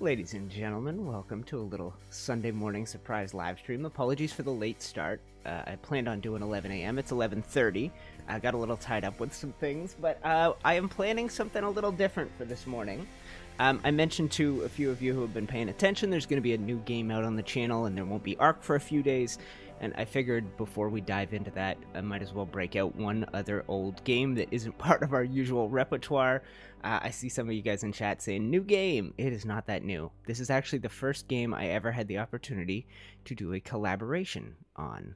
Ladies and gentlemen, welcome to a little Sunday morning surprise live stream. Apologies for the late start. I planned on doing 11 a.m. It's 11:30. I got a little tied up with some things, but I am planning something a little different for this morning. I mentioned to a few of you who have been paying attention, there's going to be a new game out on the channel, and there won't be Ark for a few days. And I figured before we dive into that, I might as well break out one other old game that isn't part of our usual repertoire. I see some of you guys in chat saying, new game. It is not that new. This is actually the first game I ever had the opportunity to do a collaboration on.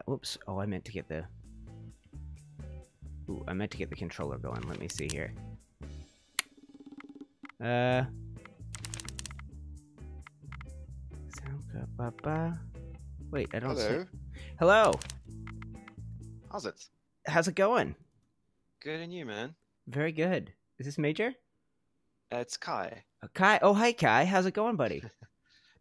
Oops. Oh, I meant to get the... Ooh, I meant to get the controller going. Let me see here. Wait, I don't see... Hello. How's it? How's it going? Good, and you, man? Very good. Is this Major? It's Kai. Kai. Oh, hi, Kai. How's it going, buddy?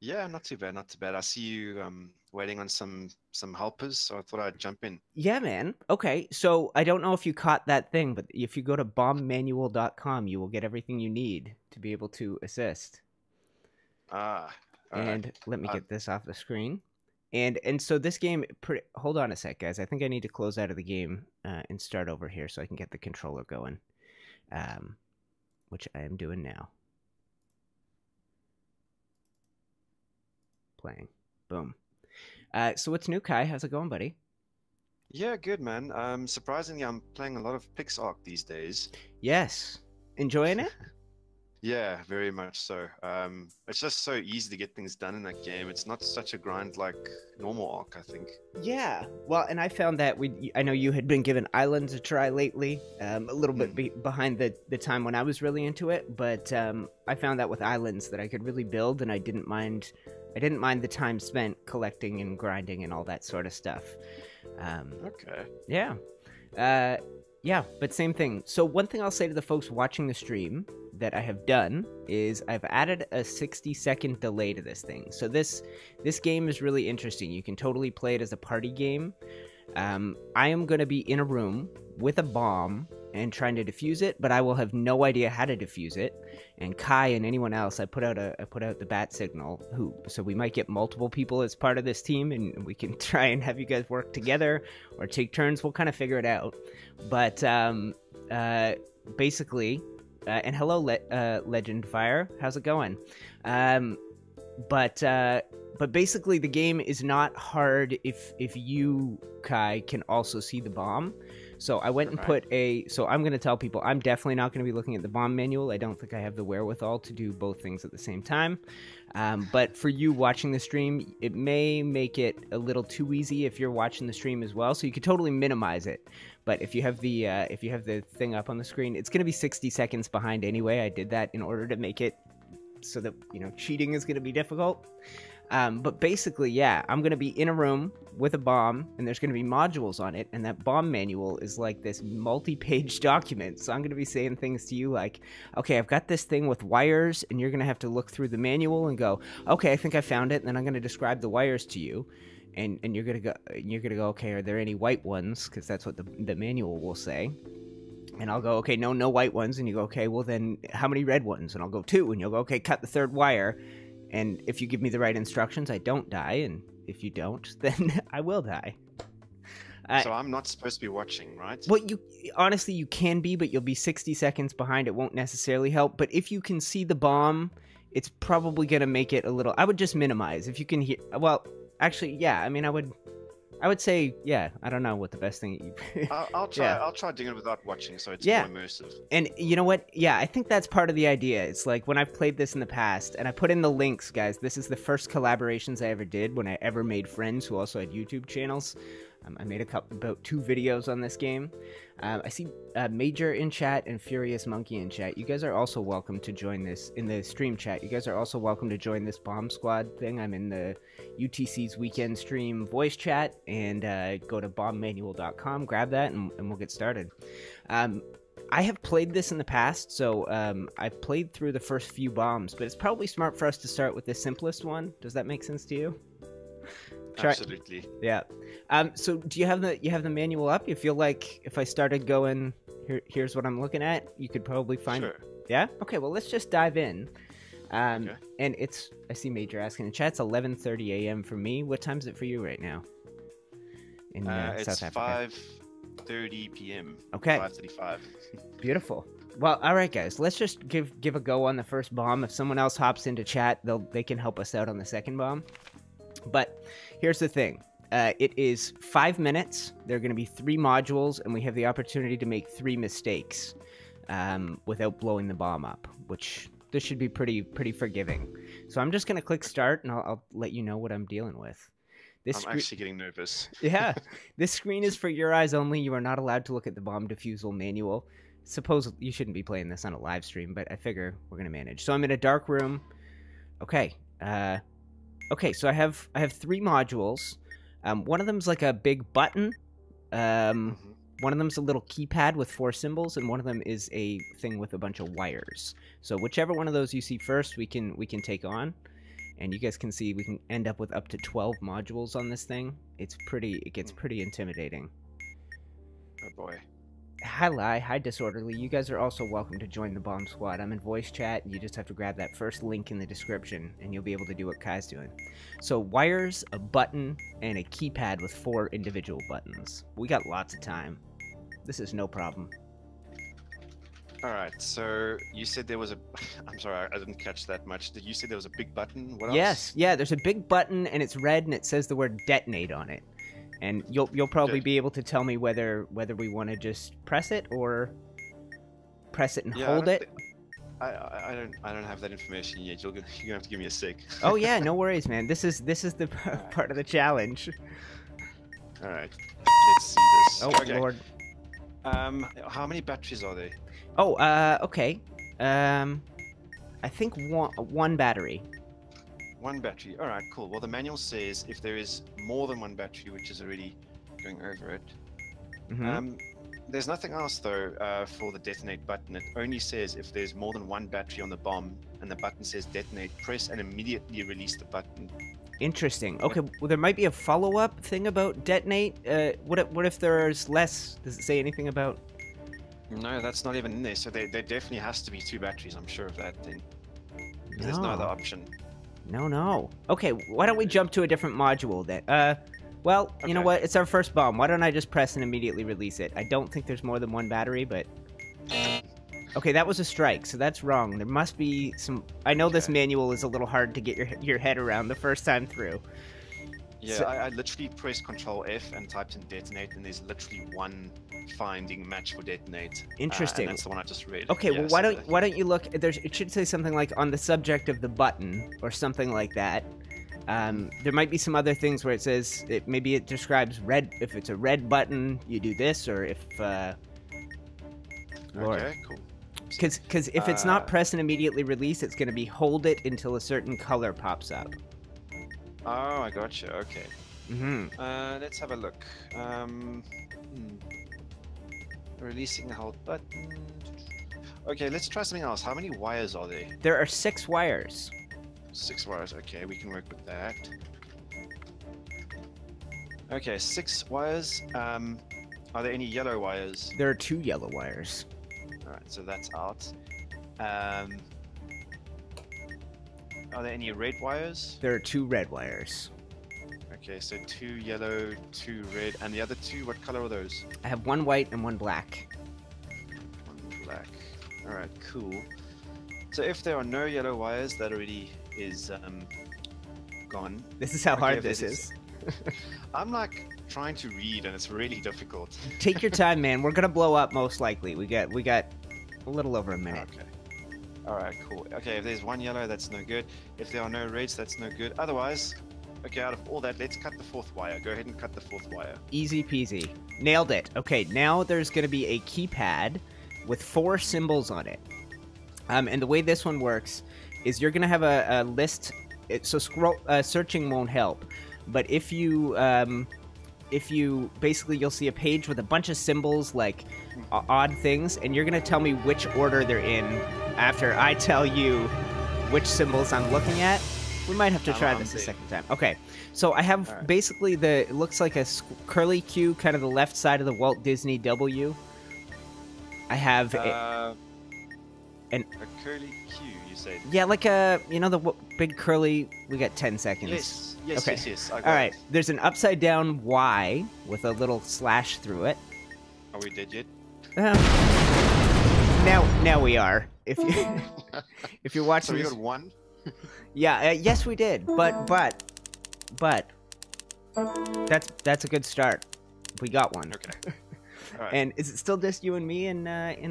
Yeah, not too bad, not too bad. I see you waiting on some helpers, so I thought I'd jump in. Yeah, man. Okay, so I don't know if you caught that thing, but if you go to bombmanual.com, you will get everything you need to be able to assist. Ah. And right. Let me get this off the screen. And so this game, hold on a sec, guys. I think I need to close out of the game and start over here so I can get the controller going, which I am doing now. Playing. Boom. So what's new, Kai? How's it going, buddy? Yeah, good, man. Surprisingly, I'm playing a lot of PixArk these days. Yes. Enjoying it? Yeah, very much so. It's just so easy to get things done in that game. It's not such a grind like normal Ark, I think. Yeah, well, and I found that I know you had been giving Islands a try lately, a little bit behind the time when I was really into it, but I found that with Islands that I could really build, and I didn't mind the time spent collecting and grinding and all that sort of stuff. Okay. Yeah. Yeah, but same thing. So one thing I'll say to the folks watching the stream that I have done is I've added a 60-second delay to this thing. So this game is really interesting. You can totally play it as a party game. I am going to be in a room with a bomb and trying to defuse it, but I will have no idea how to defuse it. And Kai and anyone else, I put out the bat signal. So we might get multiple people as part of this team, and we can try and have you guys work together or take turns. We'll kind of figure it out. But basically, and hello, Legend Fire, how's it going? But basically, the game is not hard if you, Kai, can also see the bomb. So I went and put so I'm going to tell people I'm definitely not going to be looking at the bomb manual. I don't think I have the wherewithal to do both things at the same time. But for you watching the stream, it may make it a little too easy if you're watching the stream as well. So you could totally minimize it. But if you have the thing up on the screen, it's going to be 60 seconds behind anyway. I did that in order to make it so that, cheating is going to be difficult. But basically, yeah, I'm going to be in a room with a bomb, and there's going to be modules on it, and that bomb manual is like this multi-page document. So I'm going to be saying things to you like, okay, I've got this thing with wires, and you're going to have to look through the manual and go, okay, I think I found it, and then I'm going to describe the wires to you. And you're going to go, okay, are there any white ones? Because that's what the manual will say. And I'll go, okay, no white ones. And you go, okay, well then how many red ones? And I'll go 2. And you'll go, okay, cut the third wire. And if you give me the right instructions, I don't die. And if you don't, then I will die. So I'm not supposed to be watching, right? Well, honestly, you can be, but you'll be 60 seconds behind. It won't necessarily help. But if you can see the bomb, it's probably going to make it a little... I would just minimize. If you can hear... Well, actually, yeah. I mean, I would say, yeah, I don't know what the best thing... I'll try. Yeah. I'll try doing it without watching, so it's more immersive. And you know what? Yeah, I think that's part of the idea. It's like when I've played this in the past, and I put in the links, guys. This is the first collaborations I ever did when I ever made friends who also had YouTube channels. I made about 2 videos on this game. I see Major in chat and Furious Monkey in chat. You guys are also welcome to join this in the stream chat. You guys are also welcome to join this Bomb Squad thing. I'm in the UTC's weekend stream voice chat, and go to bombmanual.com, grab that, and we'll get started. I have played this in the past, so I played through the first few bombs, but it's probably smart for us to start with the simplest one. Does that make sense to you? Absolutely. Yeah. So do you have the manual up? You feel like if I started going, here's what I'm looking at, you could probably find it. Sure. Yeah? Okay, well, let's just dive in. And it's, I see Major asking in chat, it's 11:30 a.m. for me. What time is it for you right now? In South Africa. It's 5:30 p.m. Okay. 5:35. Beautiful. Well, all right, guys. Let's just give a go on the first bomb. If someone else hops into chat, they can help us out on the second bomb. But here's the thing. It is 5 minutes. There are going to be 3 modules, and we have the opportunity to make 3 mistakes without blowing the bomb up, which this should be pretty forgiving. So I'm just going to click start, and I'll let you know what I'm dealing with. I'm actually getting nervous. Yeah. This screen is for your eyes only. You are not allowed to look at the bomb defusal manual. Suppose you shouldn't be playing this on a live stream, but I figure we're going to manage. So I'm in a dark room. Okay. Okay, so I have 3 modules. One of them's like a big button. One of them's a little keypad with 4 symbols, and one of them is a thing with a bunch of wires. So whichever one of those you see first, we can take on. And you guys can see we can end up with up to 12 modules on this thing. It gets pretty intimidating. Oh boy. Hi Lai, hi Disorderly. You guys are also welcome to join the bomb squad. I'm in voice chat, and you just have to grab that first link in the description, and you'll be able to do what Kai's doing. So wires, a button, and a keypad with 4 individual buttons. We got lots of time. This is no problem. Alright, so you said there was a... I'm sorry, I didn't catch that much. Did you say there was a big button? What else? Yes, yeah, there's a big button, and it's red, and it says the word detonate on it. And you'll probably be able to tell me whether we want to just press it or press it and hold it. I don't have that information yet. You're gonna have to give me a sec. Oh yeah, no worries, man. This is the part of the challenge. All right, let's see this. Oh okay. Lord. How many batteries are there? Oh, okay. I think one battery. 1 battery. All right, cool. Well, the manual says if there is more than 1 battery, which is already going over it. There's nothing else though for the detonate button. It only says if there's more than 1 battery on the bomb and the button says detonate, press and immediately release the button. Interesting. Okay, well, there might be a follow-up thing about detonate. What if there's less? Does it say anything about? No, that's not even in there. So there definitely has to be 2 batteries. I'm sure of that thing. There's no other option. No. Okay, why don't we jump to a different module then? Well, you know what? It's our first bomb. Why don't I just press and immediately release it? I don't think there's more than 1 battery, but... Okay, that was a strike, so that's wrong. There must be some... I know this manual is a little hard to get your head around the first time through. Yeah, so, I literally pressed Control F and typed in detonate, and there's literally 1 finding match for detonate. Interesting. And that's the one I just read. Okay, well, why don't you look... It should say something like on the subject of the button, or something like that. There might be some other things where it says... maybe it describes red... If it's a red button, you do this, or if... Okay, cool. Because if it's not press and immediately release, it's going to be hold it until a certain color pops up. Oh, I gotcha. Okay. Let's have a look. Releasing the hold button. Okay, let's try something else. How many wires are there? There are 6 wires. 6 wires. Okay, we can work with that. Okay, 6 wires. Are there any yellow wires? There are 2 yellow wires. Alright, so that's out. Are there any red wires? There are 2 red wires. Okay, so 2 yellow, 2 red, and the other 2, what color are those? I have 1 white and 1 black. 1 black. Alright, cool. So if there are no yellow wires, that already is gone. This is how hard this is. I'm like trying to read, and it's really difficult. Take your time, man. We're gonna blow up most likely. We got a little over a minute. Okay. Alright, cool. Okay, if there's 1 yellow, that's no good. If there are no reds, that's no good. Otherwise, okay, out of all that, let's cut the 4th wire. Go ahead and cut the 4th wire. Easy peasy. Nailed it. Okay, now there's going to be a keypad with 4 symbols on it. And the way this one works is you're going to have a list. So searching won't help. But if you basically, you'll see a page with a bunch of symbols, like odd things, and you're going to tell me which order they're in after I tell you which symbols I'm looking at. We might have to try this a second time. Okay, so I have basically it looks like a curly Q, kind of the left side of the Walt Disney W. I have And a curly Q, you said? yeah, like a big curly. We got 10 seconds. Yes. Okay. Yes. I got All right. it. There's an upside down Y with a little slash through it. Are we dead yet? Now we are. If you if you're watching, so we this... got 1. Yeah. Yes, we did. But that's a good start. We got one. Okay. All right. And is it still just you and me in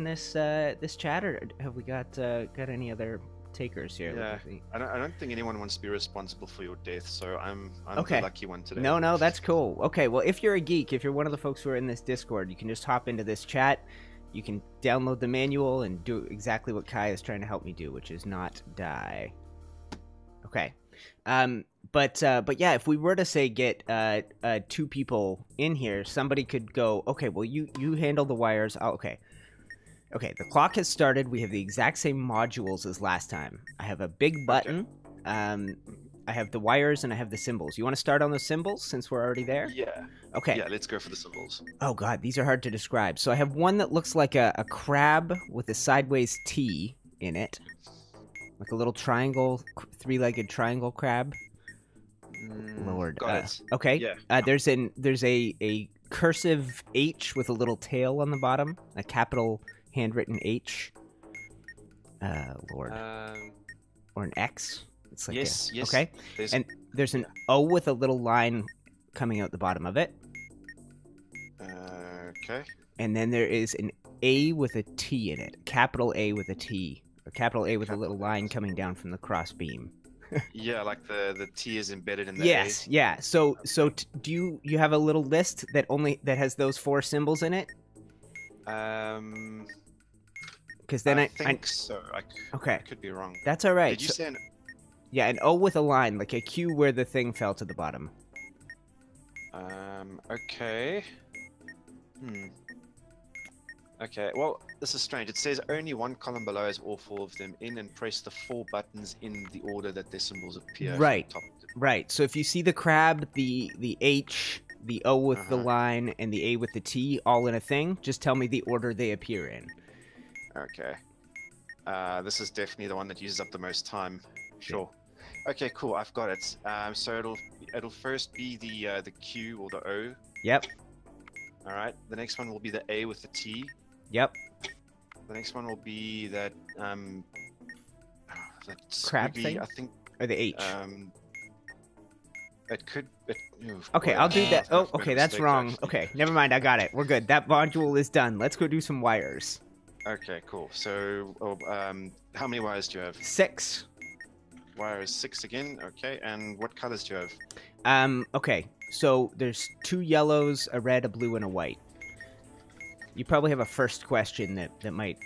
this chat, or have we got any other takers here? Yeah. I don't think anyone wants to be responsible for your death, so I'm okay. the lucky one today. No, that's cool. Okay, well, if you're a geek, if you're one of the folks who are in this Discord, you can just hop into this chat. You can download the manual and do exactly what Kai is trying to help me do, which is not die. Okay. But yeah, if we were to say get 2 people in here, somebody could go, okay, well, you handle the wires. Oh, okay. Okay, the clock has started. We have the exact same modules as last time. I have a big button. Okay. I have the wires and I have the symbols. You want to start on the symbols since we're already there? Yeah. Okay. Yeah, let's go for the symbols. Oh, God, these are hard to describe. So I have one that looks like a crab with a sideways T in it. Like a little triangle, 3-legged triangle crab. Lord. Got it. Okay. Yeah. There's a cursive H with a little tail on the bottom. A capital handwritten H. Lord. Or an X. It's like yes. Okay. There's an O with a little line coming out the bottom of it. Okay. And then there is an A with a T in it. Capital A with a T. Or capital A with a little line coming down from the cross beam. Yeah, like the T is embedded in the yes, A. Yeah. So do you have a little list that has those 4 symbols in it? Because then I think so. Okay. I could be wrong. That's all right. Did you say an... Yeah, an O with a line, like a Q where the thing fell to the bottom. Okay. Okay, well, this is strange. It says only one column below has all 4 of them in, and press the 4 buttons in the order that their symbols appear. Right. Top right. So if you see the crab, the H, the O with the line, and the A with the T all in a thing, just tell me the order they appear in. Okay. This is definitely the one that uses up the most time. Sure. Okay, cool. I've got it. So it'll first be the Q or the O. Yep. All right. The next one will be the A with the T. Yep. The next one will be that crab thing. I think. Or the H. It could. Okay, I'll do that. Oh, okay, that's wrong. Actually. Okay, never mind. I got it. We're good. That module is done. Let's go do some wires. Okay, cool. So, how many wires do you have? 6. Wires 6 again. Okay, and what colors do you have? Okay. So there's 2 yellows, a red, a blue, and a white. You probably have a first question that might...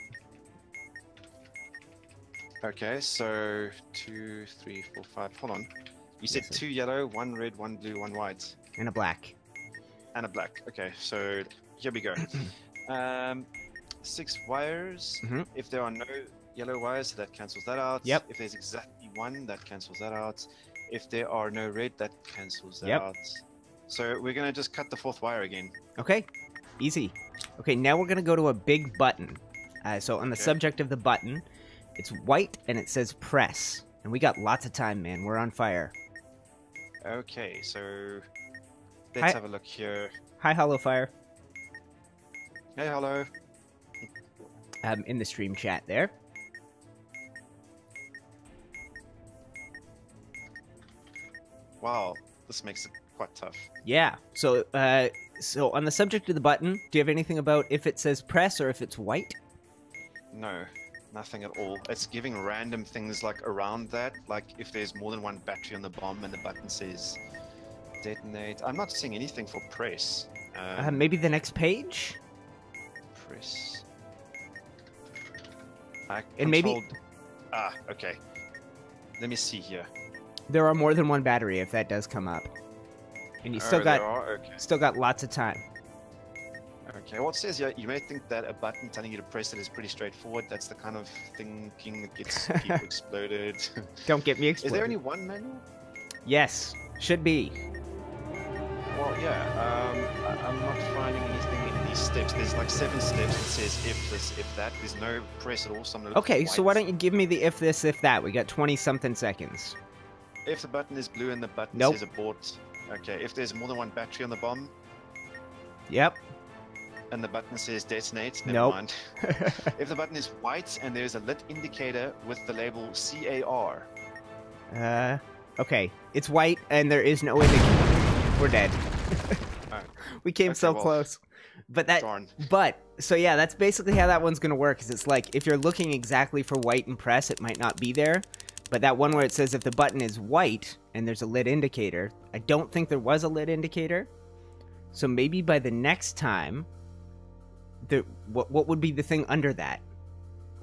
Okay, so 2, 3, 4, 5. Hold on. You said 2 yellow, 1 red, 1 blue, 1 white. And a black. And a black. Okay, so here we go. 6 wires. If there are no yellow wires, that cancels that out. Yep. If there's exactly 1, that cancels that out. If there are no red, that cancels that out. So we're going to just cut the 4th wire again. Okay. Easy. Okay, now we're going to go to a big button. So on the subject of the button, it's white and it says press. And we got lots of time, man. We're on fire. Okay, so let's have a look here. Hi, Hollow Fire. Hey, hello. In the stream chat there. Wow, this makes it quite tough. Yeah. So, so on the subject of the button, do you have anything about if it says press or if it's white? No, nothing at all. It's giving random things like around that, like if there's more than 1 battery on the bomb and the button says detonate. I'm not seeing anything for press. Maybe the next page? Press. And maybe... Ah, okay. Let me see here. There are more than 1 battery if that does come up. And you still got lots of time. Okay, well it says here, you may think that a button telling you to press it is pretty straightforward. That's the kind of thinking that gets people exploded. Don't get me exploded. Is there only 1 manual? Yes, should be. Well, yeah. I'm not finding anything in these steps. There's like 7 steps. It says if this, if that. There's no press at all. So I'm gonna look Okay, for so why white. don't you give me the if this, if that? We got 20-something seconds. If the button is blue and the button Nope. says abort. Okay. If there's more than 1 battery on the bomb Yep. and the button says detonate, never Nope. mind. If the button is white and there's a lit indicator with the label CAR. Okay. It's white and there is no indicator. We're dead. Alright. We came Okay, so well, close. But that, darn. so yeah, that's basically how that one's gonna work. Is it's like if you're looking exactly for white and press, it might not be there. But that one where it says if the button is white and there's a lit indicator, I don't think there was a lit indicator. So maybe by the next time, what would be the thing under that?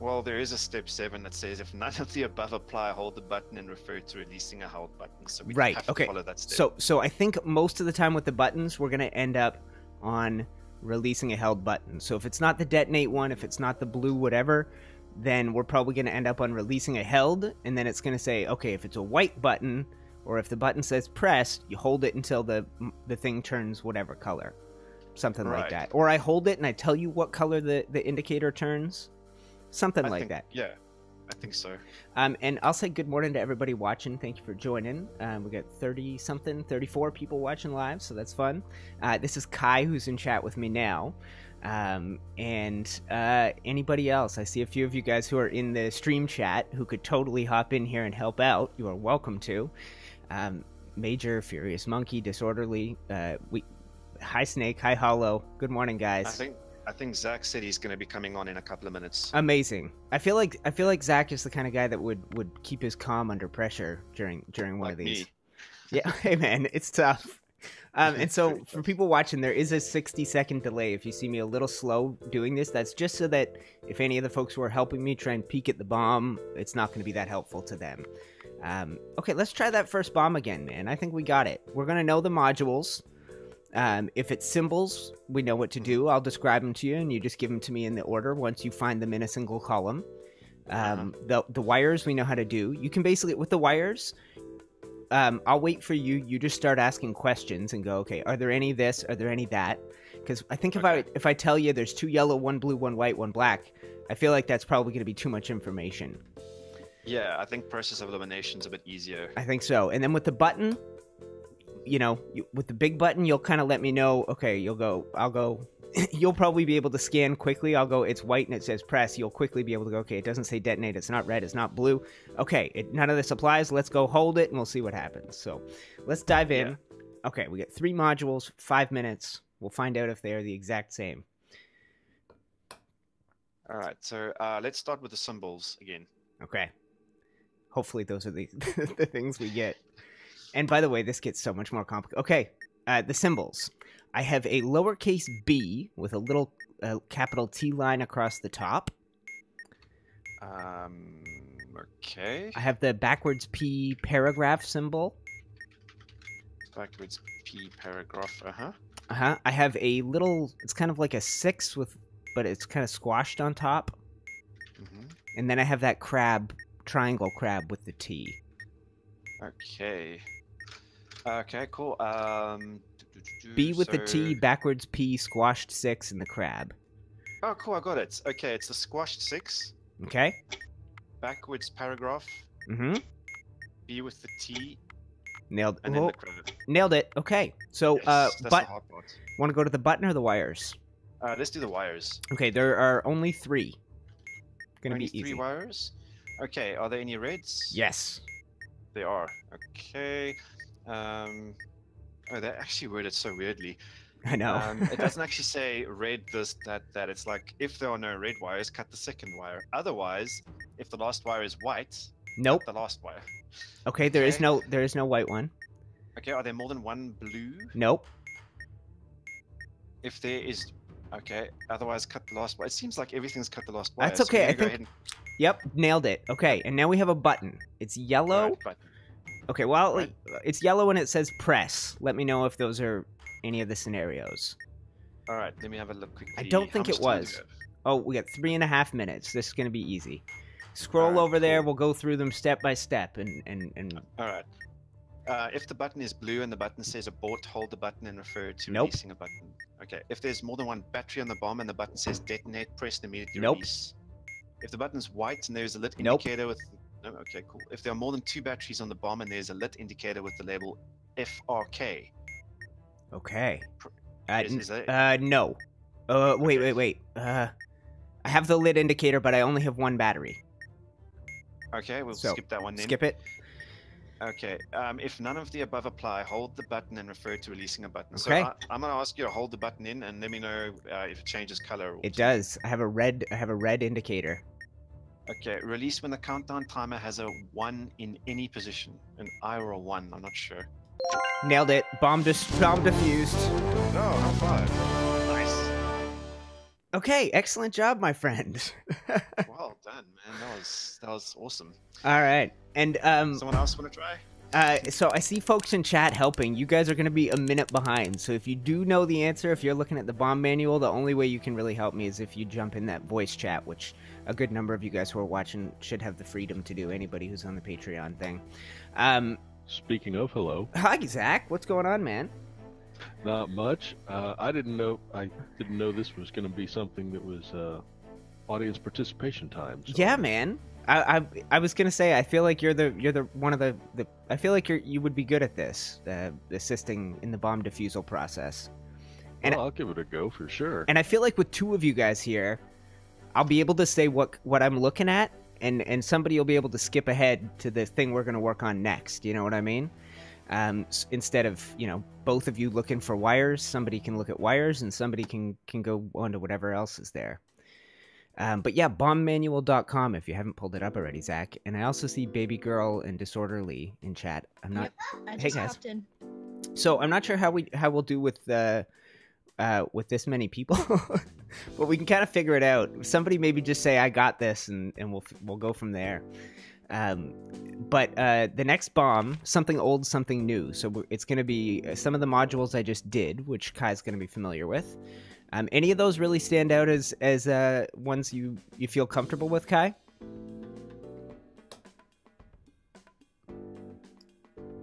Well, there is a step 7 that says if none of the above apply, hold the button and refer to releasing a held button. So we Right, have to okay. follow that step. So I think most of the time with the buttons, we're gonna end up on releasing a held button. So if it's not the detonate one, if it's not the blue whatever, then we're probably gonna end up on releasing a held, and then it's gonna say, okay, if it's a white button, or if the button says press, you hold it until the thing turns whatever color. Something like Right. that. Or I hold it and I tell you what color the indicator turns. Something I like think, that. Yeah, I think so. And I'll say good morning to everybody watching. Thank you for joining. We got 30-something, 34 people watching live, so that's fun. This is Kai, who's in chat with me now. And anybody else? I see a few of you guys who are in the stream chat who could totally hop in here and help out. You are welcome to. Major, Furious Monkey, Disorderly. Hi Snake, hi Hollow. Good morning, guys. I think Zach said he's going to be coming on in a couple of minutes. Amazing. I feel like Zach is the kind of guy that would keep his calm under pressure during one Like of these. me. Yeah, hey man, it's tough. And so for people watching, there is a 60-second delay. If you see me a little slow doing this, that's just so that if any of the folks who are helping me try and peek at the bomb, it's not going to be that helpful to them. Okay, let's try that first bomb again, man. I think we got it. We're going to know the modules. If it's symbols, we know what to do. I'll describe them to you, and you just give them to me in the order once you find them in a single column. The wires we know how to do. You can basically, with the wires, I'll wait for you. You just start asking questions and go, okay, are there any this? Are there any that? Because I think if I tell you there's 2 yellow, 1 blue, 1 white, 1 black, I feel like that's probably going to be too much information. Yeah, I think process of elimination's a bit easier. I think so. And then with the button, you know, with the big button, you'll kind of let me know, okay, I'll go, you'll probably be able to scan quickly. I'll go, it's white and it says press. You'll quickly be able to go, okay, it doesn't say detonate. It's not red. It's not blue. Okay, none of this applies. Let's go hold it and we'll see what happens. So let's dive in. Yeah. Okay, we got 3 modules, 5 minutes. We'll find out if they are the exact same. All right, so let's start with the symbols again. Okay. Hopefully those are the things we get. And by the way, this gets so much more complicated. Okay, the symbols. I have a lowercase b with a little capital T line across the top. Okay. I have the backwards P paragraph symbol. Backwards P paragraph, I have a little, it's kind of like a 6 but it's kind of squashed on top. And then I have that triangle crab with the T. Okay. Okay, cool. B with the T, backwards P, squashed 6, and the crab. Oh, cool, I got it. Okay, it's the squashed 6. Okay. Backwards paragraph. B with the T. Nailed. And then the crab. Nailed it. Okay. So, yes, that's the hard part. Want to go to the button or the wires? Let's do the wires. Okay, there are only 3. Gonna only be easy. 3 wires? Okay, are there any reds? Yes. They are. Okay. Oh, they actually worded so weirdly. I know. It doesn't actually say red, this, that. It's like, if there are no red wires, cut the second wire. Otherwise, if the last wire is white, nope. cut the last wire. Okay, there is no white one. Okay, are there more than 1 blue? Nope. If there is, okay. Otherwise, cut the last wire. It seems like everything's cut the last wire. That's okay. So I think. Yep, nailed it. Okay, and now we have a button. It's yellow. Right, button. Okay, well, it's yellow and it says press. Let me know if those are any of the scenarios. All right, let me have a look quickly. I don't think it was. Oh, we got 3.5 minutes. This is going to be easy. Scroll over there. We'll go through them step by step and All right. If the button is blue and the button says abort, hold the button and refer to Nope. releasing a button. Okay. If there's more than one battery on the bomb and the button says detonate, press and immediately Nope. release. If the button's white and there's a lit Nope. indicator with... No, okay, cool. If there are more than 2 batteries on the bomb and there's a lit indicator with the label FRK. Okay. Is that... No. Wait. I have the lit indicator, but I only have 1 battery. Okay, we'll skip that one then. Skip it. Okay. If none of the above apply, hold the button and refer to releasing a button. Okay. So I'm going to ask you to hold the button in and let me know if it changes color. It does. I have a red indicator. Okay. Release when the countdown timer has a 1 in any position. An I or a 1. I'm not sure. Nailed it. Bomb defused. Oh, high five. Nice. Okay, excellent job, my friend. Well done, man. That was awesome. All right. And someone else want to try? So I see folks in chat helping. You guys are going to be a minute behind. So if you do know the answer, if you're looking at the bomb manual, the only way you can really help me is if you jump in that voice chat, which a good number of you guys who are watching should have the freedom to do, anybody who's on the Patreon thing. Speaking of, hello. Hi, Zach. What's going on, man? Not much. I didn't know this was going to be something that was audience participation time. So. Yeah, man. I was gonna say I feel like you're the one of the I feel like you would be good at this, assisting in the bomb defusal process. And I'll give it a go for sure. And I feel like with 2 of you guys here, I'll be able to say what I'm looking at, and somebody will be able to skip ahead to the thing we're gonna work on next. You know what I mean? Instead of both of you looking for wires, somebody can look at wires, and somebody can go on to whatever else is there. But yeah, bombmanual.com if you haven't pulled it up already, Zach. And I also see Baby Girl and Disorderly in chat. I'm not. Yep, I just hey guys. hopped in. So I'm not sure how we'll do with this many people, but we can kind of figure it out. Somebody maybe just say I got this, and we'll go from there. But the next bomb, something old, something new. So it's going to be some of the modules I just did, which Kai's going to be familiar with. Any of those really stand out as ones you feel comfortable with, Kai?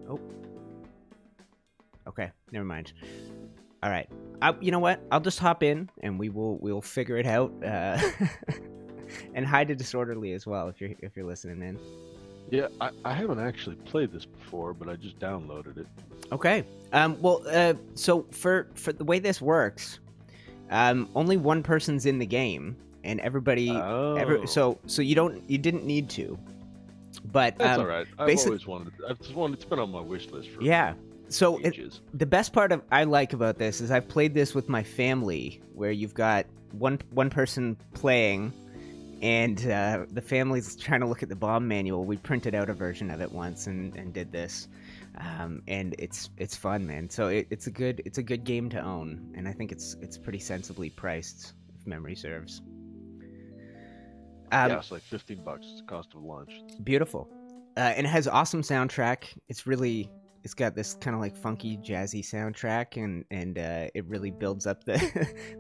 Oh. Okay, never mind. All right. You know what? I'll just hop in and we'll figure it out. And hi to Disorderly as well if you're listening in. Yeah, I haven't actually played this before, but I just downloaded it. Okay. So for the way this works, only one person's in the game, and everybody. Oh. So you didn't need to, but that's all right. I've always wanted. It's been on my wish list for So ages. The best part I like about this is I've played this with my family, where you've got one person playing, and the family's trying to look at the bomb manual. We printed out a version of it once and did this. And it's fun, man. So it's a good game to own, and I think it's pretty sensibly priced, if memory serves. Yeah, it's like $15. It's the cost of lunch. Beautiful, and it has awesome soundtrack. It's got this kind of like funky, jazzy soundtrack, and it really builds up the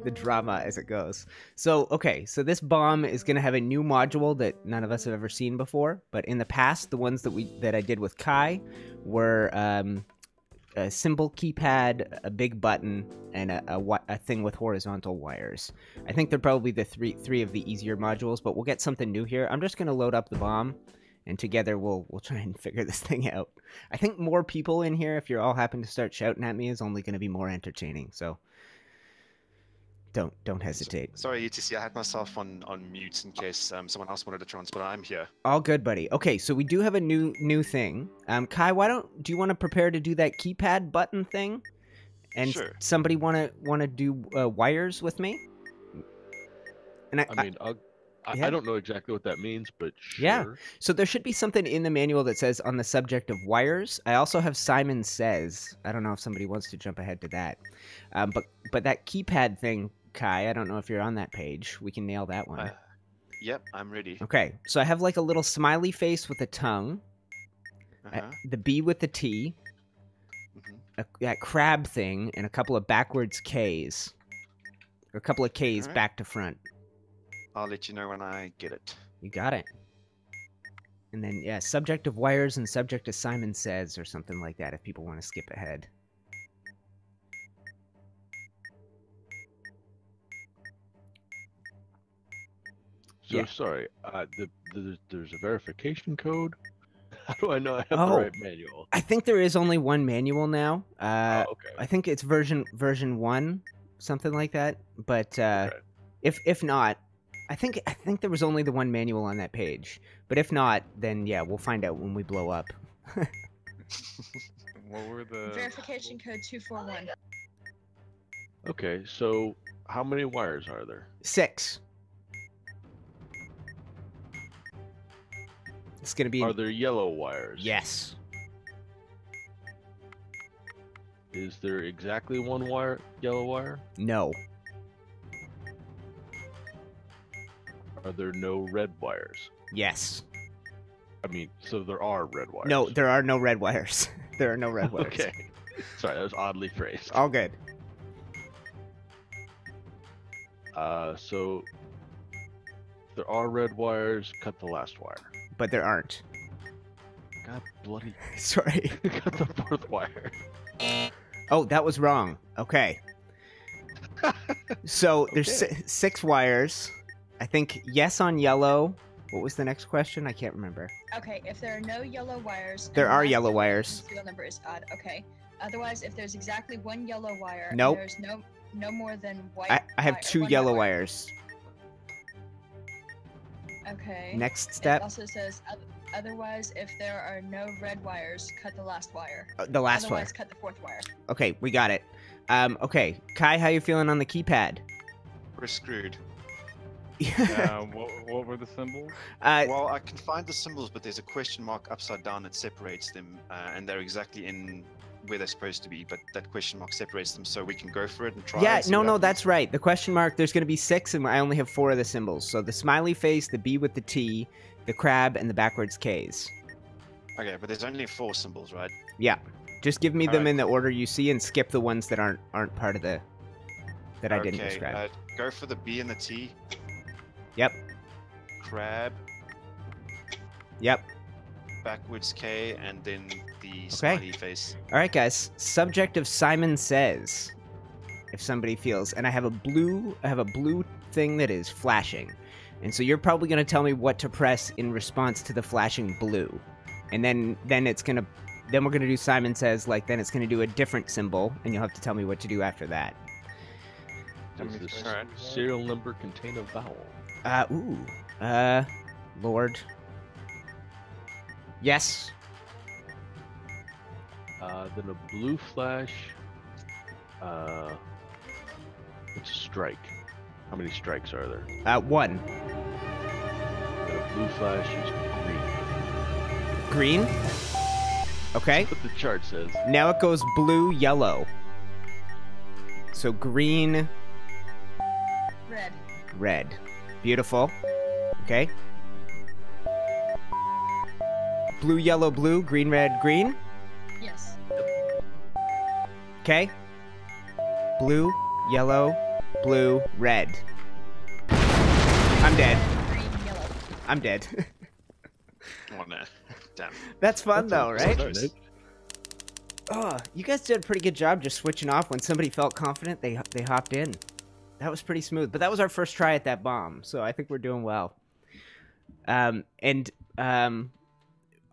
the drama as it goes. So so this bomb is gonna have a new module that none of us have ever seen before. But in the past, the ones that I did with Kai were a symbol keypad, a big button, and a thing with horizontal wires. I think they're probably the three of the easier modules, but we'll get something new here. I'm just gonna load up the bomb, and together we'll try and figure this thing out. I think more people in here, if you're all happen to start shouting at me, is only going to be more entertaining. So don't hesitate. Sorry, UTC, I had myself on mute in case someone else wanted to transfer. I'm here. All good, buddy. Okay, so we do have a new thing. Kai, do you want to prepare to do that keypad button thing? And sure. Somebody want to do wires with me? And I don't know exactly what that means, but sure. Yeah. So there should be something in the manual that says on the subject of wires. I also have Simon Says. I don't know if somebody wants to jump ahead to that. But that keypad thing, Kai, I don't know if you're on that page. We can nail that one. Yep, I'm ready. Okay. So I have like a little smiley face with a tongue. The B with the T. That crab thing, and a couple of backwards Ks. Or a couple of Ks back to front. I'll let you know when I get it. You got it. And then, yeah, subject of wires and subject of Simon Says or something like that if people want to skip ahead. So Yeah. sorry, there's a verification code. How do I know I have the right manual? I think there is only one manual now. Okay. I think it's version 1, something like that. But Okay. if not, I think there was only the one manual on that page. But if not, then yeah, we'll find out when we blow up. What were the Verification code 241. Okay, so how many wires are there? 6. It's gonna be. Are there yellow wires? Yes. Is there exactly one yellow wire? No. Are there no red wires? Yes. I mean, so there are red wires. No, there are no red wires. There are no red wires. Okay. Sorry, that was oddly phrased. All good. So if there are red wires, cut the last wire. But there aren't. God bloody. Sorry. Cut the fourth wire. Oh, that was wrong. Okay. So there's 6 wires. I think yes on yellow. What was the next question? I can't remember. Okay, if there are no yellow wires... There and are last yellow number wires. in the serial number is odd. Okay. Otherwise, if there's exactly one yellow wire... Nope. And there's no more than white... I have 2 one yellow white wire. wires. Okay. Next It step. also says, otherwise, if there are no red wires, cut the last wire. The last Otherwise, wire. cut the fourth wire. Okay, we got it. Okay, Kai, how you feeling on the keypad? We're screwed. what were the symbols? Well, I can find the symbols, but there's a question mark upside down that separates them, and they're exactly in where they're supposed to be, but that question mark separates them, so we can go for it and try. Yeah, and see no, what happens. that's right. The question mark, there's going to be 6, and I only have 4 of the symbols. So the smiley face, the B with the T, the crab, and the backwards Ks. Okay, but there's only 4 symbols, right? Yeah. Just give me them Alright. in the order you see and skip the ones that aren't part of the... that I didn't describe. Go for the B and the T. Yep. Crab, Yep. backwards K, and then the smiley face. Alright, guys. Subject of Simon Says. If somebody feels... And I have a blue thing that is flashing. And so you're probably going to tell me what to press in response to the flashing blue. And then it's going to... Then we're going to do Simon Says, like, then it's going to do a different symbol, and you'll have to tell me what to do after that. Does this serial number contain a vowel? Lord. Yes. Then a blue flash. It's a strike. How many strikes are there? 1. And a blue flash is green. Green. Okay. That's what the chart says. Now it goes blue, yellow. So green, Red. red. Beautiful. Okay. Blue, yellow, blue, green, red, green. Yes. Okay. Blue, yellow, blue, red. I'm dead. Green, yellow. I'm dead. Oh no. Damn. That's fun though, right? That's nice. Oh, you guys did a pretty good job just switching off when somebody felt confident. They hopped in. That was pretty smooth. But that was our first try at that bomb, so I think we're doing well. All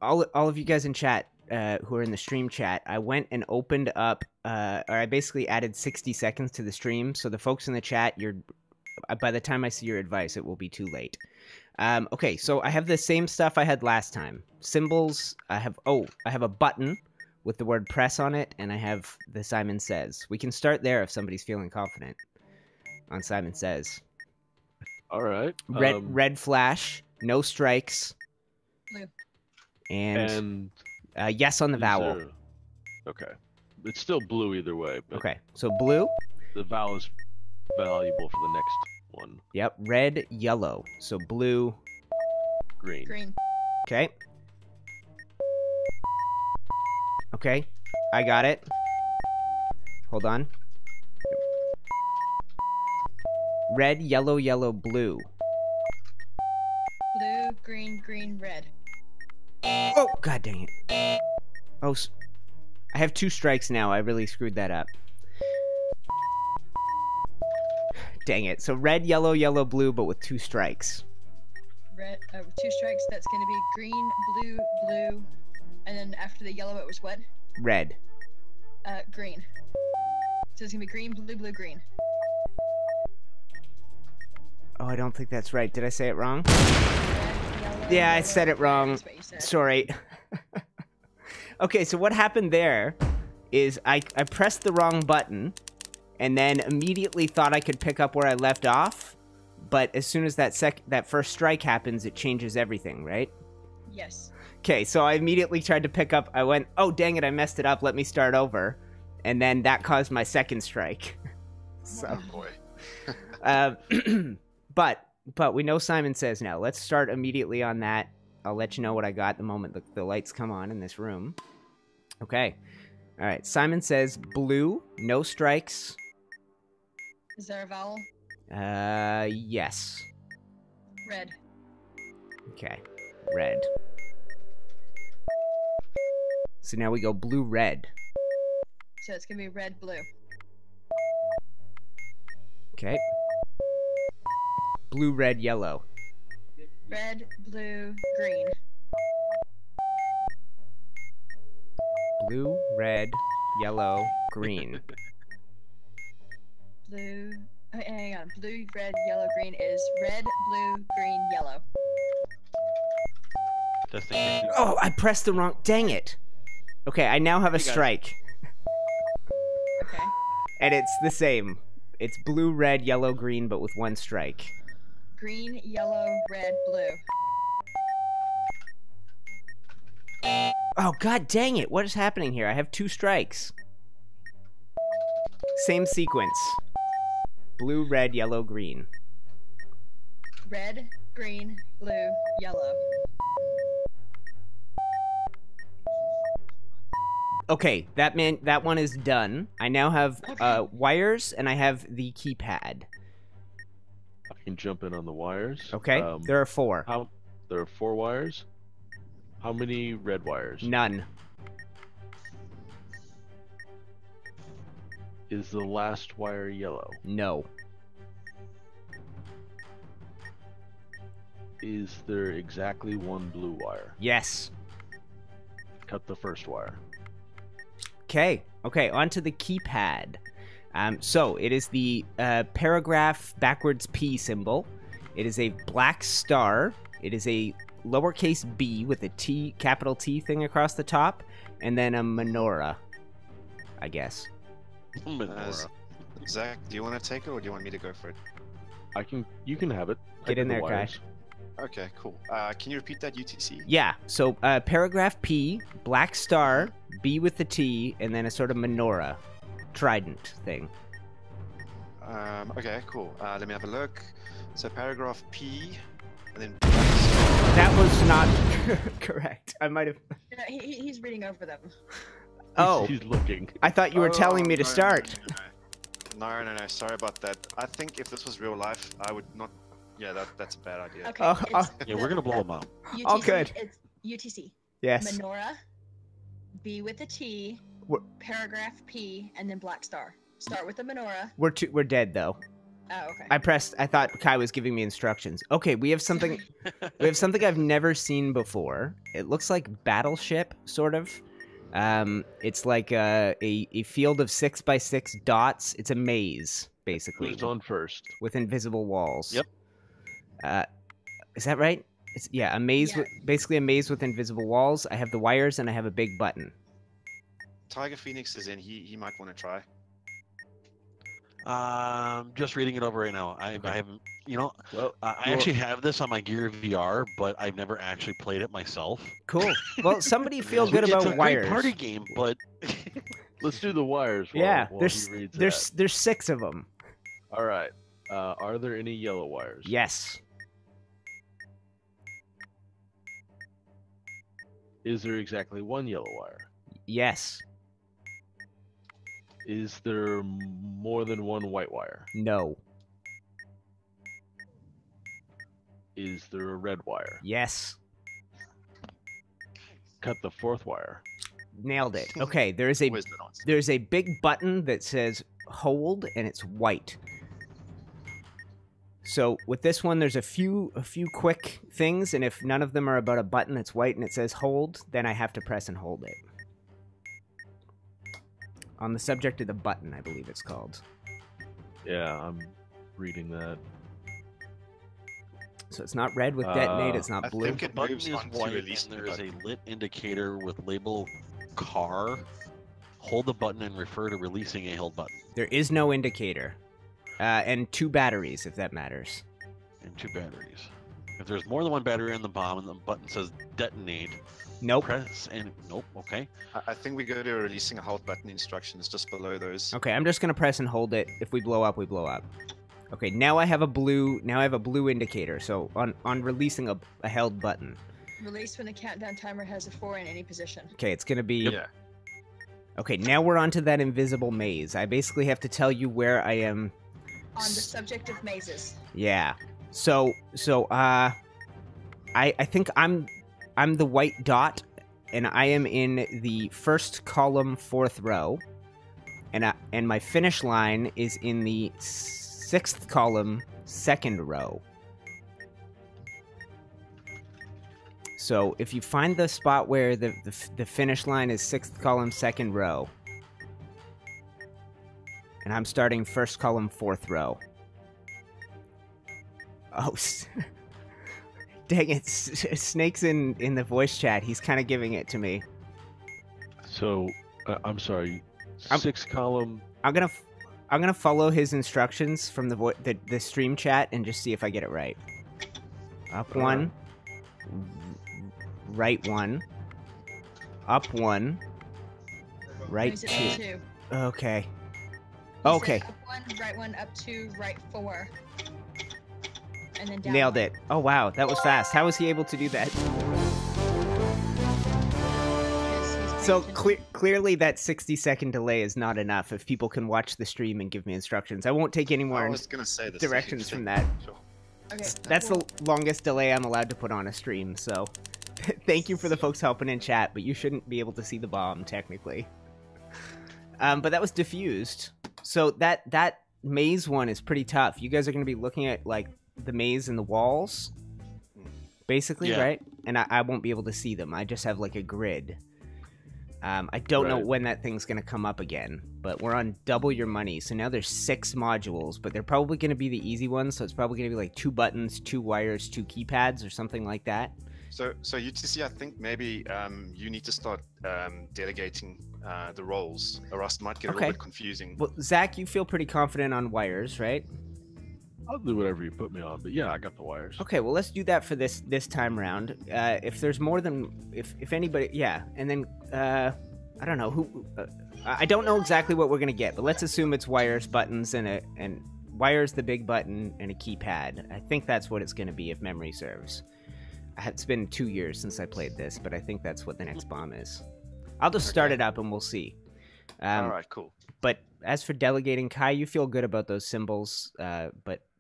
of you guys in chat who are in the stream chat, I went and opened up, or I basically added 60 seconds to the stream. So the folks in the chat, by the time I see your advice, it will be too late. Okay, so I have the same stuff I had last time. Symbols. I have a button with the word press on it, and I have the Simon Says. We can start there if somebody's feeling confident on Simon Says. All right. Red flash, no strikes. Blue. And yes on the vowel. Okay. It's still blue either way, but Okay, so blue. the vowel is valuable for the next one. Yep, red, yellow. So blue. Green. Green. Okay. Okay, I got it. Hold on. Red, yellow, yellow, blue. Blue, green, green, red. Oh, god dang it. Oh, I have 2 strikes now. I really screwed that up. Dang it. So red, yellow, yellow, blue, but with 2 strikes. Red, with 2 strikes, that's going to be green, blue, blue, and then after the yellow, it was what? Red. Green. So it's going to be green, blue, blue, green. Oh, I don't think that's right. Did I say it wrong? Red, yellow, Yeah, I said it wrong. That's what you said. Sorry. Okay, so what happened there is I pressed the wrong button and then immediately thought I could pick up where I left off, but as soon as that first strike happens, it changes everything, right? Yes. Okay, so I immediately tried to pick up. I went, oh, dang it, I messed it up. Let me start over. And then that caused my second strike. So, Oh boy. but we know Simon says now. Let's start immediately on that. I'll let you know what I got the moment the lights come on in this room. Okay. All right. Simon says blue, no strikes. Is there a vowel? Yes. Red. Okay. Red. So now we go blue, red. So it's going to be red, blue. Okay. Blue, red, yellow. Red, blue, green. Blue, red, yellow, green. Blue. Oh, hang on. Blue, red, yellow, green is red, blue, green, yellow. Testing. Oh, I pressed the wrong... Dang it. Okay, I now have a You got it. strike. Okay. And it's the same. It's blue, red, yellow, green, but with 1 strike. Green, yellow, red, blue. Oh, god dang it. What is happening here? I have 2 strikes. Same sequence. Blue, red, yellow, green. Red, green, blue, yellow. Okay, that one is done. I now have Okay. wires, and I have the keypad. I can jump in on the wires. Okay, there are 4. There are 4 wires. How many red wires? None. Is the last wire yellow? No. Is there exactly 1 blue wire? Yes. Cut the first wire. Okay, onto the keypad. So it is the paragraph backwards P symbol. It is a black star. It is a lowercase b with a T, capital T thing across the top, and then a menorah, I guess. Menorah. Zach, do you want to take it or do you want me to go for it? You can have it. Get in there, Kai. wires. Okay, cool. Can you repeat that, UTC? Yeah, so paragraph P, black star, B with the T, and then a sort of menorah, trident thing. Okay, cool. Let me have a look. So paragraph P, and then... That was not correct. I might have... No, he's reading over them. Oh, He's looking. I thought you were telling me to no, start. No, sorry about that. I think if this was real life, I would not... Yeah, that's a bad idea. Okay. Oh, it's Yeah, we're gonna blow them up. UTC, all good. It's UTC. Yes. Menorah, B with a T, We're- paragraph P, and then black star. Start with the menorah. We're dead though. Oh, okay. I thought Kai was giving me instructions. Okay, we have something I've never seen before. It looks like Battleship, sort of. It's like a field of 6x6 dots. It's a maze, basically, Who's on first? with invisible walls. Yep. Is that right? It's a maze Yeah. with basically a maze with invisible walls. I have the wires and I have a big button. Tiger Phoenix is in. He might want to try. Just reading it over right now. I haven't. You know, Well, I actually have this on my Gear VR, but I've never actually played it myself. Cool. Well, somebody feel good It's about a wires. great party game, but let's do the wires. Yeah, while there's he reads there's 6 of them. that. All right. Are there any yellow wires? Yes. Is there exactly 1 yellow wire? Yes. Is there more than 1 white wire? No. Is there a red wire? Yes. Cut the fourth wire. Nailed it. Okay, there's Always the answer. a big button that says hold, and it's white. So with this one, there's a few quick things, and if none of them are about a button that's white and it says hold, then I have to press and hold it. On the subject of the button, I believe it's called. Yeah, I'm reading that. So it's not red with detonate, it's not I blue. think The it button moves is on to white, release and the there is a button. lit indicator with label car. Hold the button and refer to releasing a held button. There is no indicator. And 2 batteries, if that matters. And 2 batteries. If there's more than 1 battery on the bomb and the button says detonate, Nope. press and nope. Okay. I think we go to releasing a hold button instructions just below those. Okay, I'm just gonna press and hold it. If we blow up, we blow up. Okay, now I have a blue. Now I have a blue indicator. So on releasing a held button. Release when the countdown timer has a 4 in any position. Okay, it's gonna be. Yeah. Okay, now we're onto that invisible maze. I basically have to tell you where I am. On the subject of mazes. Yeah. So I think I'm the white dot, and I am in the first column, 4th row, and my finish line is in the 6th column, 2nd row. So if you find the spot where the finish line is 6th column, 2nd row, and I'm starting 1st column, 4th row. Oh, dang it! Snake's in the voice chat. He's kind of giving it to me. So, I'm sorry. I'm- 6 column. I'm gonna follow his instructions from the stream chat and just see if I get it right. Up 1, right 1, up 1, right Moves it 2. up 2. Okay. He said Okay. Up 1, right 1, up 2, right 4. And then down Nailed 1. it. Oh wow, that was fast. How was he able to do that? Because he's So paying attention. clearly that 60-second delay is not enough if people can watch the stream and give me instructions. I won't take any I more was gonna say this. directions from that. Sure. Okay, That's cool. the longest delay I'm allowed to put on a stream, so thank you for the folks helping in chat, but you shouldn't be able to see the bomb, technically. But that was diffused. So that maze one is pretty tough. You guys are going to be looking at, like, the maze and the walls, basically, Yeah. right? And I won't be able to see them. I just have, like, a grid. I don't know Right. when that thing's going to come up again, but we're on double your money. So now there's 6 modules, but they're probably going to be the easy ones. So it's probably going to be like 2 buttons, 2 wires, 2 keypads, or something like that. So UTC, I think maybe you need to start delegating the roles, or else it might get a Okay. little bit confusing. Well, Zach, you feel pretty confident on wires, right? I'll do whatever you put me on, but yeah, I got the wires. Okay, well, let's do that for this time round. If there's more than if anybody, yeah, and then I don't know who. I don't know exactly what we're gonna get, but let's assume it's wires, buttons, and wires, the big button, and a keypad. I think that's what it's gonna be if memory serves. It's been 2 years since I played this, but I think that's what the next bomb is. I'll just start Okay. it up and we'll see. All right, cool. But as for delegating, Kai, you feel good about those symbols.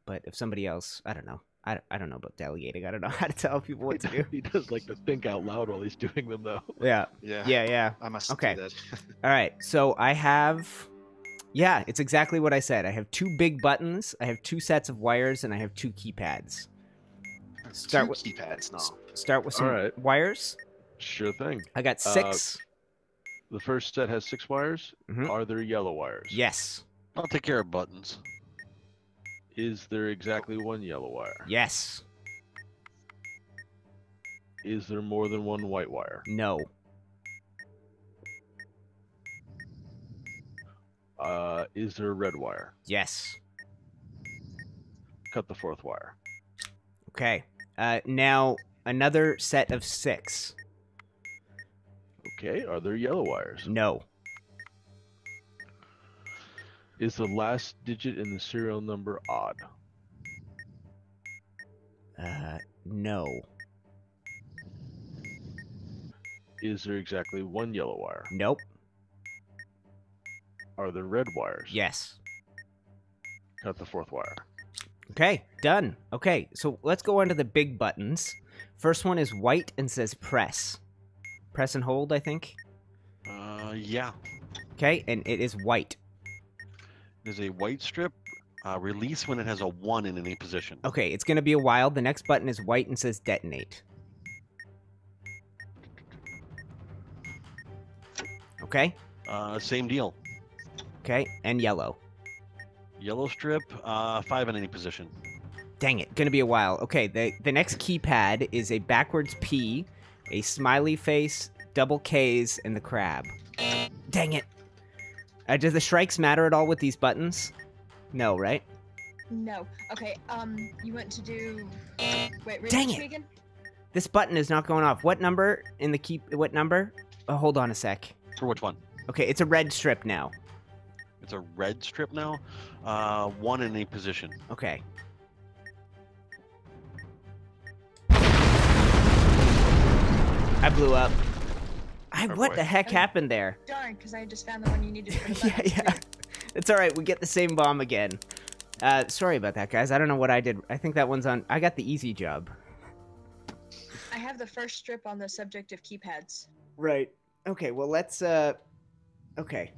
But if somebody else, I don't know. I don't know about delegating. I don't know how to tell people what to do. He does like to think out loud while he's doing them, though. Yeah. Yeah. Yeah. I must Okay. do that. All right. So I have. Yeah, it's exactly what I said. I have 2 big buttons. I have 2 sets of wires, and I have 2 keypads. Start Two with- keypads now. Start with some All right. wires. Sure thing. I got 6. The first set has 6 wires. Mhm. Are there yellow wires? Yes. I'll take care of buttons. Is there exactly 1 yellow wire? Yes. Is there more than 1 white wire? No. Is there a red wire? Yes. Cut the 4th wire. Okay. Now another set of 6. Okay, are there yellow wires? No. Is the last digit in the serial number odd? No. Is there exactly 1 yellow wire? Nope. Are there red wires? Yes. Cut the 4th wire. Okay, done. Okay, so let's go on to the big buttons. First one is white and says press. Press and hold, I think. Yeah. Okay, and it is white. There's a white strip. Release when it has a 1 in any position. Okay, it's going to be a while. The next button is white and says detonate. Okay? Same deal. Okay, and yellow. Yellow strip, 5 in any position. Dang it, gonna be a while. Okay, the next keypad is a backwards P, a smiley face, double Ks, and the crab. Dang it. Do the strikes matter at all with these buttons? No, right? No. Okay, you want to do... Wait, read Dang this it. to me again? This button is not going off. What number in the key... What number? Oh, hold on a sec. For which one? Okay, it's a red strip now. It's a red strip now. 1 in any position. Okay. I blew up. What the heck happened there? Darn, because I just found the one you needed for the Yeah, buttons, yeah. too. It's alright, we get the same bomb again. Sorry about that, guys. I don't know what I did. I think that one's on... I got the easy job. I have the first strip on the subject of keypads. Right. Okay, well, let's, Okay.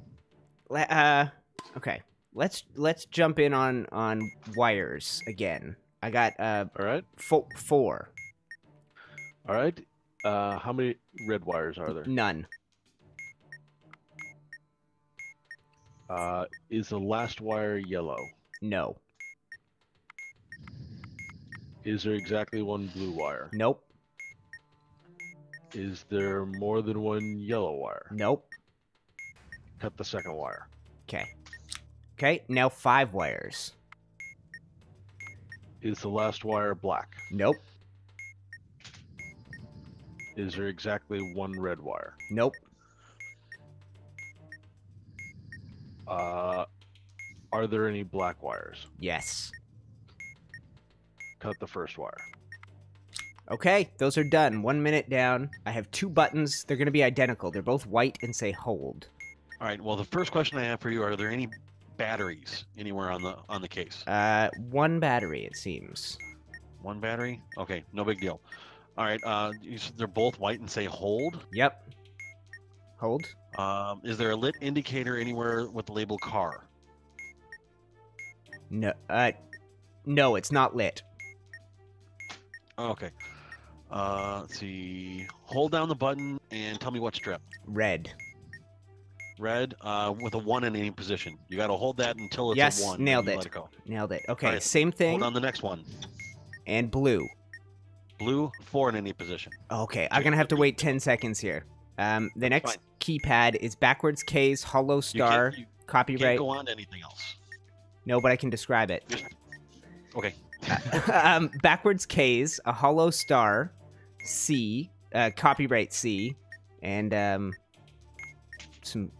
Okay. Let's jump in on wires again. I got, All right. 4. All right. How many red wires are there? None. Is the last wire yellow? No. Is there exactly one blue wire? Nope. Is there more than one yellow wire? Nope. Cut the second wire. Okay. Okay, now 5 wires. Is the last wire black? Nope. Is there exactly one red wire? Nope. Are there any black wires? Yes. Cut the first wire. Okay, those are done. 1 minute down. I have 2 buttons. They're going to be identical. They're both white and say hold. All right. Well, the first question I have for you: are there any batteries anywhere on the case? 1 battery, it seems. 1 battery. Okay, no big deal. All right. They're both white and say hold. Yep. Hold. Is there a lit indicator anywhere with the label car? No. No, it's not lit. Okay. Let's see. Hold down the button and tell me what strip. Red. Red, with a 1 in any position. You got to hold that until it's Yes, a 1. nailed and you it. Let it go. Nailed it. Okay, Alright, same thing. Hold on the next one. And blue. Blue, 4 in any position. Okay, I'm gonna have to wait 10 seconds here. The next keypad is backwards K's, hollow star, You copyright. can't go on to anything else. No, but I can describe it. Okay. Backwards K's, a hollow star, C, copyright C, and some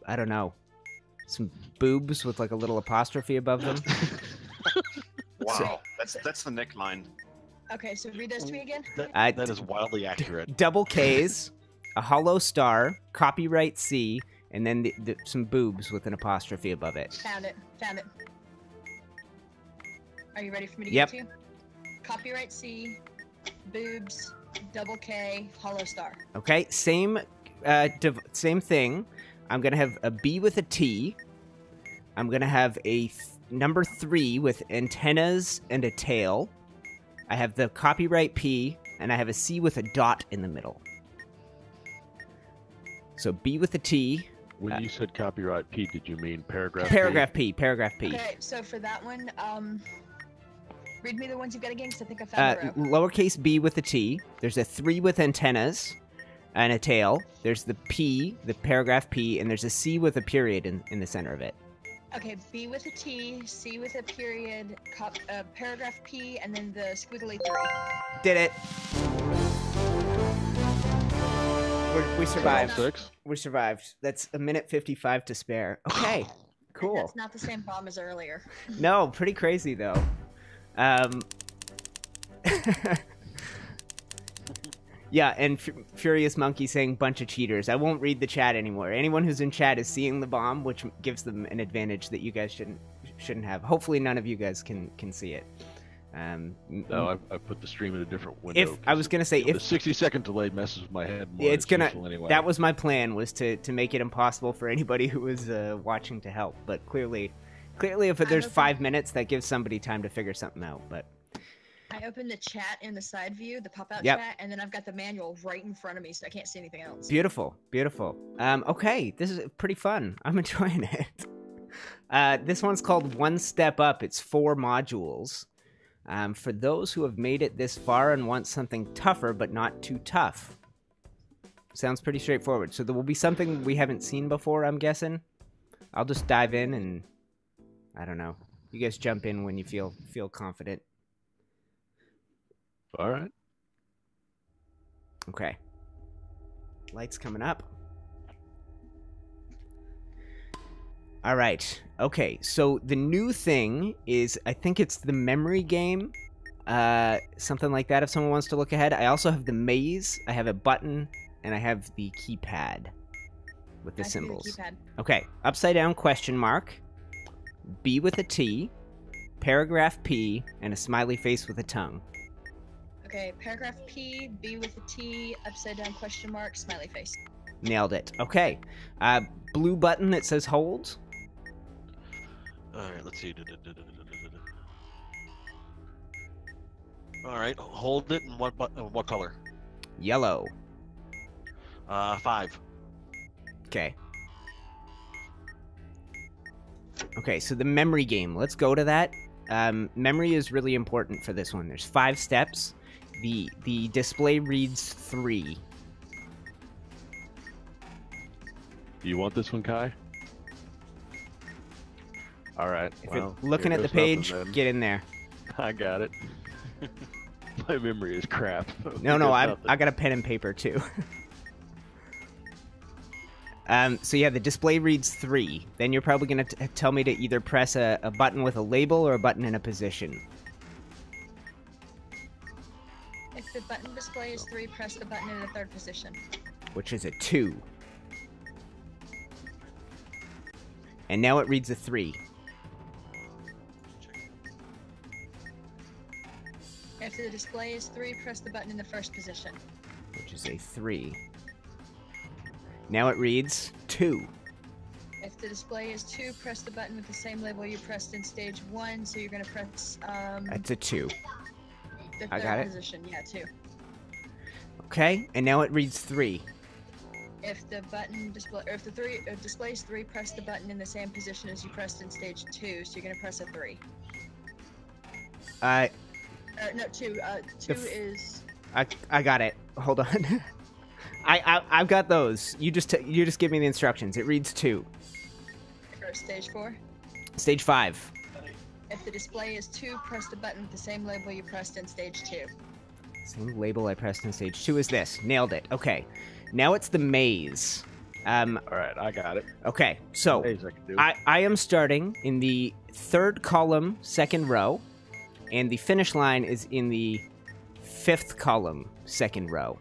I don't know, some boobs with like a little apostrophe above them. Wow, that's the neckline. Okay, so read those to me again. That is wildly accurate. Double K's, a hollow star, copyright C, and then some boobs with an apostrophe above it. Found it. Found it. Are you ready for me to Yep. get to? Copyright C, boobs, double K, hollow star. Okay, same thing. I'm gonna have a B with a T. I'm gonna have a number 3 with antennas and a tail. I have the copyright P, and I have a C with a dot in the middle. So B with a T. When you said copyright P, did you mean paragraph? Paragraph P. Paragraph P. Okay, so for that one, read me the ones you've got again, because I think I found the row. Lowercase b with a T. There's a 3 with antennas and a tail. There's the P, the paragraph P, and there's a C with a period in the center of it. Okay, B with a T, C with a period, paragraph P, and then the squiggly 3. Did it. We survived. 6. We survived. That's 1:55 to spare. Okay, cool. That's not the same bomb as earlier. No, pretty crazy though. Yeah, and Furious Monkey saying bunch of cheaters. I won't read the chat anymore. Anyone who's in chat is seeing the bomb, which gives them an advantage that you guys shouldn't have. Hopefully none of you guys can see it. No, I put the stream in a different window. If I was gonna say, the if 60-second delay messes with my head more. it's gonna. Anyway. That was my plan, was to make it impossible for anybody who was watching to help. But clearly, if there's 5 minutes, that gives somebody time to figure something out. But I opened the chat in the side view, the pop-out Yep. chat, and then I've got the manual right in front of me, so I can't see anything else. beautiful. Okay, this is pretty fun. I'm enjoying it. This one's called One Step Up. It's 4 modules. For those who have made it this far and want something tougher but not too tough. Sounds pretty straightforward. So there will be something we haven't seen before, I'm guessing. I'll just dive in and I don't know. You guys jump in when you feel confident. All right. Okay. Lights coming up. All right. Okay, so the new thing is, I think it's the memory game. Something like that if someone wants to look ahead. I also have the maze. I have a button, and I have the keypad with the symbols. The keypad. Okay, upside down question mark, B with a T, paragraph P, and a smiley face with a tongue. Okay, paragraph P, B with a T, upside down question mark, smiley face. Nailed it. Okay, blue button that says hold. Alright, let's see. Alright, hold it. And what color? Yellow. 5. Okay. Okay, so the memory game. Let's go to that. Memory is really important for this one. There's 5 steps. The display reads 3. Do you want this one, Kai? All right. If Well, you're looking here at the goes page, nothing, then. get in there. I got it. My memory is crap. No, Here goes I nothing. got a pen and paper too. So yeah, the display reads 3. Then you're probably gonna tell me to either press a button with a label or a button in a position. If the button display is 3, press the button in the 3rd position. Which is a 2. And now it reads a 3. If the display is 3, press the button in the 1st position. Which is a 3. Now it reads 2. If the display is 2, press the button with the same label you pressed in stage 1, so you're going to press That's a 2. the I 3rd got it. position. Yeah, 2. Okay, and now it reads 3. If the button display, or if the display is 3, press the button in the same position as you pressed in stage 2, so you're going to press a 3. No, 2. 2 is... I got it. Hold on. I've got those. You just give me the instructions. It reads 2. For stage 4. Stage 5. If the display is 2, press the button with the same label you pressed in stage 2. Same label I pressed in stage 2 is this. Nailed it. Okay. Now it's the maze. All right, I got it. Okay, so Maze I can do. I am starting in the 3rd column, 2nd row, and the finish line is in the 5th column, 2nd row.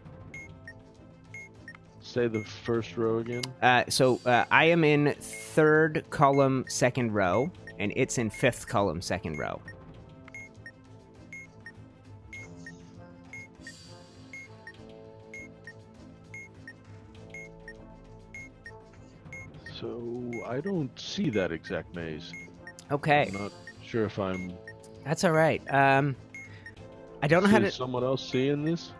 Say the first row again. So I am in 3rd column, 2nd row, and it's in 5th column, 2nd row. So I don't see that exact maze. Okay, I'm not sure if I'm. that's all right. I don't know how to. Is someone else seeing this?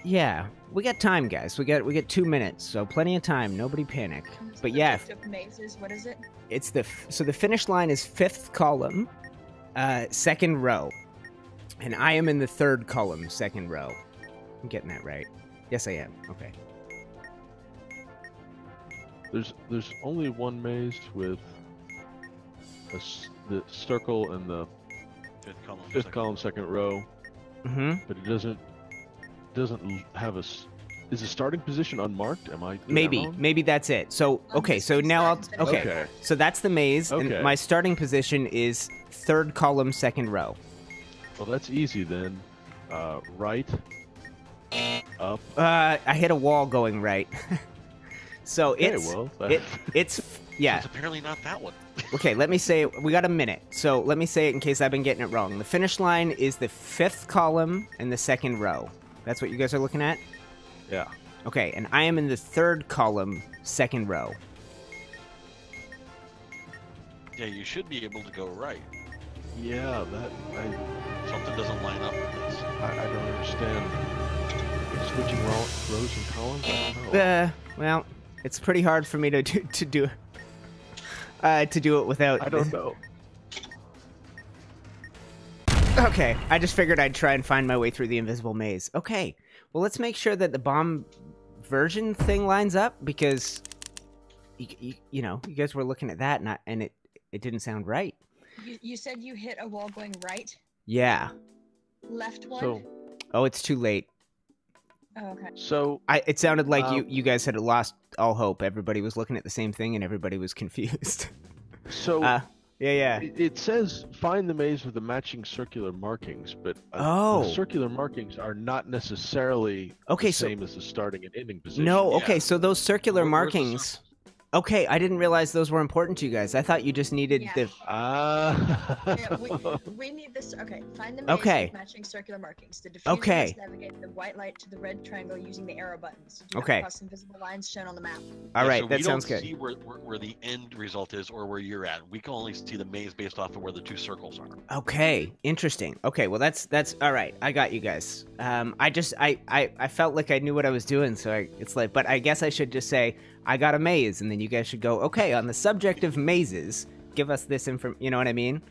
Yeah, we got time, guys. We got 2 minutes, so plenty of time. Nobody panic. But yeah, Mazes, what is it? it's the finish line is 5th column, 2nd row, and I am in the 3rd column, 2nd row. I'm getting that right. Yes, I am. Okay. There's only one maze with the circle and the 5th column, 2nd row, Mm-hmm. but it doesn't have a. Is the starting position unmarked? Am I doing that Maybe, wrong? maybe that's it. So okay, so now I'll okay. Okay. So that's the maze, and Okay. my starting position is 3rd column, 2nd row. Well, that's easy then. Right. Up. I hit a wall going right. So Okay, it's well, it's yeah. It's apparently not that one. Okay, let me say it. We got a minute, so let me say it in case I've been getting it wrong. The finish line is the 5th column in the 2nd row. That's what you guys are looking at? Yeah. Okay, and I am in the 3rd column, 2nd row. Yeah, you should be able to go right. Yeah, Something doesn't line up with this. I don't understand. Switching rows and columns? I don't know. Well, it's pretty hard for me to do it without. I don't know. Okay, I just figured I'd try and find my way through the invisible maze. Okay, well, let's make sure that the bomb version thing lines up, because you know, you guys were looking at that and it didn't sound right. You said you hit a wall going right? Yeah. Left one? So, Oh, it's too late. Oh, okay. so It sounded like you guys had lost all hope. Everybody was looking at the same thing and everybody was confused. so Yeah. it says find the maze with the matching circular markings, but Oh. the circular markings are not necessarily Okay, the so same as the starting and ending position. no, Yeah. okay, so those circular Where's the markings. Okay, I didn't realize those were important to you guys. I thought you just needed Yeah. the. Yeah, we need this. Okay, find the maze Okay. with matching circular markings. The diffuser Okay. must navigate the white light to the red triangle using the arrow buttons. Do not Okay. cross invisible lines shown on the map. All Yeah, right, so that we sounds don't good. see where the end result is or where you're at. We can only see the maze based off of where the 2 circles are. Okay, interesting. Okay, well that's all right. I got you guys. I felt like I knew what I was doing, so it's like, but I guess I should just say I got a maze, and then you guys should go, okay, on the subject of mazes, give us this info. You know what I mean?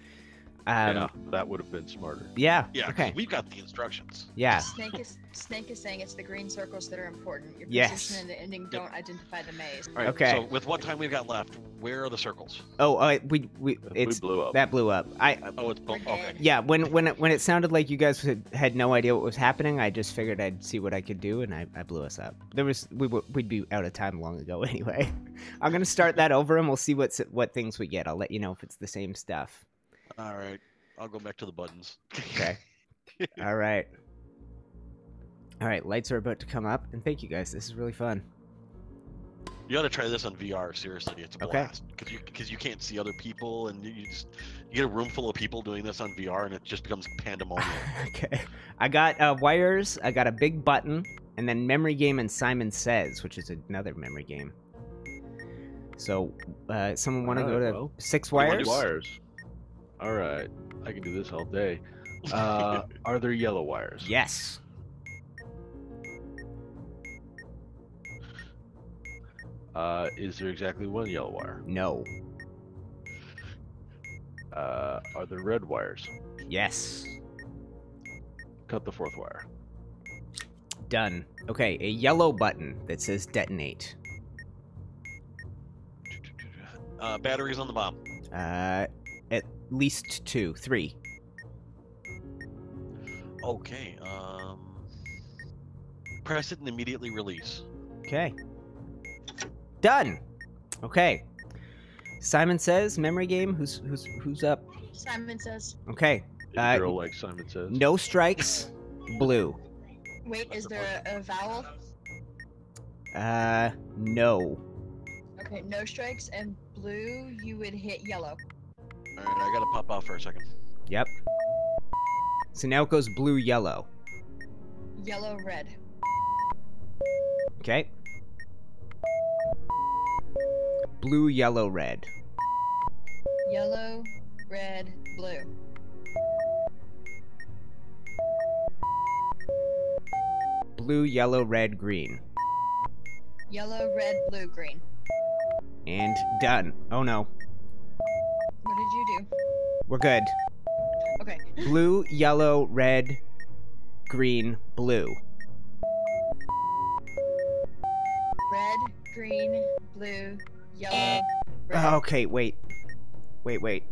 Yeah, that would have been smarter. Yeah. Yeah, 'cause Okay. we've got the instructions. Yeah. Snake is saying it's the green circles that are important. Your Yes. position and the ending don't identify the maze. All right, Okay. so with what time we've got left, where are the circles? Oh, it's blew up. that blew up. Oh, it's We're okay. dead. Yeah, when it sounded like you guys had no idea what was happening, I just figured I'd see what I could do, and I blew us up. We'd be out of time long ago anyway. I'm gonna start that over, and we'll see what things we get. I'll let you know if it's the same stuff. All right, I'll go back to the buttons. Okay. All right. All right. Lights are about to come up, and thank you guys. This is really fun. You ought to try this on VR. Seriously, it's a Okay. blast because you can't see other people, and you get a room full of people doing this on VR, and it just becomes pandemonium. Okay. I got wires. I got a big button, and then memory game and Simon Says, which is another memory game. So, someone want to go to well, 6 you wanna wires? do Wires. All right, I can do this all day. Are there yellow wires? Yes. Is there exactly one yellow wire? No. Are there red wires? Yes. Cut the 4th wire. Done. Okay, a yellow button that says detonate. Batteries on the bomb. At least 2, 3. Okay. Press it and immediately release. Okay. Done. Okay. Simon Says, memory game. Who's up? Simon says. Okay. A girl like Simon Says. No strikes. Blue. Wait, is there a vowel? No. Okay, no strikes and blue. You would hit yellow. All right, I gotta pop out for a second. Yep. So now it goes blue, yellow. Yellow, red. Okay. Blue, yellow, red. Yellow, red, blue. Blue, yellow, red, green. Yellow, red, blue, green. And done. Oh no. What did you do? We're good. Okay. Blue, yellow, red, green, blue. Red, green, blue, yellow, red. Okay, wait. Wait.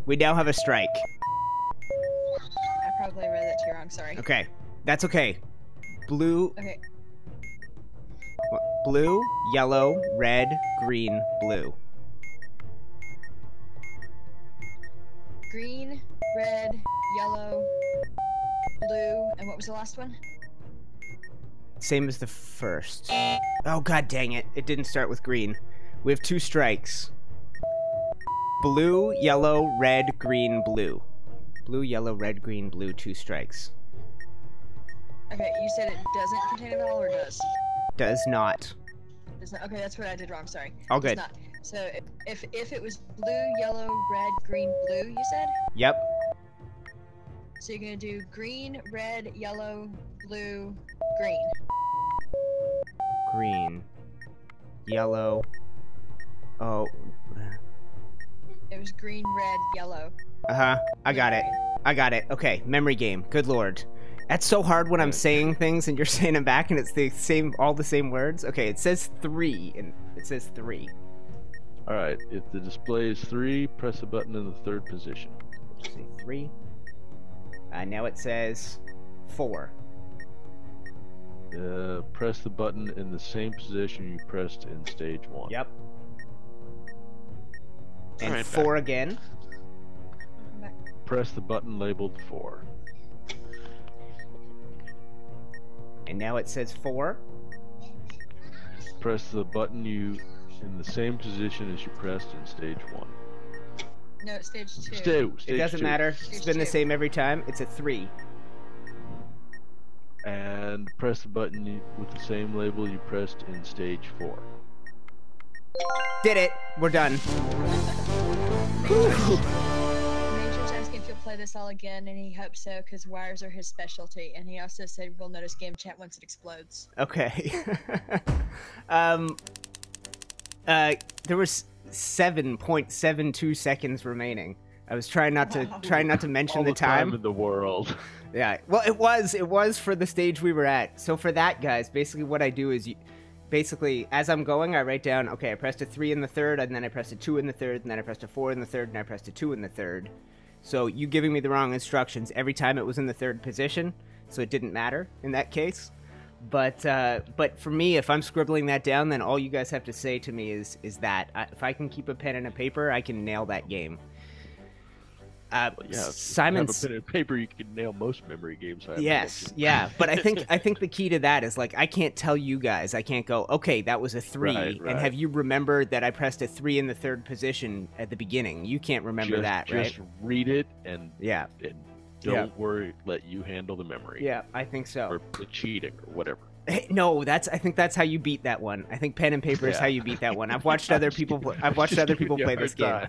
We now have a strike. I probably read that too wrong, sorry. Okay. That's okay. Blue, Okay. blue, yellow, red, green, blue. Green, red, yellow, blue, and what was the last one? Same as the first. Oh, god dang it. It didn't start with green. We have 2 strikes. blue, yellow, red, green, blue. Blue, yellow, red, green, blue, 2 strikes. Okay, you said it doesn't contain a vowel or does? Does not. Does not. Okay, that's what I did wrong. Sorry. All Does good. not. So if it was blue, yellow, red, green, blue, you said? Yep. So you're gonna do green, red, yellow, blue, green. Green. Yellow. Oh. It was green, red, yellow. Uh-huh. I got it. I got it. Okay, memory game. Good lord. That's so hard when I'm saying things and you're saying them back and it's the same, all the same words. Okay, it says 3, and it says 3. All right. If the display is 3, press the button in the 3rd position. Say 3. Now it says 4. Press the button in the same position you pressed in stage 1. Yep. And Alright, 4 again. Press the button labeled 4. And now it says 4. Press the button in the same position as you pressed in stage 1. No, it's stage 2. Stage It doesn't 2. matter. It's been the two. same every time. It's a 3. And press the button with the same label you pressed in stage 4. Did it. We're done. Major's asking if you'll play this all again, and he hopes so, because wires are his specialty. And he also said we'll notice game chat once it explodes. Okay. There was 7.72 seconds remaining. I was trying not to mention All the time. in the world. Yeah. Well, it was for the stage we were at. So for that, guys, basically what I do is basically as I'm going, I write down, okay, I pressed a 3 in the 3rd, and then I pressed a 2 in the 3rd, and then I pressed a 4 in the 3rd, and I pressed a 2 in the 3rd. So you giving me the wrong instructions every time it was in the 3rd position, so it didn't matter in that case. But for me, if I'm scribbling that down, then all you guys have to say to me is that if I can keep a pen and a paper, I can nail that game. Yeah, Simon's if you have a pen and paper, you can nail most memory games. Yes, yeah, but I think the key to that is like I can't tell you guys. I can't go, okay, that was a 3, Right. and have you remembered that I pressed a 3 in the 3rd position at the beginning? You can't remember that, right? Just read it and Yeah, and don't worry. Let you handle the memory. yeah, I think so. Or the cheating or whatever. Hey, no, I think that's how you beat that one. I think pen and paper is how you beat that one. I've watched other people. I've watched other people play this game.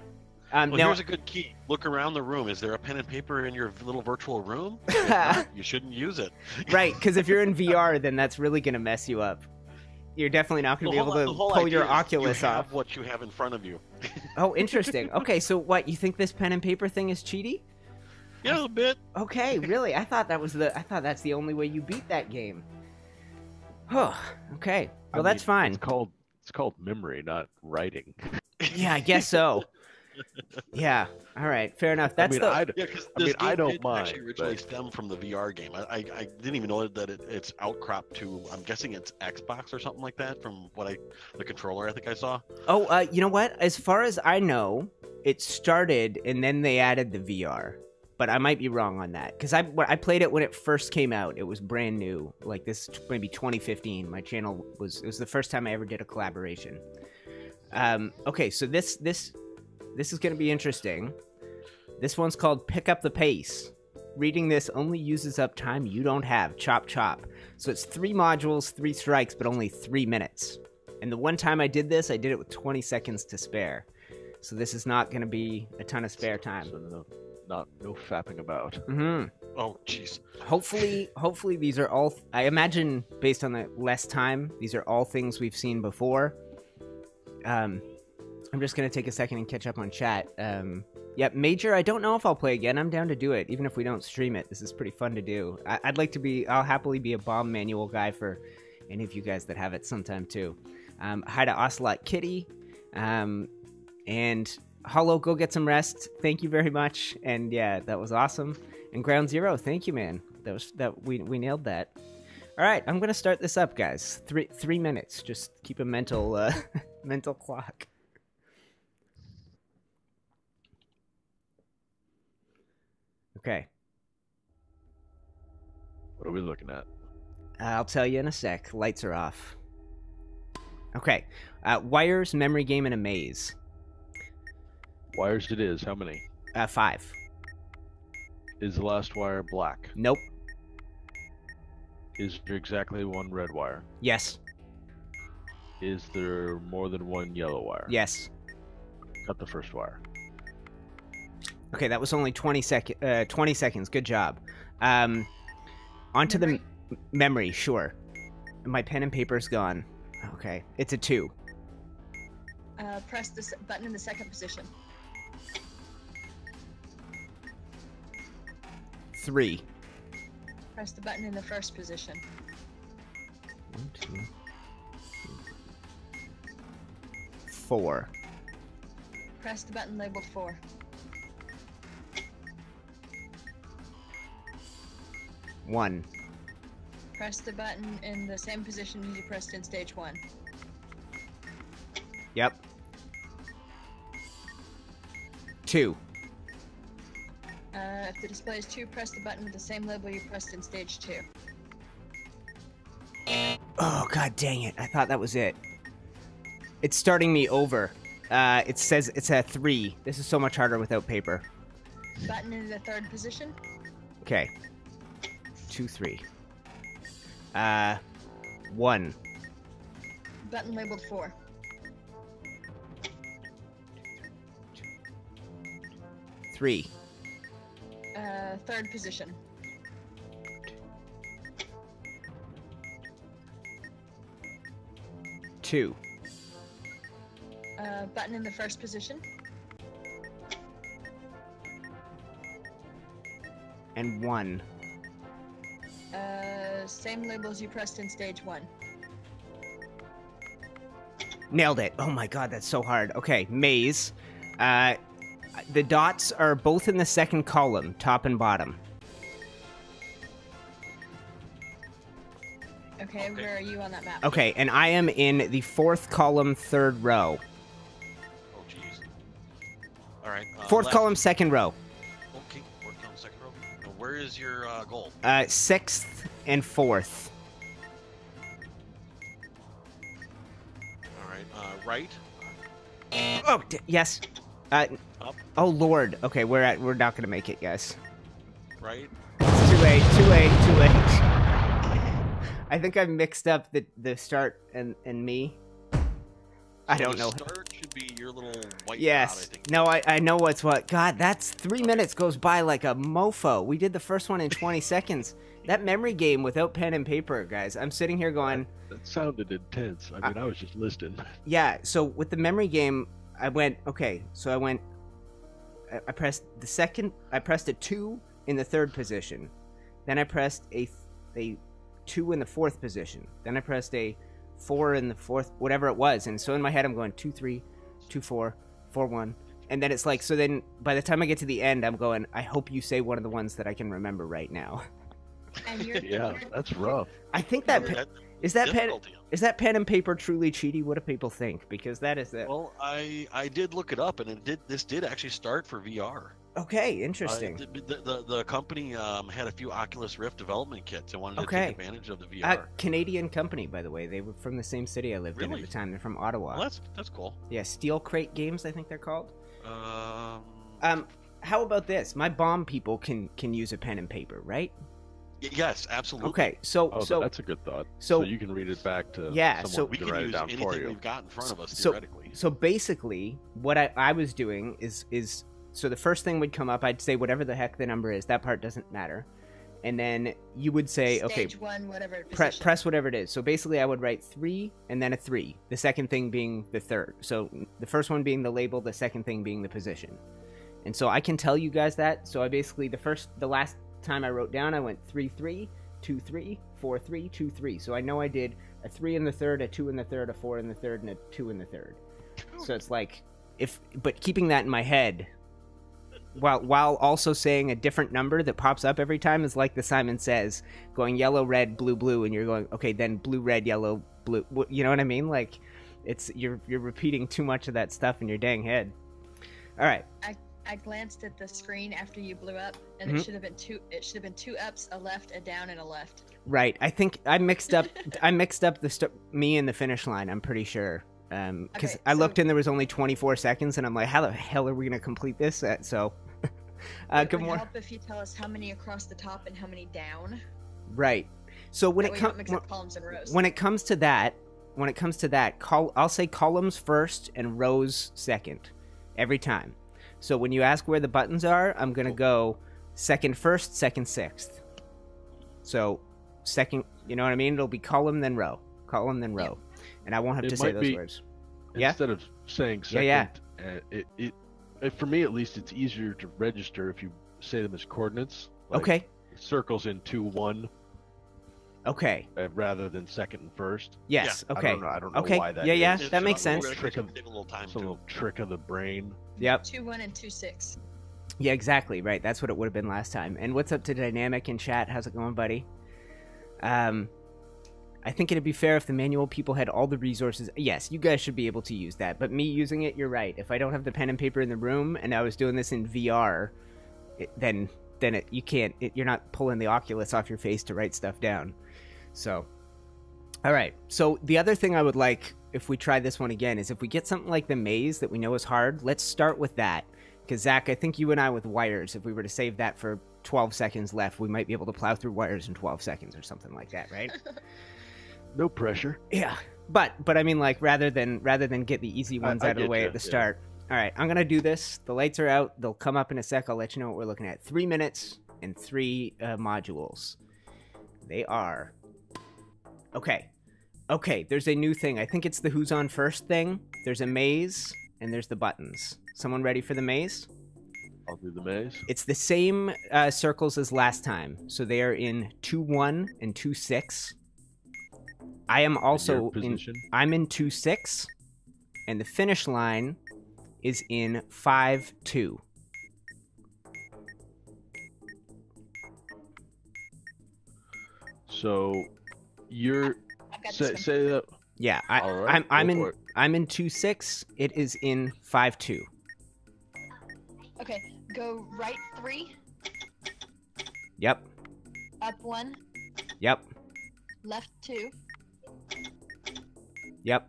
Well, Now, here's a good key. Look around the room. Is there a pen and paper in your little virtual room? If not, you shouldn't use it. right, because if you're in VR, then that's really gonna mess you up. You're definitely not gonna be able to pull your Oculus off. Have what you have in front of you. Oh, interesting. Okay, so what? You think this pen and paper thing is cheaty? Yeah, a bit. Okay, really? I thought that's the only way you beat that game. Oh, okay. Well, that's fine. It's called memory, not writing. Yeah, I guess so. Yeah. All right. Fair enough. That's because I don't mind, actually originally stem from the VR game. I didn't even know that it's outcropped to. I'm guessing it's Xbox or something like that. From the controller I think I saw. Oh, you know what? As far as I know, it started and then they added the VR. But I might be wrong on that because I played it when it first came out. It was brand new, like this maybe 2015. My channel it was the first time I ever did a collaboration. Okay, so this is going to be interesting. This one's called Pick Up the Pace. Reading this only uses up time you don't have. Chop chop. So it's 3 modules, 3 strikes, but only 3 minutes. And the one time I did this, I did it with 20 seconds to spare. So this is not going to be a ton of spare time. So no fapping about. Mm-hmm. Oh, jeez. Hopefully these are all. I imagine based on the less time, these are all things we've seen before. I'm just gonna take a second and catch up on chat. Yep, Major. I don't know if I'll play again. I'm down to do it, even if we don't stream it. This is pretty fun to do. I'd like to be. I'll happily be a bomb manual guy for any of you guys that have it sometime too. Hi to Ocelot Kitty, and Hollow, go get some rest. Thank you very much. And yeah, that was awesome. And Ground Zero, thank you, man. We nailed that. All right, I'm gonna start this up, guys. 3 minutes. Just keep a mental mental clock. Okay. What are we looking at? I'll tell you in a sec. Lights are off. Okay. Wires, memory game, and a maze. Wires it is. How many? 5. Is the last wire black? Nope. Is there exactly one red wire? Yes. Is there more than one yellow wire? Yes. Cut the first wire. Okay, that was only 20 seconds. Good job. Onto the memory, sure. My pen and paper's gone. Okay, it's a 2. Press the button in the second position. 3. Press the button in the first position. 1, 2, 3, 4. Press the button labeled 4. 1. Press the button in the same position as you pressed in stage 1. Yep. 2. If the display is 2, press the button with the same label you pressed in stage 2. Oh, god dang it. I thought that was it. It's starting me over. It says it's a 3. This is so much harder without paper. Button in the third position. Okay. 2, 3. 1. Button labeled 4. 3. Third position. 2. Button in the first position. And 1. Same labels you pressed in stage 1. Nailed it. Oh my god, that's so hard. Okay, maze. The dots are both in the second column, top and bottom. Okay, where are you on that map? Okay, and I am in the 4th column, 3rd row. Oh, jeez. All right. 4th left. column, 2nd row. Okay, 4th column, 2nd row. Now, where is your goal? 6th and 4th. All right. Right. Oh, yes. Up. Oh lord. Okay, we're not gonna make it, guys. Right. It's too late. Too late. Too late. I think I mixed up the start and me. I don't know. The start should be your little white Yes. dot, I think. No, I know what's what. God, that's 3 minutes goes by like a mofo. We did the first one in 20 seconds. That memory game without pen and paper, guys. I'm sitting here going. That sounded intense. I mean, I was just listening. Yeah. So with the memory game, I went. Okay. So I went. I pressed the second. I pressed a 2 in the 3rd position. Then I pressed a 2 in the 4th position. Then I pressed a 4 in the 4th, whatever it was. And so in my head, I'm going 2, 3, 2, 4, 4, 1. And then it's like, so then by the time I get to the end, I'm going, I hope you say one of the ones that I can remember right now. And you're, Yeah, that's rough. I think that is that pen Difficulty. is that pen and paper truly cheaty? What do people think? Because that is it. Well, I did look it up, and this did actually start for VR. Okay, interesting. The company had a few Oculus Rift development kits and wanted to Okay. take advantage of the VR. Canadian company, by the way. They were from the same city I lived in at Really? the time. They're from Ottawa. Well, that's cool. Yeah, Steel Crate Games, I think they're called. Um, How about this? My bomb people can use a pen and paper, right? Yes, absolutely. Okay, so Oh, that's a good thought. so- So you can read it back to Yeah, someone so- who We can can write it use down for anything you. we've got in front of us So- theoretically. so basically, what I was doing is so the first thing would come up. I'd say whatever the heck the number is. That part doesn't matter. And then you would say, okay, stage 1, whatever position. press whatever it is. So basically, I would write 3 and then a 3. The second thing being the 3rd. So the first one being the label, the second thing being the position. And so I can tell you guys that. So I basically the last time I wrote down, I went 3 3 2 3 4 3 2 3. So I know I did a 3 in the 3rd, a 2 in the 3rd, a 4 in the 3rd, and a 2 in the 3rd. So it's like but keeping that in my head. While also saying a different number that pops up every time is like the Simon Says, going yellow, red, blue, blue, and you're going, okay, then blue, red, yellow, blue. You know what I mean? Like, you're repeating too much of that stuff in your dang head. All right. I glanced at the screen after you blew up, and it should have been two ups, a left, a down, and a left. Right. I think I mixed up. Me and the finish line. I'm pretty sure. Because Okay, I so- looked and there was only 24 seconds, and I'm like, how the hell are we gonna complete this? So, It good would morning. help if you tell us how many across the top and how many down. Right. So when That it way you comes don't mix up columns and rows. when it comes to that, I'll say columns first and rows second, every time. So when you ask where the buttons are, I'm gonna go second first, second sixth. So second, you know what I mean? It'll be column then row, and I won't have It to say might those be- words. Yeah? Instead of saying second, for me at least, it's easier to register if you say them as coordinates. Like Okay. Circles in 2, 1, Okay. rather than second and first. Yes. I Okay. don't know Okay. why that Yeah. is. That makes We're sense. gonna Trick take of- a little time It's a to. little trick of the brain. Yep. 2-1 and 2-6. Yeah. Exactly. Right. That's what it would have been last time. And what's up to Dynamic in chat? How's it going, buddy? I think it'd be fair if the manual people had all the resources. Yes, you guys should be able to use that. But me using it, you're right. If I don't have the pen and paper in the room and I was doing this in VR, then you can't. You're not pulling the Oculus off your face to write stuff down. So, all right. So the other thing I would like, if we try this one again, is if we get something like the maze that we know is hard, let's start with that. Because Zach, I think you and I with wires, if we were to save that for 12 seconds left, we might be able to plow through wires in 12 seconds or something like that, right? No pressure. Yeah, but I mean, like, rather than get the easy ones I out of the get way you, at the yeah. start. All right, I'm gonna do this. The lights are out. They'll come up in a sec. I'll let you know what we're looking at. 3 minutes and 3 modules. They are okay. There's a new thing. I think it's the who's on first thing. There's a maze and there's the buttons. Someone ready for the maze? I'll do the maze. It's the same circles as last time. So they are in 2-1 and 2-6. I am also in. position. I'm in 2-6, and the finish line is in 5-2. So you're I've got this one. say that. Yeah, All right, I'm go in. for it. I'm in 2-6. It is in 5-2. Okay, go right 3, Yep. up 1, Yep. left 2, Yep.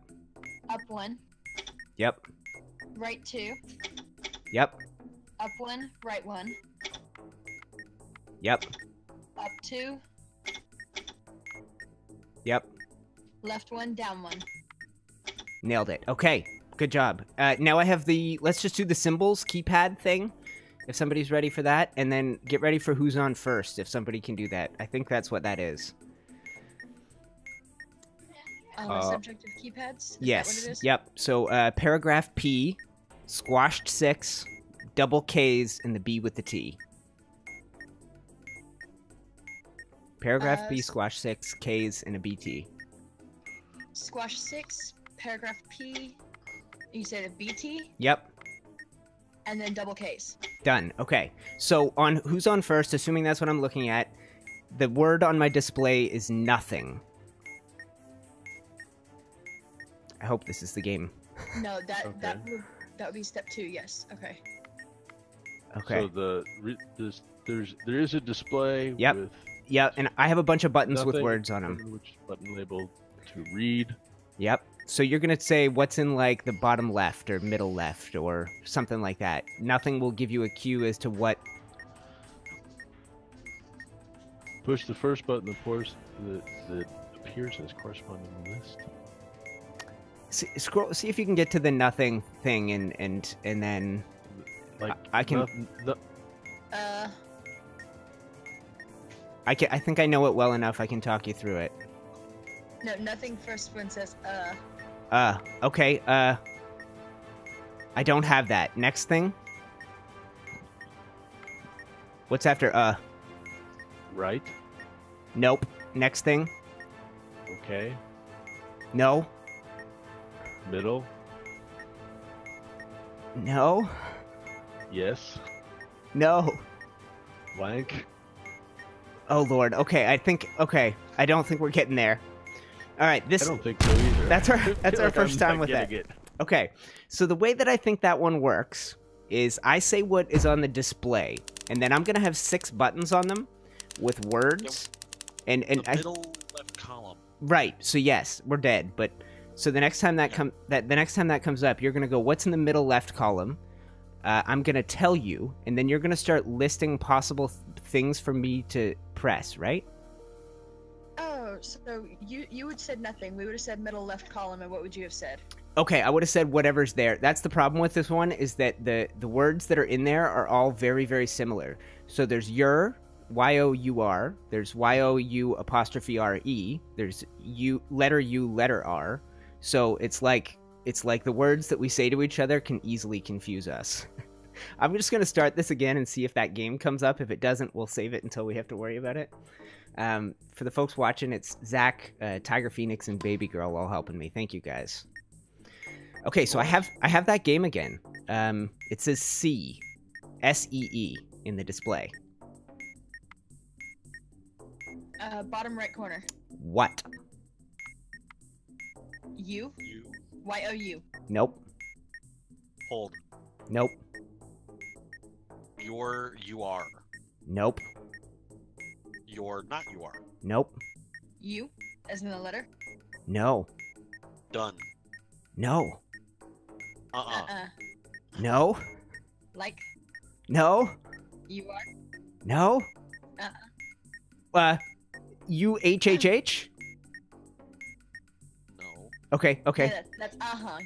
up 1, Yep. right 2, Yep. up 1, right 1, Yep. up 2, Yep. left 1, down 1. Nailed it. Okay. Good job. Now I have the. Let's just do the symbols keypad thing. If somebody's ready for that, and then get ready for who's on first. If somebody can do that, I think that's what that is. Subject of keypads? Is that Yes. what it is? Yep. So paragraph P, squashed 6, double K's, and the B with the T. Paragraph B, S- squash 6, K's, and a BT. Squash 6, paragraph P, you said a BT, Yep. and then double Ks. Done. Okay. So on who's on first, assuming that's what I'm looking at, the word on my display is nothing. I hope this is the game. No, that Okay. that would be step 2. Yes. Okay. Okay. So there is a display Yep. with Yeah, and I have a bunch of buttons with nothing, words on them. Which button labeled to read. Yep. So you're gonna say what's in like the bottom left or middle left or something like that. Nothing will give you a cue as to what. Push the first button that appears as corresponding list. Scroll. See if you can get to the nothing thing, and then Like I can. I think I know it well enough. I can talk you through it. No, nothing. First one says Okay. I don't have that. Next thing. What's after Right. Nope. Next thing. Okay. No. Middle. No. Yes. No. Blank. Oh Lord. Okay. I don't think we're getting there. All right. I This. don't think so either. That's our I that's feel our like first I'm time not with that. getting it. Okay. So the way that I think that one works is I say what is on the display, and then I'm gonna have 6 buttons on them with words, and The I, middle left column. right. So yes, we're dead. But So the next time that comes up, you're gonna go, what's in the middle left column? I'm gonna tell you, and then you're gonna start listing possible things for me to press, right? Oh, so you would said nothing. We would have said middle left column, and what would you have said? Okay, I would have said whatever's there. That's the problem with this one, is that the words that are in there are all very, very similar. So there's your, Y-O-U-R, there's Y-O-U''R-E, there's U, letter R. So it's like the words that we say to each other can easily confuse us. I'm just going to start this again and see if that game comes up. If it doesn't, we'll save it until we have to worry about it. For the folks watching, it's Zach, Tiger Phoenix, and Baby Girl all helping me. Thank you, guys. Okay, so I have that game again. It says C, S-E-E in the display. Bottom right corner. What? U. You. Y-O-U. Nope. Hold. Nope. Your. You are. Nope. Your. Not you are. Nope. U, as in the letter. No. Done. No. Uh-uh. No. Like. No. You are. No. Uh-uh. U-H-H-H? No. Okay, okay. Yeah, that's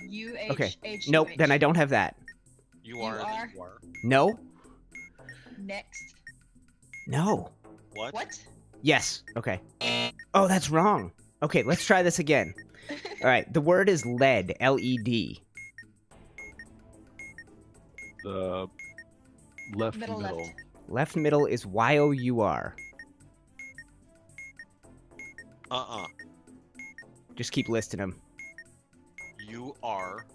U-H-H. Okay. Nope, then I don't have that. You are. are. You are. No. Next. No. What? What? Yes. Okay. Oh, that's wrong. Okay, let's try this again. All right, the word is lead, L-E-D. The left Middle middle. left. Left middle is Y-O-U-R. Just keep listing them. You are.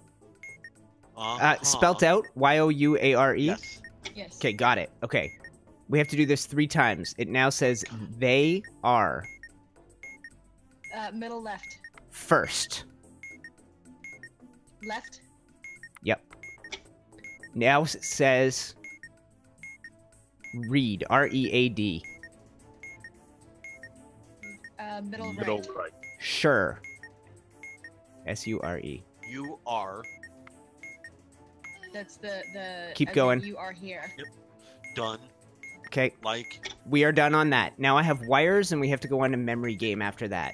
Spelt out, Y-O-U-A-R-E? Yes. Yes. Okay, got it. Okay. We have to do this 3 times. It now says they are Middle left. first. Left. Yep. Now it says read, R-E-A-D. Middle Middle right. right. Sure. S-U-R-E. You are. That's the Keep as in going. You are here. Done. Okay, Like. we are done on that. Now I have wires, and we have to go on a memory game after that.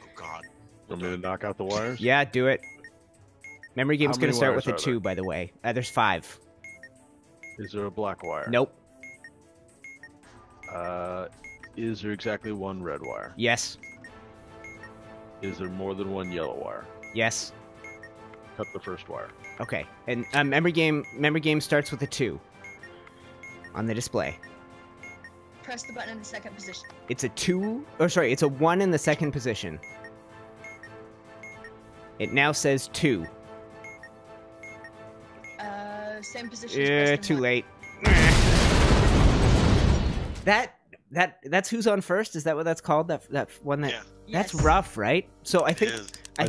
Oh God. Want me to knock out the wires? Yeah, do it. Memory game's How going to many start wires with a are 2, there? by the way. There's 5. Is there a black wire? Nope. Is there exactly one red wire? Yes. Is there more than one yellow wire? Yes. Cut the first wire. Okay. And memory game starts with a 2 on the display. Press the button in the second position. It's a 2, or sorry, it's a 1 in the second position. It now says 2. Same position. as press Too one. late. That's who's on first? Is that what that's called? That one that Yeah. That's Yes. rough, right? So I It think is. I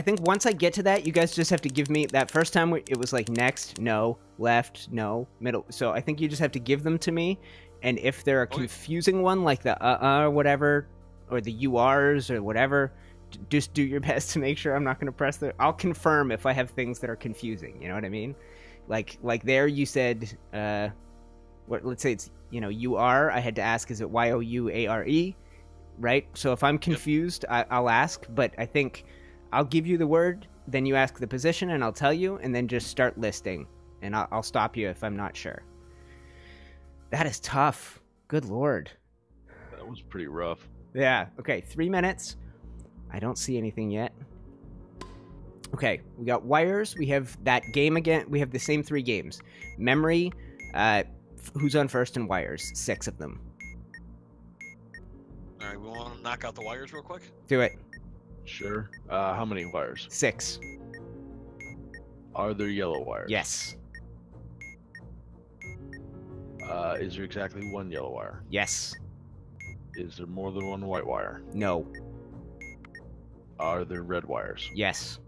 think once I get to that, you guys just have to give me that first time it was like next, no, left, no, middle. So I think you just have to give them to me, and if they're a Okay. confusing one like the or whatever, or the URs or whatever, just do your best to make sure I'm not going to press the. I'll confirm if I have things that are confusing. You know what I mean? Like there you said, let's say it's UR. I had to ask, is it YOUARE? Right? So if I'm confused, I'll ask, but I think I'll give you the word, then you ask the position, and I'll tell you, and then just start listing, and I'll stop you if I'm not sure. That is tough. Good Lord. That was pretty rough. Yeah. Okay, 3 minutes. I don't see anything yet. Okay, we got wires. We have that game again. We have the same 3 games. Memory, who's on first, and wires. 6 of them. All right. We want to knock out the wires real quick. Do it. Sure. How many wires? 6. Are there yellow wires? Yes. Is there exactly one yellow wire? Yes. Is there more than one white wire? No. Are there red wires? Yes.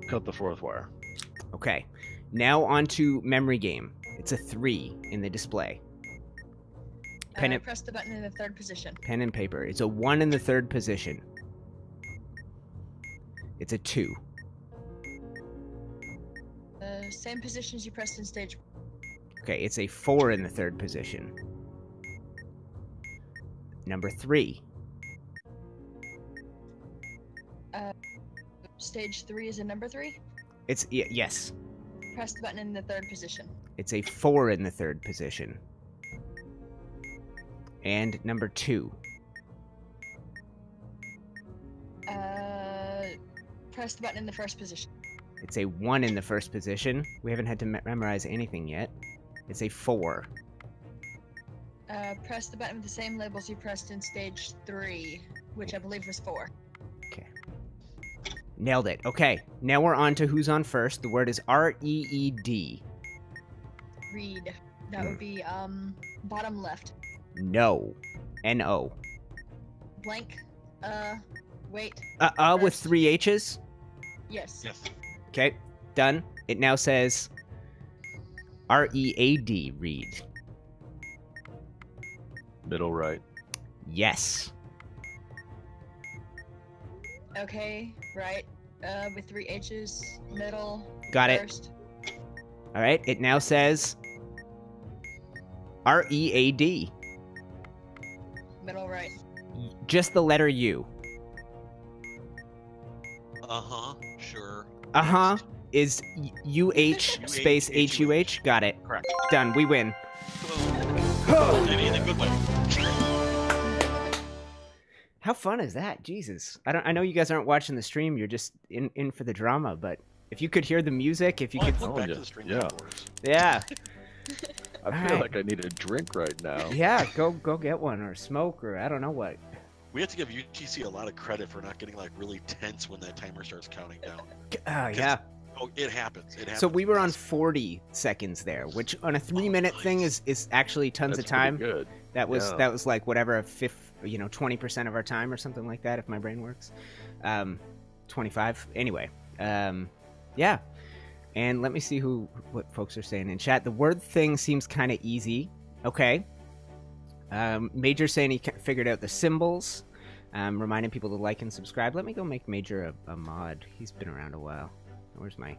Cut the 4th wire. Okay. Now on to memory game. It's a 3 in the display. Press the button in the third position. Pen and paper. It's a 1 in the 3rd position. It's a 2. Same position as you pressed in stage. Okay, it's a 4 in the 3rd position. Number 3. Stage 3 is a number 3. It's yes. Press the button in the 3rd position. It's a 4 in the 3rd position. And number 2. Press the button in the 1st position. It's a 1 in the 1st position. We haven't had to memorize anything yet. It's a 4. Press the button with the same labels you pressed in stage 3, which I believe was 4. Okay. Nailed it. Okay, now we're on to who's on first. The word is R-E-E-D. Read. That would be bottom left. No. N-O. Blank. Wait. With 3 H's? Yes. Yes. Okay, done. It now says R-E-A-D, read. Middle right. Yes. Okay, right. With 3 H's, middle. Got first. it. All right, it now says R-E-A-D. Middle right. Just the letter U. Uh-huh. Sure. Uh-huh is U-H space H-U-H. Got it. Correct. Done. We win. Maybe in a good way. How fun is that? Jesus. I know you guys aren't watching the stream. You're just in for the drama, but if you could hear the music, if you could... I flipped back yeah. to the stream Yeah. afterwards. Yeah. I feel Alright. like I need a drink right now. Yeah, go get one or smoke or I don't know what. We have to give UTC a lot of credit for not getting like really tense when that timer starts counting down. Yeah. Oh, it happens. It happens. So we were on 40 seconds there, which on a 3-minute thing is actually tons That's of time. pretty good. That was Yeah. that was like whatever a fifth, 20% of our time or something like that if my brain works. 25. Anyway, yeah. And let me see what folks are saying in chat. The word thing seems kind of easy. Okay. Major saying he figured out the symbols. Reminding people to like and subscribe. Let me go make Major a mod. He's been around a while. Where's my...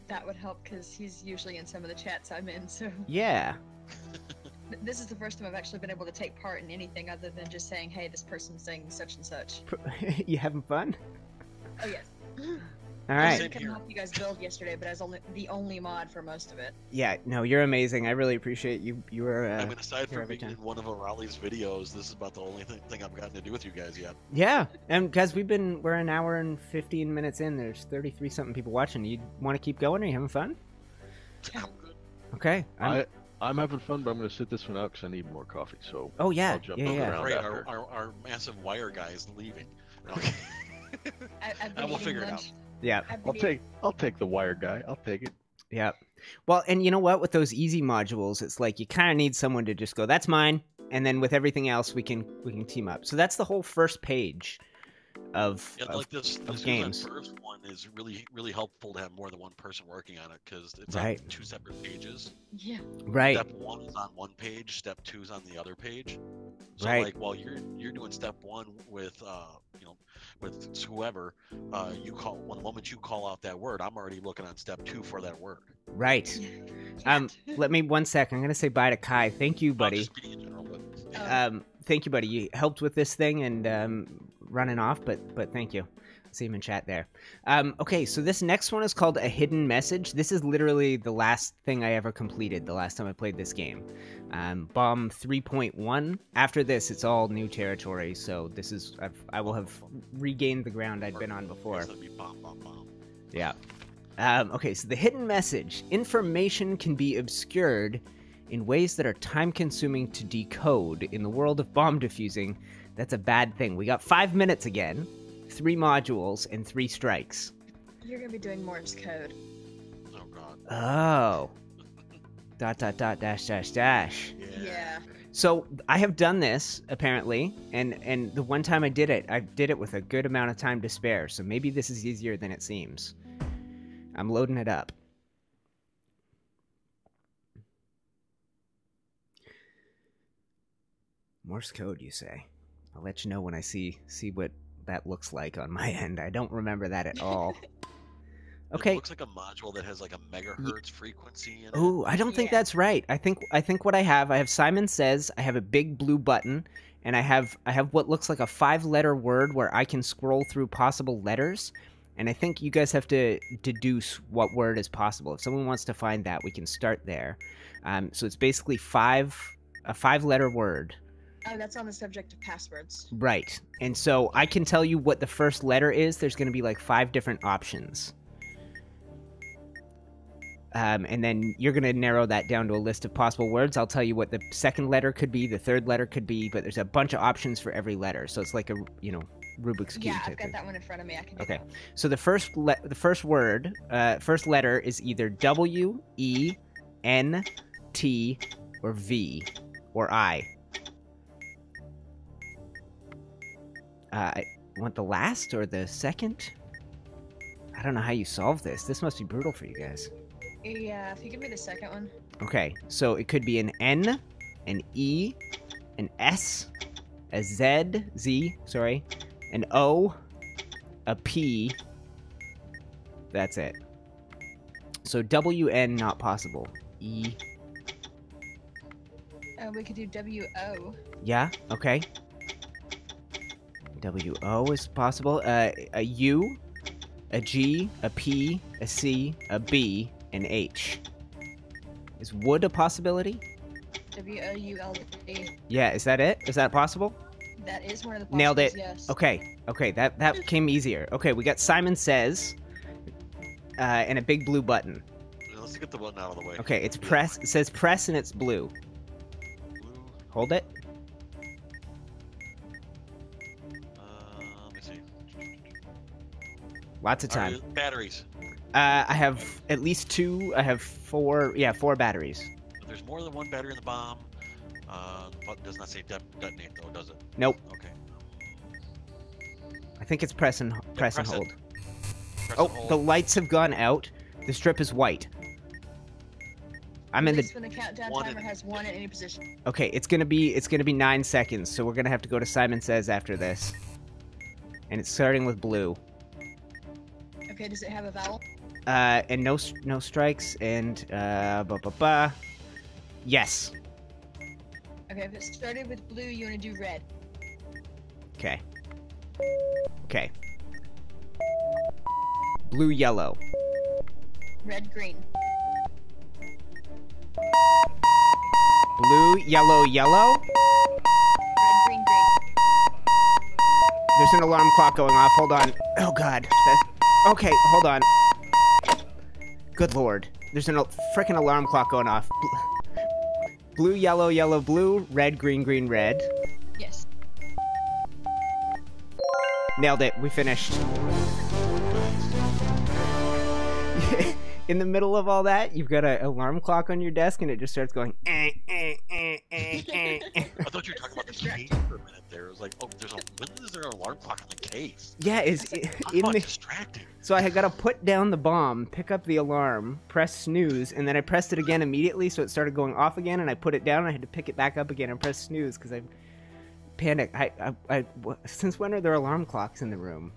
That would help because he's usually in some of the chats I'm in, so... Yeah. This is the first time I've actually been able to take part in anything other than just saying, hey, this person's saying such and such. You having fun? Oh, yes. All I right. couldn't help you guys build yesterday, but I was the only mod for most of it. Yeah, no, you're amazing. I really appreciate you. You were. I mean, aside here from every being in time. one of Arahli's videos, this is about the only thing I've gotten to do with you guys yet. Yeah, and guys, we're an hour and 15 minutes in. There's 33 something people watching. You want to keep going? Are you having fun? I'm good. Okay. I'm having fun, but I'm going to sit this one out because I need more coffee. So Oh yeah, I'll jump yeah, over yeah. around Great, after. our massive wire guy is leaving. Okay. I've been I will eating figure it lunch. Yeah, I've been I'll take the wire guy. I'll take it. yeah. Well, and you know what? With those easy modules, it's like you kind of need someone to just go, "That's mine," and then with everything else, we can team up. So that's the whole first page of Yeah, like this games. first one is really helpful to have more than one person working on it because it's Right. on 2 separate pages. Yeah. right. Step 1 is on one page, step 2 is on the other page. So Right. like while you're doing step 1 with with whoever, the moment you call out that word, I'm already looking on step 2 for that word. Right. Let me 1 sec. I'm gonna say bye to Kai. Thank you, Not buddy. just speaking in general, but Thank you, buddy. You helped with this thing and running off, but thank you. See him in chat there. Okay, so this next one is called A Hidden Message. This is literally the last thing I ever completed the last time I played this game. Bomb 3.1. After this, it's all new territory, so this is... I will have regained the ground I'd been on before. It's gonna be bomb, bomb, bomb. Yeah. Okay, so the hidden message. Information can be obscured in ways that are time-consuming to decode. In the world of bomb defusing, that's a bad thing. We got 5 minutes again, 3 modules, and 3 strikes. You're gonna be doing Morse code. Oh god. Oh. ... dash. Yeah. So I have done this, apparently, and the one time I did it with a good amount of time to spare, so maybe this is easier than it seems. I'm loading it up. Morse code, you say? I'll let you know when I see what that looks like on my end. I don't remember that at all. Okay. It looks like a module that has like a megahertz frequency in it. Oh, I don't think that's right. I think what I have Simon Says, I have a big blue button, and I have what looks like a 5-letter word where I can scroll through possible letters, and I think you guys have to deduce what word is possible. If someone wants to find that, we can start there. So it's basically a 5-letter word. Oh, that's on the subject of passwords. Right. And so I can tell you what the first letter is. There's going to be like 5 different options. And then you're going to narrow that down to a list of possible words. I'll tell you what the second letter could be, the third letter could be, but there's a bunch of options for every letter. So it's like a, Rubik's Cube. Yeah, type I've got thing. that one in front of me. I can do Okay. that. So the first word, first letter is either W, E, N, T, or V, or I. I want the last or the second? I don't know how you solve this. This must be brutal for you guys. Yeah, if you give me the second one. Okay, so it could be an N, an E, an S, a Z, an O, a P. That's it. So WN not possible. E. We could do WO. Yeah, okay. WO is possible. A U, a G, a P, a C, a B, and H. Is wood a possibility? WOULD. Yeah, is that it? Is that possible? That is one of the possibilities, Nailed it. yes. Okay, that came easier. Okay, we got Simon Says, and a big blue button. Let's get the button out of the way. Okay, it's press. It says press and it's blue. Blue. Hold it. Let me see. Lots of time. Batteries. I have at least 2. I have 4. Yeah, 4 batteries. If there's more than one battery in the bomb, the button does not say detonate though, does it? Nope. Okay. I think it's press and hold. Press and Oh, hold. the lights have gone out. The strip is white. I'm in At the. least when the countdown One timer has 1 at any position. Okay, it's gonna be 9 seconds, so we're gonna have to go to Simon Says after this. And it's starting with blue. Okay, does it have a vowel? And no strikes, and yes. Okay, if it started with blue, you want to do red. Okay. Okay. Blue, yellow. Red, green. Blue, yellow, yellow. Red, green, green. There's an alarm clock going off. Hold on. Oh, God. Okay, hold on. Good Lord. There's a freaking alarm clock going off. Blue, yellow, yellow, blue. Red, green, green, red. Yes. Nailed it. We finished. In the middle of all that, you've got an alarm clock on your desk, and it just starts going. I thought you were talking about the case for a minute there. It was like, oh, when is there an alarm clock on the case? Yeah, is Talk in about the. distracting. So I had got to put down the bomb, pick up the alarm, press snooze, and then I pressed it again immediately, so it started going off again, and I put it down, and I had to pick it back up again and press snooze because I panicked. Since when are there alarm clocks in the room?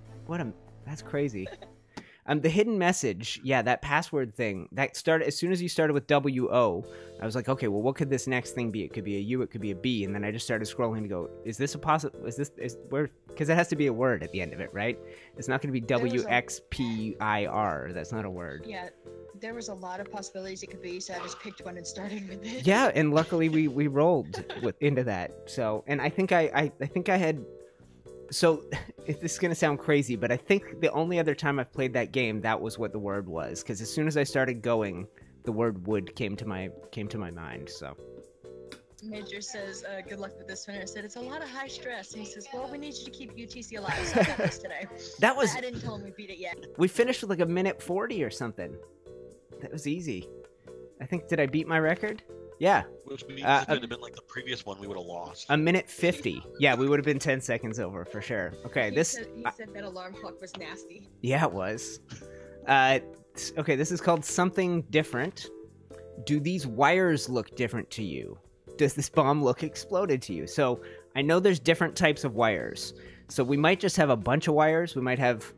That's crazy. The hidden message, yeah, that password thing, that started as soon as you started with WO. I was like, okay, well, what could this next thing be? It could be a U, it could be a B, and then I just started scrolling to go, is this a possible? Is where? Because it has to be a word at the end of it, right? It's not going to be WXPIR. That's not a word. Yeah, there was a lot of possibilities it could be, so I just picked one and started with it. Yeah, and luckily we rolled into that. So, and I think I had. So, if this is going to sound crazy, but I think the only other time I've played that game, that was what the word was. Because as soon as I started going, the word wood came to my mind. So. Major says, good luck with this one. I said, it's a lot of high stress. And he says, well, we need you to keep UTC alive. So I got this today. I didn't tell him we beat it yet. We finished with like a minute 40 or something. That was easy. I think, did I beat my record? Yeah. Which means it would have been like the previous one we would have lost. A minute 50. Yeah, we would have been 10 seconds over for sure. Okay, He said that alarm clock was nasty. Yeah, it was. Okay, this is called Something Different. Do these wires look different to you? Does this bomb look exploded to you? So, I know there's different types of wires. So we might just have a bunch of wires. We might have,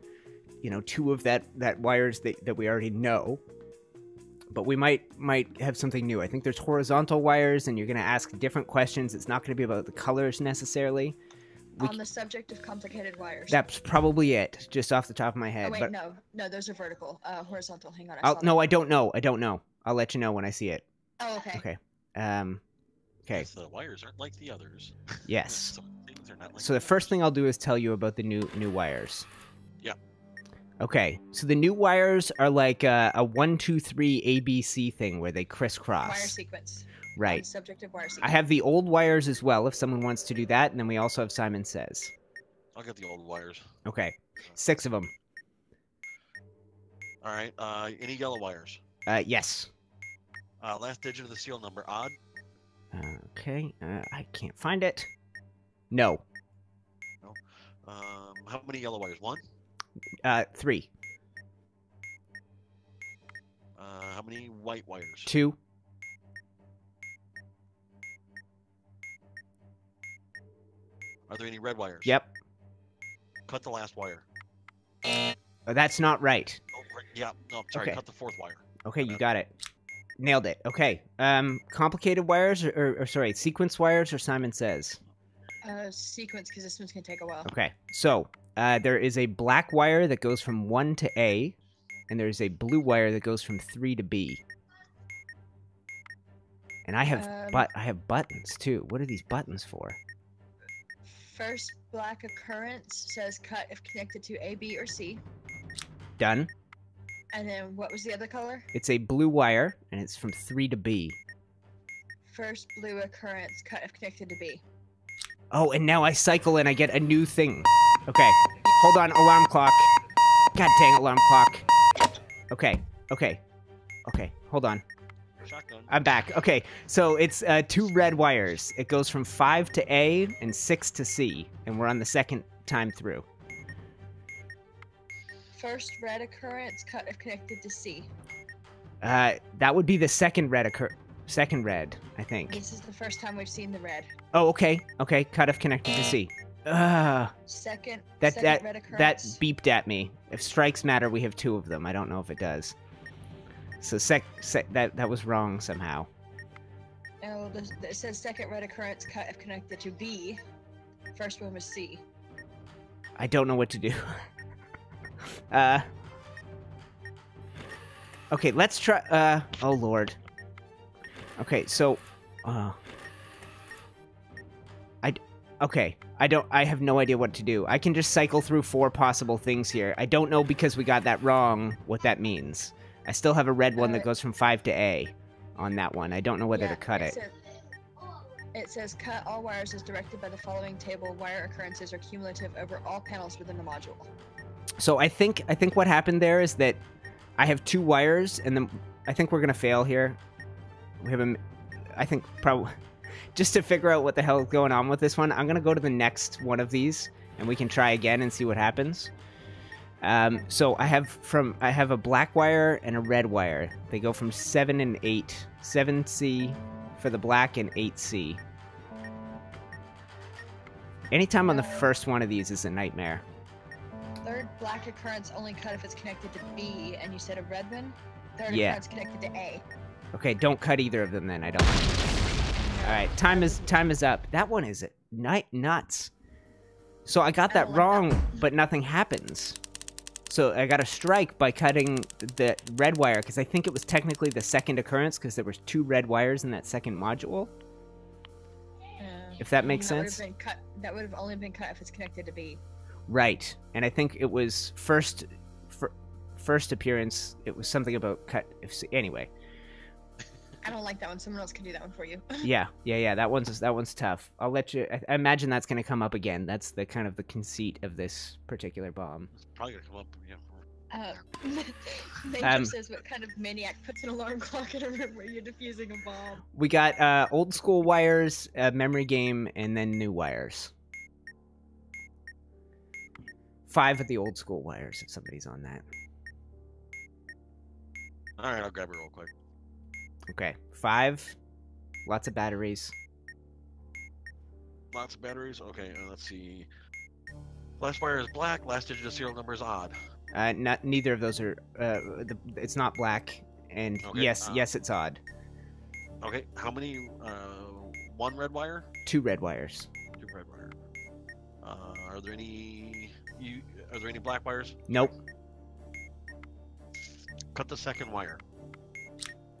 you know, 2 of that wires that we already know. But we might have something new. I think there's horizontal wires, and you're going to ask different questions. It's not going to be about the colors necessarily. On the subject of complicated wires. That's probably it, just off the top of my head. Oh, wait, but... no, those are vertical. Horizontal, hang on. I don't know. I'll let you know when I see it. Oh, okay. Okay. Okay. The wires aren't like the others. Yes. Things are not like So the first thing I'll do is tell you about the new wires. Yeah. Okay. So the new wires are like a 1, 2, 3 ABC thing where they crisscross. Wire sequence. Right. On the subject of wire sequence. I have the old wires as well if someone wants to do that, and then we also have Simon Says. I'll get the old wires. Okay. 6 of them. All right. Any yellow wires? Yes. Last digit of the serial number, odd. Okay. I can't find it. No. No. How many yellow wires? 1? 3. How many white wires? 2. Are there any red wires? Yep. Cut the last wire. That's not right. Oh, yeah. No, sorry. Okay. Cut the 4th wire. Okay, you got it. Nailed it. Okay. Complicated wires or sorry, sequence wires or Simon Says? Sequence, because this one's going to take a while. Okay. So, there is a black wire that goes from 1 to A, and there's a blue wire that goes from 3 to B. And I have buttons too. What are these buttons for? First black occurrence says cut if connected to A, B, or C. Done. And then what was the other color? It's a blue wire, and it's from 3 to B. First blue occurrence cut if connected to B. Oh, and now I cycle and I get a new thing. Okay. Hold on, alarm clock. God dang, alarm clock. Okay. Hold on. Shotgun. I'm back. Okay, so it's 2 red wires. It goes from 5 to A and 6 to C, and we're on the second time through. First red occurrence cut if connected to C. That would be the second red, I think. This is the first time we've seen the red. Oh, okay. Cut if connected to C. Second that red occurrence. That beeped at me. If strikes matter, we have 2 of them. I don't know if it does. So that was wrong somehow. Oh, it says second red occurrence cut if connected to B. First one was C. I don't know what to do. Okay, let's try. Oh Lord. Okay, so, I have no idea what to do. I can just cycle through 4 possible things here. I don't know because we got that wrong what that means. I still have a red one that goes from 5 to A on that one. I don't know whether to cut it. It says cut all wires as directed by the following table. Wire occurrences are cumulative over all panels within the module. So I think what happened there is that I have 2 wires, and then I think we're gonna fail here. We have I think probably just to figure out what the hell is going on with this one. I'm gonna go to the next one of these, and we can try again and see what happens. So I have a black wire and a red wire. They go from 7 and 8. 7C for the black and 8C. Anytime on the first one of these is a nightmare. Third black occurrence only cut if it's connected to B, and you said a red one? Third Yeah. occurrence connected to A. Okay, don't cut either of them then. I don't. All right, time is up. That one is nuts. So I got that wrong, but nothing happens. So I got a strike by cutting the red wire, because I think it was technically the second occurrence, because there was 2 red wires in that second module. If that makes sense. That would have only been cut if it's connected to B. Right, and I think it was first appearance. It was something about cut. Anyway. I don't like that one. Someone else can do that one for you. Yeah. That one's tough. I'll let you. I imagine that's going to come up again. That's the kind of the conceit of this particular bomb. It's probably gonna come up. Yeah. Major says, what kind of maniac puts an alarm clock in a room where you're defusing a bomb? We got old school wires, memory game, and then new wires. 5 of the old school wires, if somebody's on that. All right, I'll grab it real quick. Okay, 5. Lots of batteries. Lots of batteries. Okay, let's see. Last wire is black. Last digit of serial number is odd. Neither of those are. It's not black. And Okay, yes, it's odd. Okay. How many? One red wire. 2 red wires. 2 red wire. Are there any? Are there any black wires? Nope. Cut the second wire.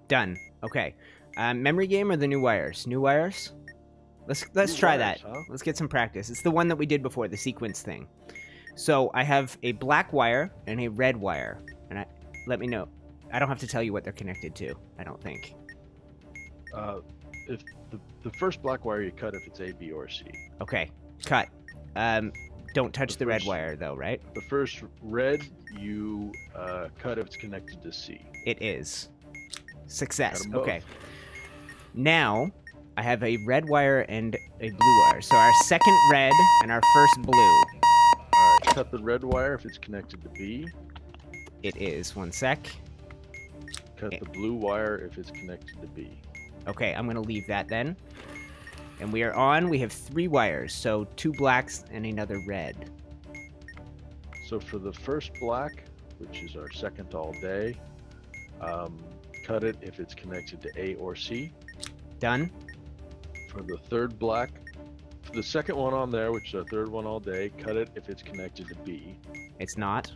Done. Okay. Memory game or the new wires? New wires? Let's try that. Huh? Let's get some practice. It's the one that we did before, the sequence thing. So I have a black wire and a red wire, and let me know. I don't have to tell you what they're connected to. I don't think. If the first black wire you cut if it's A, B, or C. Okay. Cut. Don't touch the red wire though, right? The first red you cut if it's connected to C. It is. Success. Got 'em both. Okay. Now I have a red wire and a blue wire. So our second red and our first blue. Alright, cut the red wire if it's connected to B. It is. 1 sec. Cut the blue wire if it's connected to B. Okay, I'm gonna leave that then. And we are on. We have 3 wires, so 2 blacks and another red. So for the first black, which is our second all day, cut it if it's connected to A or C. Done. For the third black, for the second one on there, which is our third one all day, cut it if it's connected to B. It's not.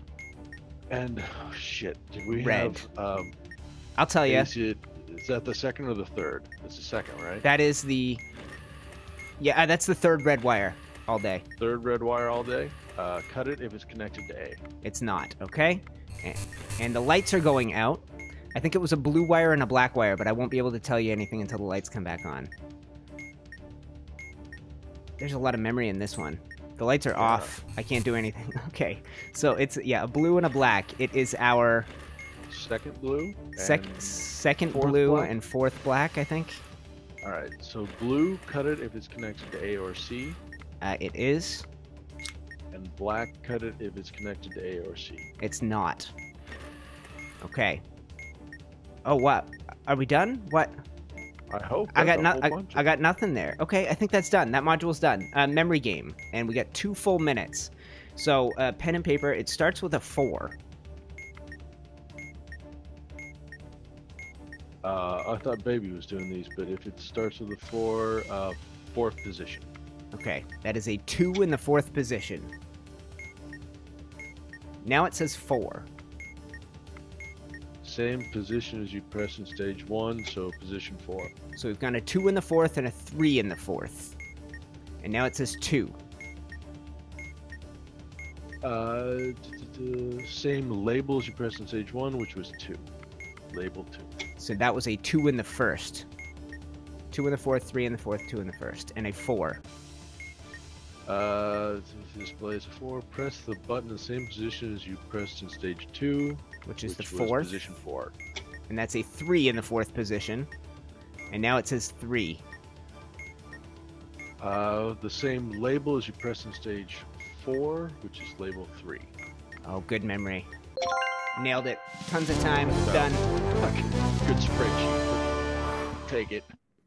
And oh, shit, did we Red. have? I'll tell you. Is that the second or the third? It's the second, right? That is the. Yeah, that's the third red wire all day. Third red wire all day. Cut it if it's connected to A. It's not. Okay. And the lights are going out. I think it was a blue wire and a black wire, but I won't be able to tell you anything until the lights come back on. There's a lot of memory in this one. The lights are off. I can't do anything. Okay. So it's, a blue and a black. It is our Second blue. second fourth blue black? and fourth black, I think. All right. So blue, cut it if it's connected to A or C, It is. and black, cut it if it's connected to A or C. It's not. Okay. Oh, what? Are we done? What? I hope. I got that's a whole bunch I got nothing there. Okay, I think that's done. That module's done. Memory game, and we got 2 full minutes. So pen and paper. It starts with a 4. I thought Baby was doing these, but if it starts with a 4, fourth position. Okay, that is a 2 in the 4th position. Now it says 4. Same position as you press in stage 1, so position 4. So we've got a 2 in the 4th and a 3 in the 4th. And now it says 2. Same label as you press in stage 1, which was 2. Label 2. So that was a 2 in the 1st. 2 in the 4th, 3 in the 4th, 2 in the 1st, and a 4. Displays 4. Press the button in the same position as you pressed in stage 2, Which is the was 4th. position 4. And that's a 3 in the 4th position. And now it says 3. The same label as you press in stage 4, which is label 3. Oh, good memory. Nailed it. Tons of time. Done. Good spreadsheet. Take it.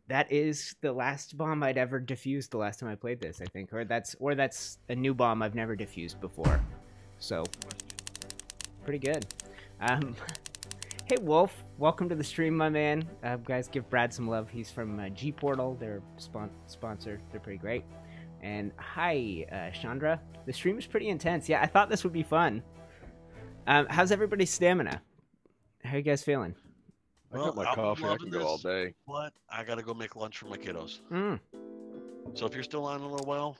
That is the last bomb I'd ever defused the last time I played this, I think. Or that's a new bomb I've never defused before. So, pretty good. Hey, Wolf. Welcome to the stream, my man. Guys, give Brad some love. He's from G-Portal. They're sponsor. They're pretty great. And hi, Chandra. The stream is pretty intense. Yeah, I thought this would be fun. How's everybody's stamina? How are you guys feeling? I got my coffee. I can go all day. But I gotta go make lunch for my kiddos. Mm. So if you're still on a little while,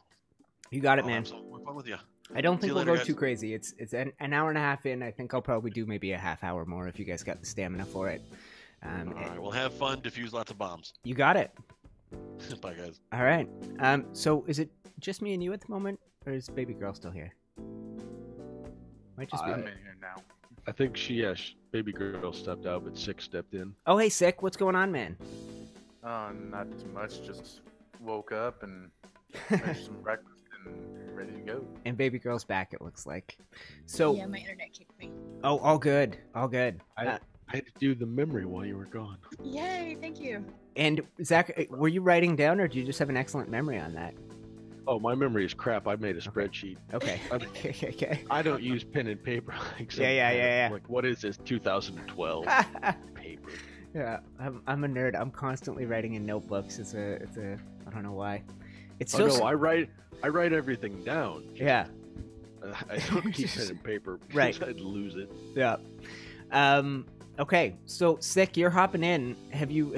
You got it, I'll man. have some more fun with you. I don't think you we'll later, go guys. too crazy. It's an hour and a half in. I think I'll probably do maybe a half hour more if you guys got the stamina for it. All right, we'll have fun. Defuse lots of bombs. You got it. Bye, guys. All right. So is it just me and you at the moment, or is baby girl still here? Might just be. I'm in here now. I think baby girl stepped out, but Six stepped in. Oh, hey, Sick. What's going on, man? Not too much. Just woke up and finished some breakfast and ready to go. And baby girl's back. It looks like. So. Yeah, my internet kicked me. Oh, all good. All good. I had to do the memory while you were gone. Yay, thank you. And Zach, were you writing down, or do you just have an excellent memory on that? Oh, my memory is crap. I made a spreadsheet. Okay. Okay. I don't use pen and paper. Yeah. Like, what is this? 2012 paper. Yeah, I'm a nerd. I'm constantly writing in notebooks. It's a. I don't know why. It's Oh so. no, I write everything down. Yeah. I don't keep pen and paper because Right. I'd lose it. Yeah. Okay. So, Sick, you're hopping in. Have you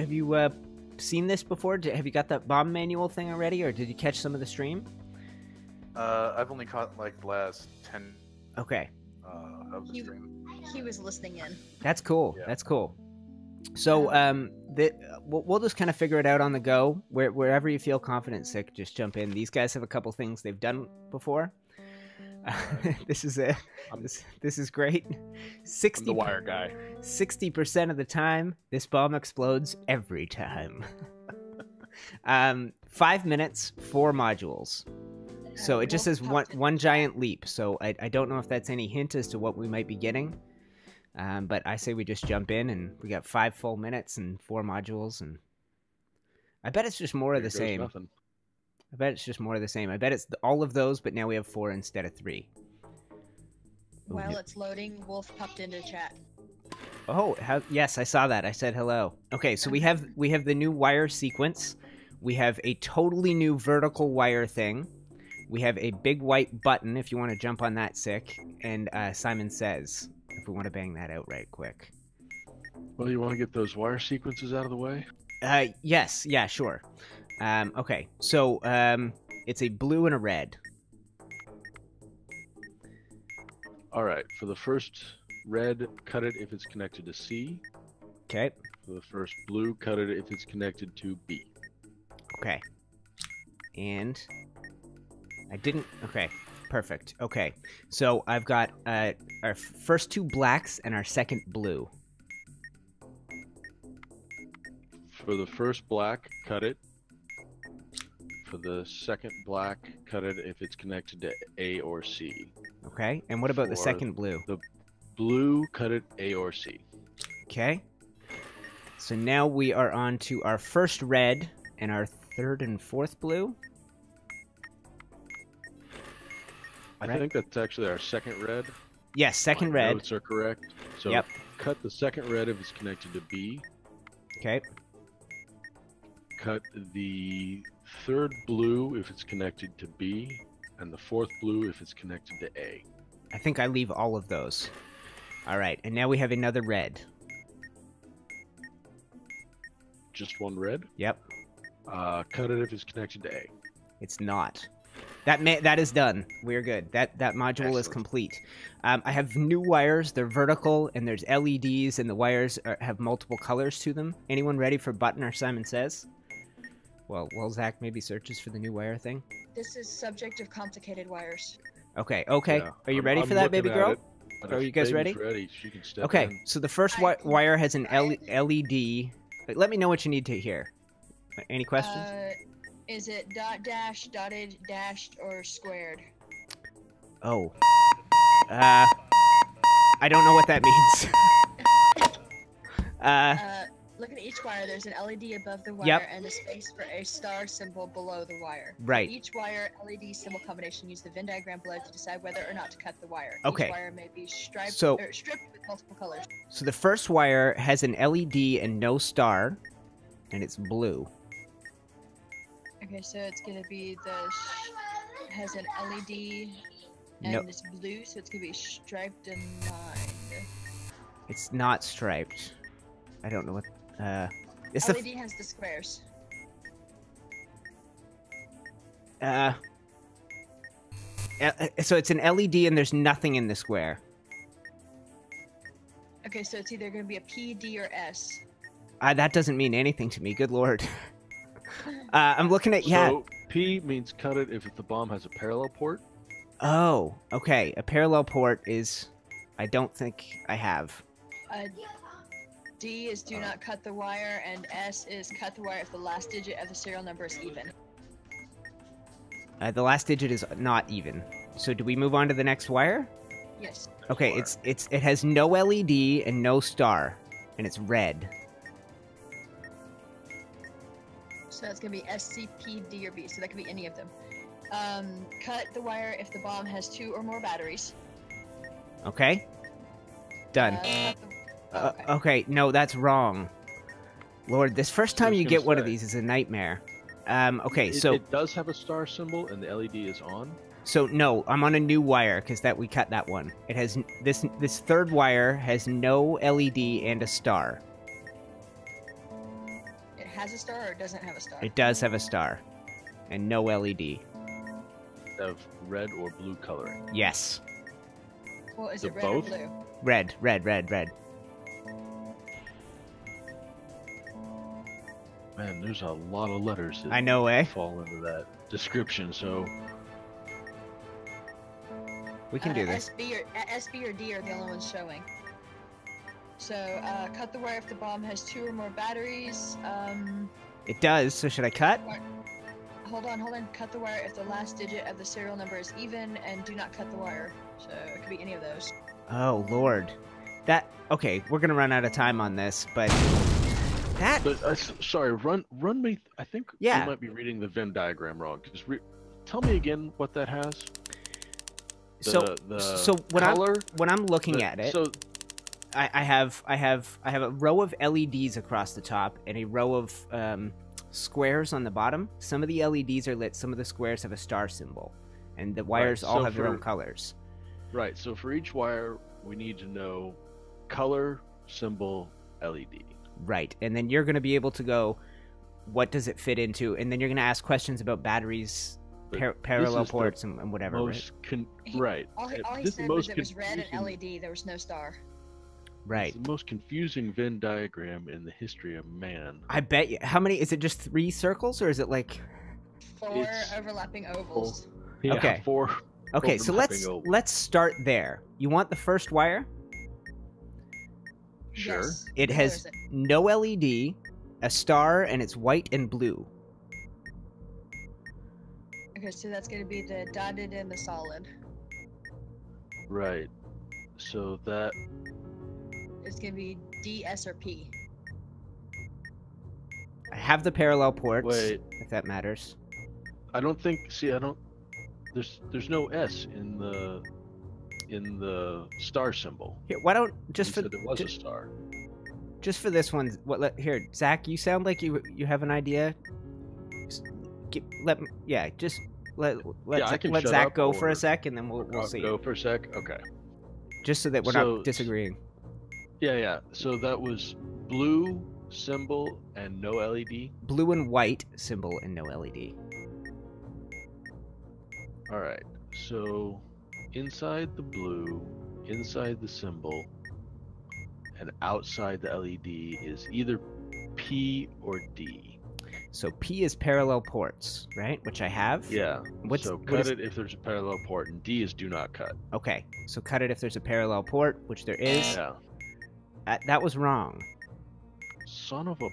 seen this before? Have you got that bomb manual thing already, or did you catch some of the stream? I've only caught like the last 10 Okay. of the stream. He was listening in. That's cool. Yeah. That's cool. So, we'll just kind of figure it out on the go. Wherever you feel confident, Sick, just jump in. These guys have a couple things they've done before. This is it. This is great. 60. I'm the wire guy. 60% of the time, this bomb explodes every time. 5 minutes, 4 modules. So it just says one giant leap. So I don't know if that's any hint as to what we might be getting. But I say we just jump in, and we got 5 full minutes and 4 modules, and I bet it's just more of the same. Nothing. I bet it's just more of the same. I bet it's all of those, but now we have 4 instead of 3. While it's loading, Wolf popped into chat. Oh, yes, I saw that. I said hello. Okay, so we have the new wire sequence. We have a totally new vertical wire thing. We have a big white button if you want to jump on that, Sick. And Simon Says, if we want to bang that out right quick. Well, you want to get those wire sequences out of the way? Yes. Yeah, sure. Okay, so it's a blue and a red. All right. For the first red, cut it if it's connected to C. Okay. For the first blue, cut it if it's connected to B. Okay. And I didn't. Okay. Perfect. Okay. So I've got our first 2 blacks and our second blue. For the first black, cut it. For the second black, cut it if it's connected to A or C. Okay. And what about the For second blue? The blue, cut it A or C. Okay. So now we are on to our first red and our third and fourth blue. I Red? think that's actually our second red. Yes, second My red. notes are correct. So Yep. cut the second red if it's connected to B. Okay. Cut the third blue if it's connected to B. And the fourth blue if it's connected to A. I think I leave all of those. All right. And now we have another red. Just one red. Yep. Cut it if it's connected to A. It's not. That is done. We're good. That module is Excellent. complete. I have new wires. They're vertical, and there's LEDs, and the wires have multiple colors to them. Anyone ready for Button or Simon Says? Well, Zach maybe searches for the new wire thing. This is subject of complicated wires. Okay. Yeah, Are you I'm- ready I'm for that, looking baby at girl? it, but Are if you guys Baby's ready? She can step Okay. in. So the first wire has an LED. Let me know what you need to hear. Any questions? Is it dot dash, dotted, dashed, or squared? Oh. I don't know what that means. Look at each wire. There's an LED above the wire Yep. and a space for a star symbol below the wire. Right. Each wire LED symbol combination. Use the Venn diagram below to decide whether or not to cut the wire. Okay. Each wire may be striped So- or stripped with multiple colors. So the first wire has an LED and no star, and it's blue. Okay, so it's gonna be has an LED and No. it's blue, so it's gonna be striped and lined. It's not striped. I don't know what. It's the LED has the squares. so it's an LED and there's nothing in the square. Okay, so it's either gonna be a P, D, or S. That doesn't mean anything to me. Good lord. I'm looking at So P means cut it if the bomb has a parallel port. Oh, okay. A parallel port is. I don't think I have. D is do not cut the wire, and S is cut the wire if the last digit of the serial number is even. The last digit is not even. So do we move on to the next wire? Yes. Okay, it has no LED and no star, and it's red. So that's gonna be S, C, P, D, or B. So that could be any of them. Cut the wire if the bomb has 2 or more batteries. Okay. Done. Okay, no, that's wrong. Lord, this first time you get one of these is a nightmare. Okay, so it does have a star symbol and the LED is on. So no, I'm on a new wire because we cut that one. It has this third wire has no LED and a star. It has a star or it doesn't have a star? It does have a star, and no LED. Of red or blue coloring. Yes. Well, is The it red both? or blue? Red, red, red, red. Man, there's a lot of letters that I know, eh? fall into that description, so We can do this. SB or D are the only ones showing. So, cut the wire if the bomb has 2 or more batteries. It does, so should I cut? Hold on. Cut the wire if the last digit of the serial number is even, and do not cut the wire. So, it could be any of those. Oh, Lord. Okay, we're gonna run out of time on this, but... sorry, run me. I think you Yeah. might be reading the Venn diagram wrong. Tell me again what that has. So when color, I'm looking at it, so I have a row of LEDs across the top and a row of squares on the bottom. Some of the LEDs are lit. Some of the squares have a star symbol, and the wires all have their own colors. Right. So for each wire, we need to know color, symbol, LED. Right, and then you're going to be able to go, what does it fit into? And then you're going to ask questions about batteries, parallel ports, and whatever. Right. All he said was it was red and LED. There was no star. Right. It's the most confusing Venn diagram in the history of man. I bet you. How many? Is it just 3 circles, or is it like 4 overlapping ovals? Yeah, okay. 4. Okay, so let's start there. You want the first wire? Sure. Yes. It has no LED, a star, and it's white and blue. Okay, so that's going to be the dotted and the solid. Right. So that It's going to be D, S, or P. I have the parallel ports. Wait. If that matters. I don't think. See, I don't. There's no S in the star symbol. Here, why don't just You for said there was a star. just for this one? Here, Zach, you sound like you have an idea. Let Zach go for a sec, and then we'll see. Go for a sec. Okay. Just so that we're not disagreeing. Yeah. So that was blue symbol and no LED. Blue and white symbol and no LED. All right. So inside the blue, inside the symbol, and outside the LED is either P or D. So P is parallel ports, right? Which I have. Yeah. So cut it if there's a parallel port, and D is do not cut. Okay. So cut it if there's a parallel port, which there is. Yeah. That was wrong. Son of a.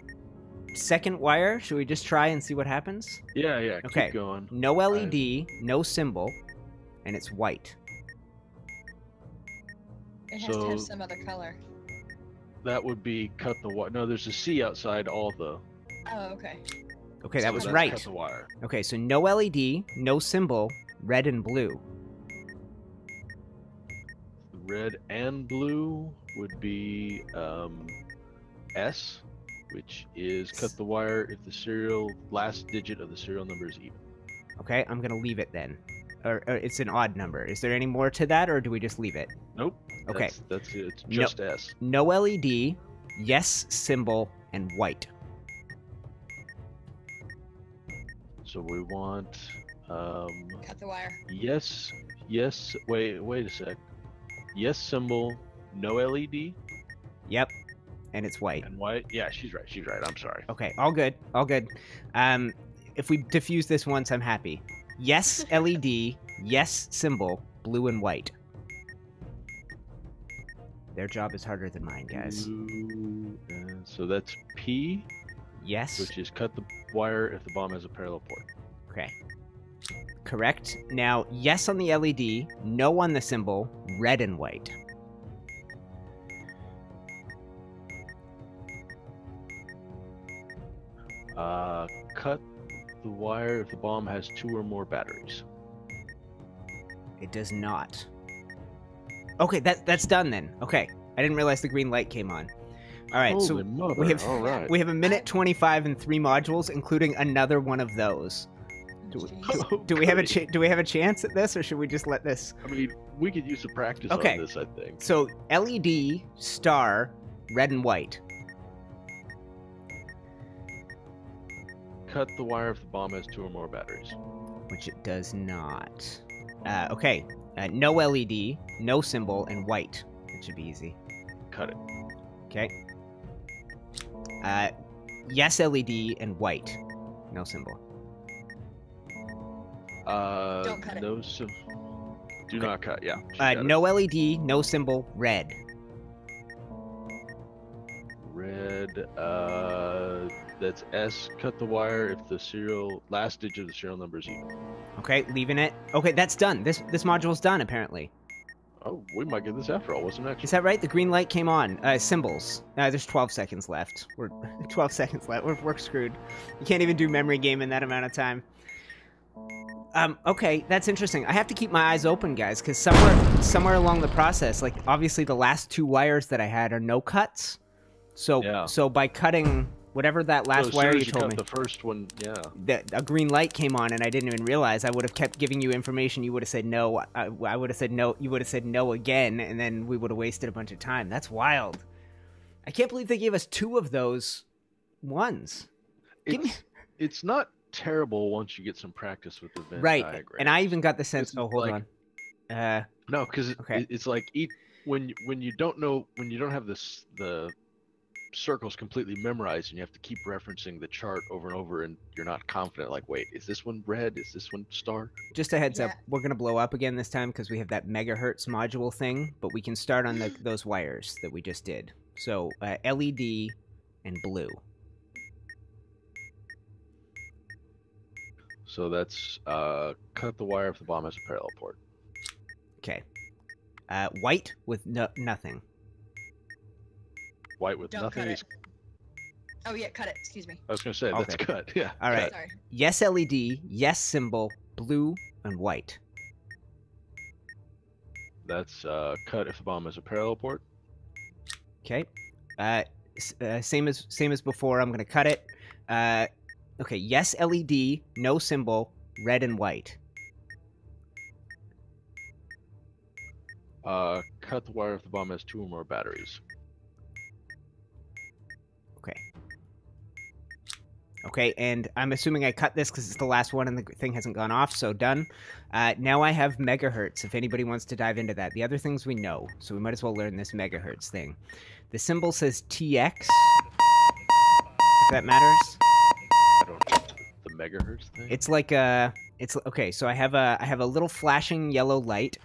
Second wire. Should we just try and see what happens? Yeah. Okay. Keep going. No LED, no symbol, and it's white. It has to have some other color. That would be cut the wire. No, there's a C outside all the. Oh, okay. Okay, that was that's right. Cut the wire. Okay, so no LED, no symbol, red and blue. Red and blue would be S, which is cut the wire if the last digit of the serial number is even. Okay, I'm gonna leave it then. Or it's an odd number. Is there any more to that, or do we just leave it? Nope. Okay. That's it. It's just S. No LED, yes symbol, and white. So we want Cut the wire. yes. Wait a sec. Yes symbol, no LED, Yep, and it's white. and white. Yeah, she's right. I'm sorry. Okay, all good. If we diffuse this once, I'm happy. Yes LED, yes symbol, blue and white. Their job is harder than mine, guys. Blue, so that's P, Yes. which is cut the wire if the bomb has a parallel port. Okay. Correct. Now, yes on the LED, no on the symbol, red and white. Cut the wire if the bomb has 2 or more batteries. It does not. Okay, that's done then. Okay, I didn't realize the green light came on. All right, Holy so mother. we have All right. we have 1:25 and 3 modules, including another one of those. Do we have a chance at this, or should we just let this? I mean, we could use some practice Okay. on this, I think. So LED, star, red and white. Cut the wire if the bomb has 2 or more batteries. Which it does not. Okay, no LED, no symbol, and white. It should be easy. Cut it. Okay. Yes LED and white, no symbol. Don't cut it. No Do not cut, yeah. just cut No LED, no symbol, red. Red, that's S. Cut the wire if the last digit of the serial number is equal. Okay, leaving it. Okay, that's done. This module's done, apparently. Oh, we might get this after all. What's the next Is that right? The green light came on. Symbols. There's 12 seconds left. We're 12 seconds left. We're screwed. You can't even do memory game in that amount of time. Okay, that's interesting. I have to keep my eyes open, guys, because somewhere along the process, like obviously the last 2 wires that I had are no cuts. So Yeah. so by cutting whatever that last So as wire soon you as told cut me, the first one, yeah. a green light came on and I didn't even realize. I would have kept giving you information. You would have said no. I would have said no. You would have said no again, and then we would have wasted a bunch of time. That's wild. I can't believe they gave us 2 of those ones. It's not terrible once you get some practice with the Venn Right, diagram. and I even got the sense. This Oh, is hold like- on. No, because Okay. it's like when you don't have the circles completely memorized and you have to keep referencing the chart over and over and you're not confident, like, wait, is this one red, is this one star? Just a heads up, Yeah. we're gonna blow up again this time because we have that megahertz module thing, but we can start on those wires that we just did. So LED and blue. So that's cut the wire if the bomb has a parallel port. Okay. White with nothing. White with Don't nothing cut is. it. Oh yeah, cut it. Excuse me. I was gonna say that's Okay. cut. Yeah. All right. Sorry. Yes LED, yes symbol, blue and white. That's cut if the bomb has a parallel port. Okay. Same as before. I'm gonna cut it. Okay. Yes LED, no symbol, red and white. Cut the wire if the bomb has 2 or more batteries. Okay, and I'm assuming I cut this because it's the last one and the thing hasn't gone off, so done. Now I have megahertz, if anybody wants to dive into that. The other things we know, so we might as well learn this megahertz thing. The symbol says TX, if that matters. I don't know the megahertz thing. It's like okay, so I have a little flashing yellow light,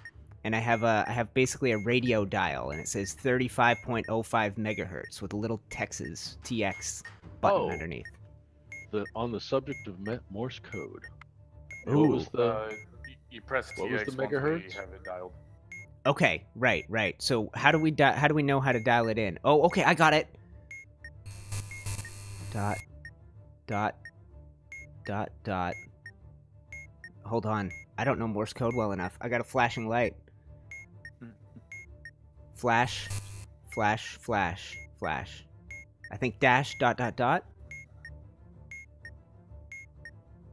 and I have basically a radio dial, and it says 35.05 megahertz with a little TX button underneath. On the subject of Ooh. Morse code, what was the You press what was TX the once megahertz? we have it dialed. Okay, right. So how do we know how to dial it in? Oh, okay, I got it. Dot. Hold on. I don't know Morse code well enough. I got a flashing light. Flash. I think dash, dot.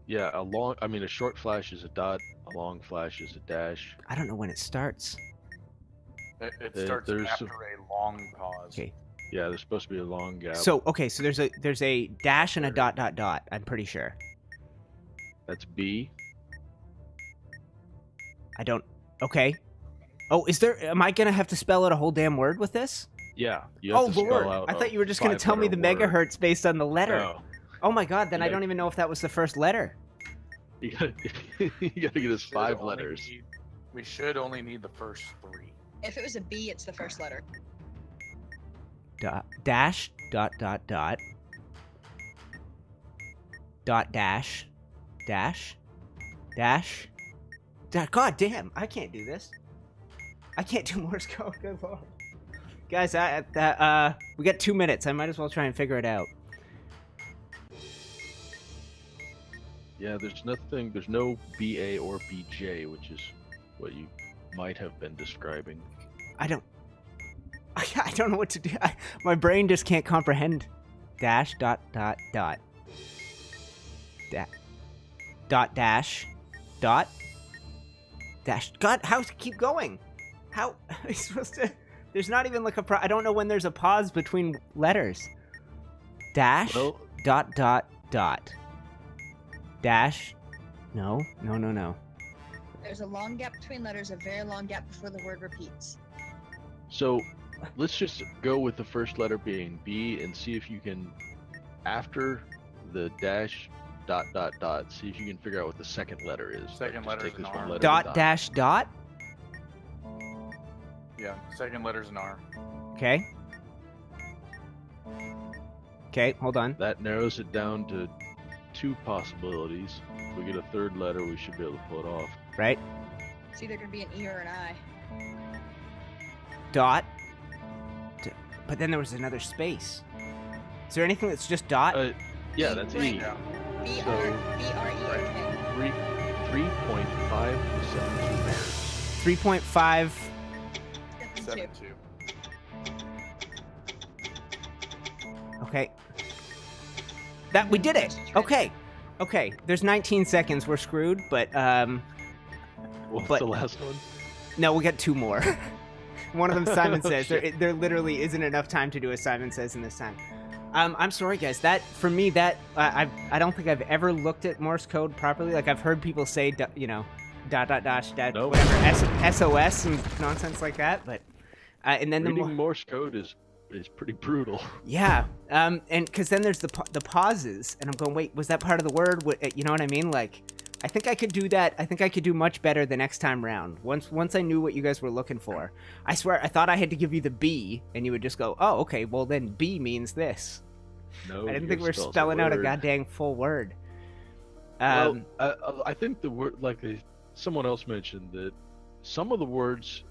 Yeah, a short flash is a dot, a long flash is a dash. I don't know when it starts. It starts there's after a long pause. Okay. Yeah, there's supposed to be a long gap. So there's a dash and a dot. I'm pretty sure. That's B. I don't. Okay. Oh, am I gonna have to spell out a whole damn word with this? Yeah. You have Oh to spell Lord! out I thought a you were just gonna tell me the 5-letter word. megahertz based on the letter. No. Oh my God! Then I Yeah. don't even know if that was the first letter. You gotta get us Should 5 only letters. we should only need the first 3. If it was a B, it's the first letter. Dash dot. Dash. God damn! I can't do this. I can't do Morse code. Good Lord. Guys, we got 2 minutes. I might as well try and figure it out. Yeah, there's nothing. There's no BA or BJ, which is what you might have been describing. I don't know what to do. My brain just can't comprehend. Dash dot dot dot. Dot dash dot dash. God, how to keep going? How are you supposed to? There's not even like I don't know when there's a pause between letters. Dash dot dot dot. Dash. No. There's a long gap between letters, a very long gap before the word repeats. So let's just go with the first letter being B and see if you can, after the dash dot dot dot, see if you can figure out what the second letter is. Second letter is an R. Dot dash dot. Yeah, second letter's an R. Okay. Okay, hold on. That narrows it down to 2 possibilities. If we get a third letter, we should be able to pull it off. Right? It's either going to be an E or an I. Dot. But then there was another space. Is there anything that's just dot? Yeah, that's E. Yeah. B-R-E-A-K. 3.572. 3.5. 7-2. Okay. That we did it. Okay. Okay. There's 19 seconds. We're screwed, but What's but- the last one? no, we got 2 more. One of them Simon Says. There literally isn't enough time to do a Simon Says in this time. I'm sorry, guys. That for me, that I don't think I've ever looked at Morse code properly. Like I've heard people say, dot dash Nope. whatever SOS and nonsense like that. But and then Reading Morse code is pretty brutal. yeah, and because then there's the pauses, and I'm going, wait, was that part of the word? You know what I mean? Like, I think I could do that. I think I could do much better the next time round. Once I knew what you guys were looking for. I swear, I thought I had to give you the B, and you would just go, oh, okay, well then B means this. No, I didn't think we were spelling out a goddamn full word. Well, I think the word, like someone else mentioned, that some of the words,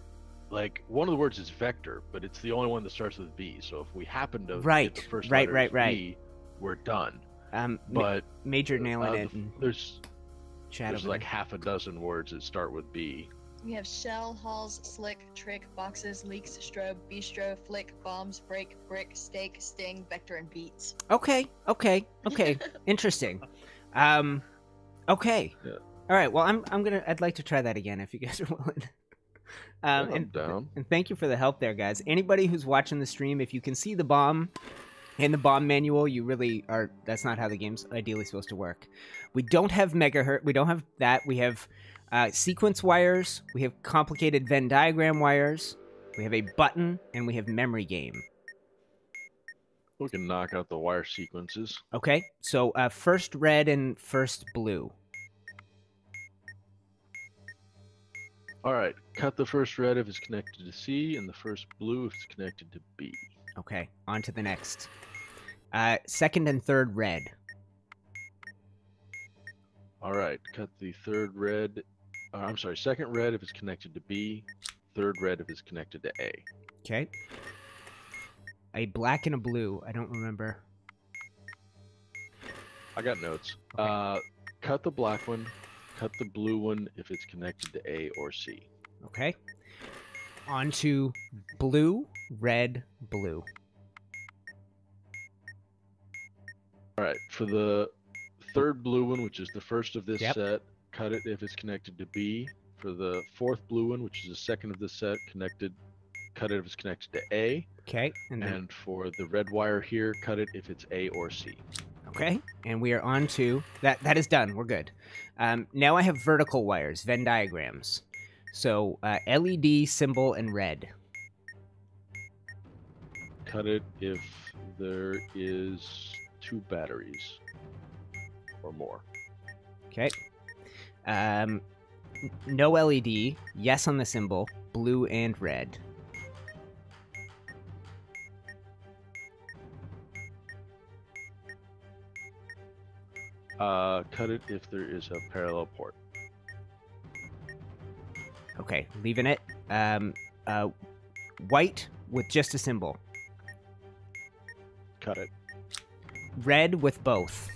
like one of the words is vector, but it's the only one that starts with V. So if we happen to get the first letter is V, we're done. But Major nailing it. And there's chat like half a dozen words that start with B. We have shell, halls, slick, trick, boxes, leaks, strobe, bistro, flick, bombs, break, brick, stake, sting, vector, and beats. Okay. Interesting. Okay. Yeah. All right. Well, I'd like to try that again if you guys are willing. I'm down. And thank you for the help there, guys. Anybody who's watching the stream, if you can see the bomb in the bomb manual, you really are. That's not how the game's ideally supposed to work. We don't have megahertz. We don't have that. We have sequence wires. We have complicated Venn diagram wires. We have a button, and we have memory game. We can knock out the wire sequences. Okay. So first red and first blue. All right, cut the first red if it's connected to C, and the first blue if it's connected to B. Okay, on to the next. Second and third red. All right, cut the third red. Second red if it's connected to B. Third red if it's connected to A. Okay. A black and a blue. I don't remember. I got notes. Okay. Cut the black one. Cut the blue one if it's connected to A or C. Okay. On to blue, red, blue. All right, for the third blue one, which is the first of this Yep. set, cut it if it's connected to B. For the fourth blue one, which is the second of this set, cut it if it's connected to A. Okay. And then, And for the red wire here, cut it if it's A or C. okay. And we are on to that. That is done. We're good. Now I have vertical wires, Venn diagrams. So LED, symbol, and red. Cut it if there is 2 batteries or more. Okay. No LED. Yes on the symbol. Blue and red. Cut it if there is a parallel port. Okay, leaving it. White with just a symbol. Cut it. Red with both.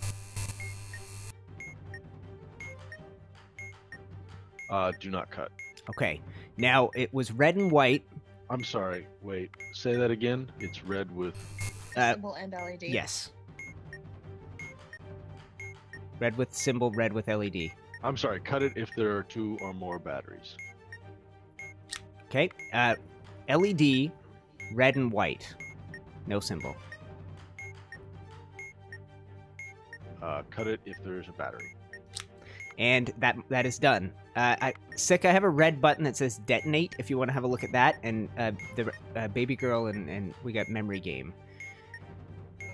Do not cut. Okay. Now, it was red and white. I'm sorry. Wait. Say that again. It's red with... symbol and LED. Yes. Red with symbol, red with LED. I'm sorry. Cut it if there are 2 or more batteries. Okay. LED, red and white. No symbol. Cut it if there is a battery. And that is done. Sick, I have a red button that says detonate if you want to have a look at that. And the baby girl and we got memory game.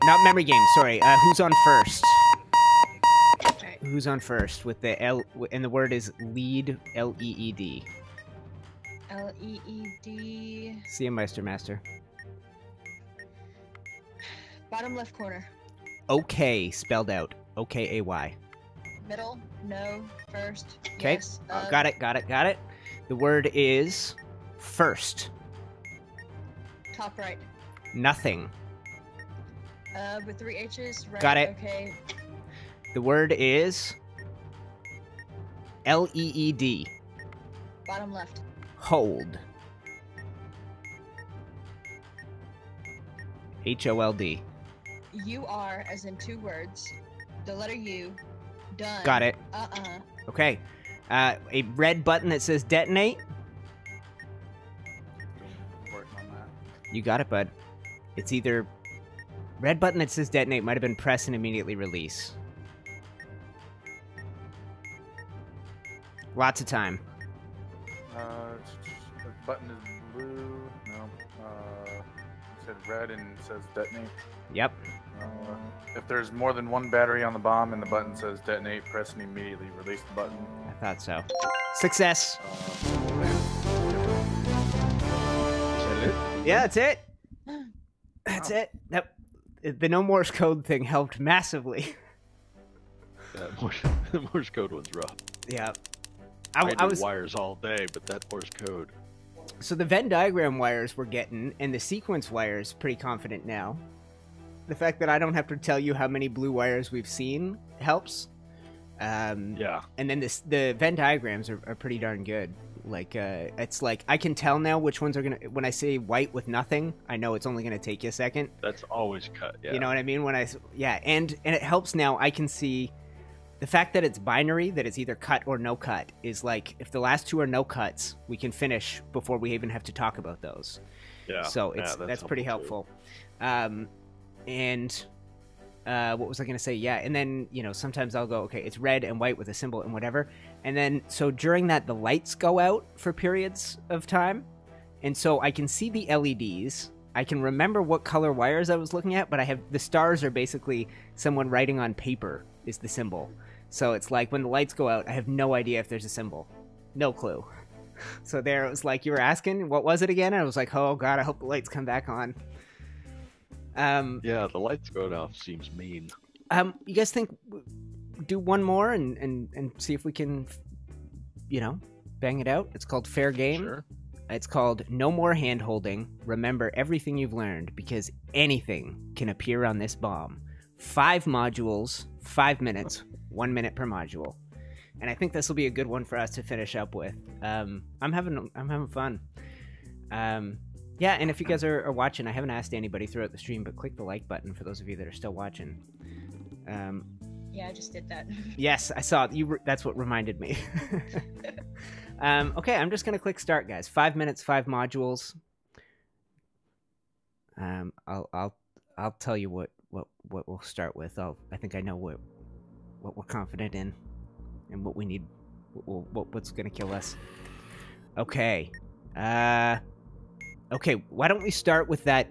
Not memory game, sorry. Who's on first? Right. Who's on first with the L, and the word is lead, L-E-E-D. L-E-E-D. See you, Meister Master. Bottom left corner. Okay, spelled out. O-K-A-Y. Middle. No. First. Okay. Yes. Got it. The word is first. Top right. Nothing. With 3 H's. Right. Got it. Okay. The word is L-E-E-D. Bottom left. Hold. H-O-L-D. U-R as in 2 words. The letter U. Done. Got it. Okay. A red button that says detonate. Working on that. You got it, bud. It's either red button that says detonate might have been press and immediately release. Lots of time. The button is blue. No. It said red and it says detonate. Yep. If there's more than 1 battery on the bomb and the button says detonate, press and immediately release the button. I thought so. Success. Yeah, that's it. That's it. The no Morse code thing helped massively. The Morse code one's rough. Yeah. I was wires all day, but that Morse code. So the Venn diagram wires we're getting, and the sequence wires, pretty confident now. The fact that I don't have to tell you how many blue wires we've seen helps. Yeah. And then the Venn diagrams are pretty darn good. Like, it's like, I can tell now which ones are gonna, when I say white with nothing, I know it's only gonna take you a second. That's always cut, yeah. You know what I mean? And it helps now, I can see, the fact that it's binary, that it's either cut or no cut, is like, if the last 2 are no cuts, we can finish before we even have to talk about those. Yeah. So that's pretty helpful. And what was I going to say? Yeah, and then, sometimes I'll go, okay, it's red and white with a symbol and whatever. And then, so during that, the lights go out for periods of time. And so I can see the LEDs. I can remember what color wires I was looking at, but the stars are basically someone writing on paper is the symbol. So it's like when the lights go out, I have no idea if there's a symbol. No clue. So there it was like, you were asking, what was it again? And I was like, oh God, I hope the lights come back on. Yeah, the lights going off seems mean. You guys think do one more and see if we can, bang it out? It's called Fair Game. Sure. It's called No More Hand-Holding. Remember everything you've learned, because anything can appear on this bomb. 5 modules, 5 minutes, 1 minute per module. And I think this will be a good one for us to finish up with. I'm having fun. Yeah, and if you guys are watching, I haven't asked anybody throughout the stream, but click the like button for those of you that are still watching. Yeah, I just did that. Yes, I saw it. That's what reminded me. Okay, I'm just gonna click start, guys. 5 minutes, 5 modules. I'll tell you what we'll start with. I think I know what we're confident in, and what we need. What's gonna kill us? Okay. Okay, why don't we start with that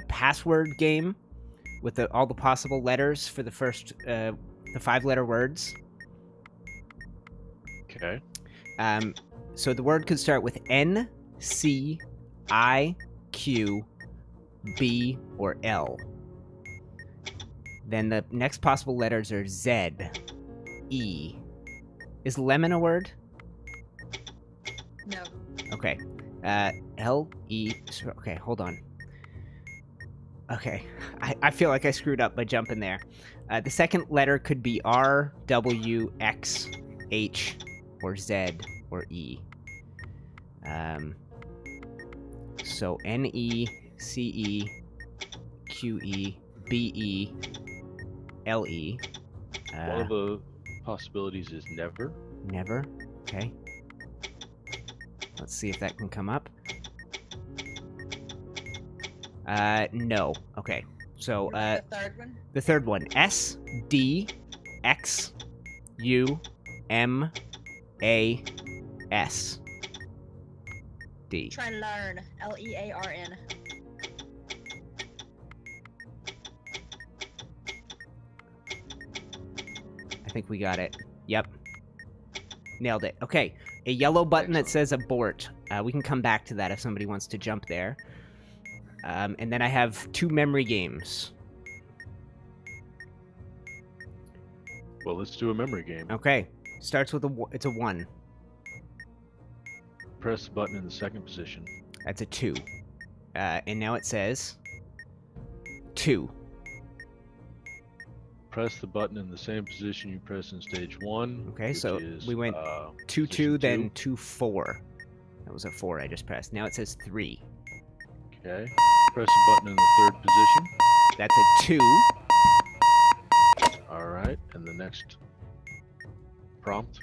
password game with all the possible letters for the first the 5-letter words. Okay. So the word could start with N, C, I, Q, B, or L. Then the next possible letters are Z, E. Is lemon a word? No. Okay. L, E. Okay, hold on. Okay. I feel like I screwed up by jumping there. The second letter could be R, W, X, H, or Z, or E. So N-E, C-E, Q-E, B-E, L-E. One of the possibilities is never. Never. Okay. Let's see if that can come up. No. Okay. So, The third one? the third one. S, D, X, U, M, A, S. D. Try and learn. L-E-A-R-N. I think we got it. Yep. Nailed it. Okay. A yellow button that says abort. We can come back to that if somebody wants to jump there. And then I have 2 memory games. Well, let's do a memory game. Okay. Starts with it's a 1. Press the button in the second position. That's a 2. And now it says 2. Press the button in the same position you press in stage 1. Okay, so is, we went 2 2, position then 2. 2 4. That was a 4 I just pressed. Now it says 3. Okay. Press the button in the third position. That's a 2. All right, and the next prompt.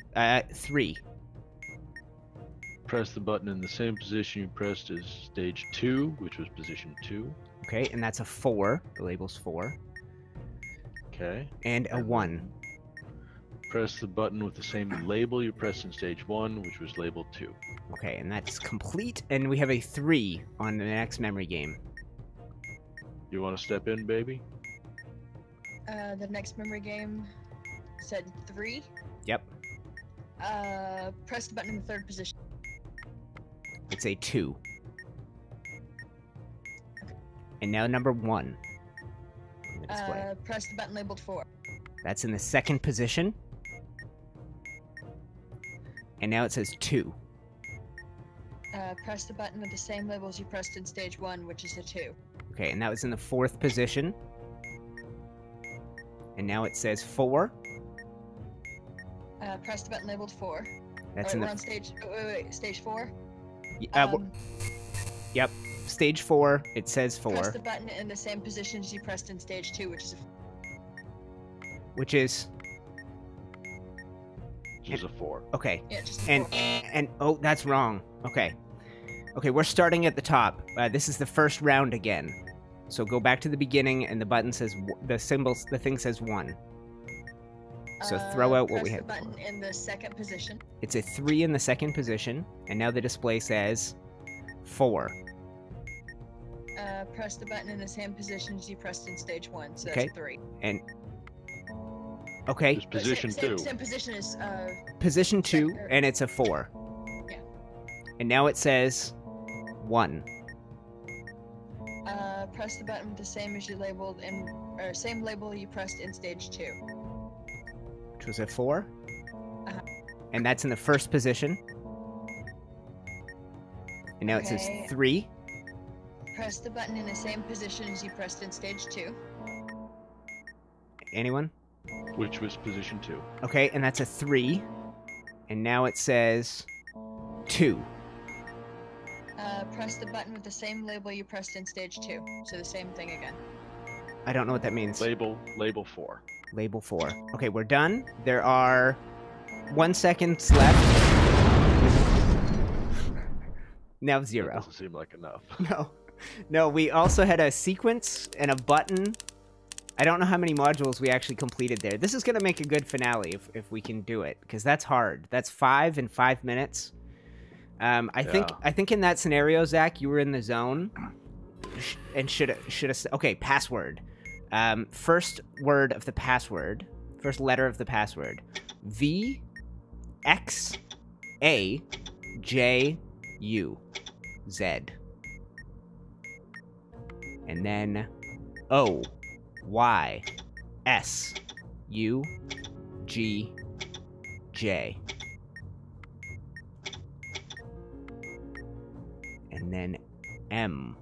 3. Press the button in the same position you pressed as stage 2, which was position 2. Okay, and that's a 4. The label's 4. Okay. And a 1. Press the button with the same label you pressed in stage 1, which was labeled 2. Okay, and that's complete. And we have a 3 on the next memory game. You want to step in, baby? The next memory game said 3. Yep. Press the button in the third position. It's a 2. And now number 1 on the display. Press the button labeled 4. That's in the second position. And now it says 2. Press the button with the same labels you pressed in stage 1, which is a 2. Okay, and that was in the fourth position. And now it says 4. Press the button labeled 4. That's Alright, in we're the on stage. Wait, stage 4. Yep, stage 4. It says 4, Press the button in the same position as you pressed in stage 2, which is which is Which is a 4. okay. yeah, just a And 4. and oh, that's wrong. Okay, okay, we're starting at the top. This is the first round again. So go back to the beginning, and the button says the thing says 1. So throw out what we had Press the before. button in the second position. It's a 3 in the second position, and now the display says 4. Press the button in the same position as you pressed in stage 1, so Okay. that's 3. And okay, It's position 2. Same position as position 2, second- and it's a 4. Yeah. And now it says 1. press the button the same as you labeled in, or same label you pressed in stage 2. Which was a 4. Uh-huh. And that's in the first position. And now it says Okay. 3. Press the button in the same position as you pressed in stage 2. Anyone? Which was position 2. Okay, and that's a 3. And now it says 2. Press the button with the same label you pressed in stage 2. So the same thing again. I don't know what that means. Label 4. Label 4. Okay, we're done. There are 1 second left. Now That 0. doesn't seem like enough. No. No, we also had a sequence and a button. I don't know how many modules we actually completed there. This is going to make a good finale if we can do it, because that's hard. That's 5 in 5 minutes. I think in that scenario, Zach, you were in the zone, and should have. Okay, password. First word of the password. First letter of the password. V, X, A, J, U, Z. And then O, Y, S, U, G, J. And then M,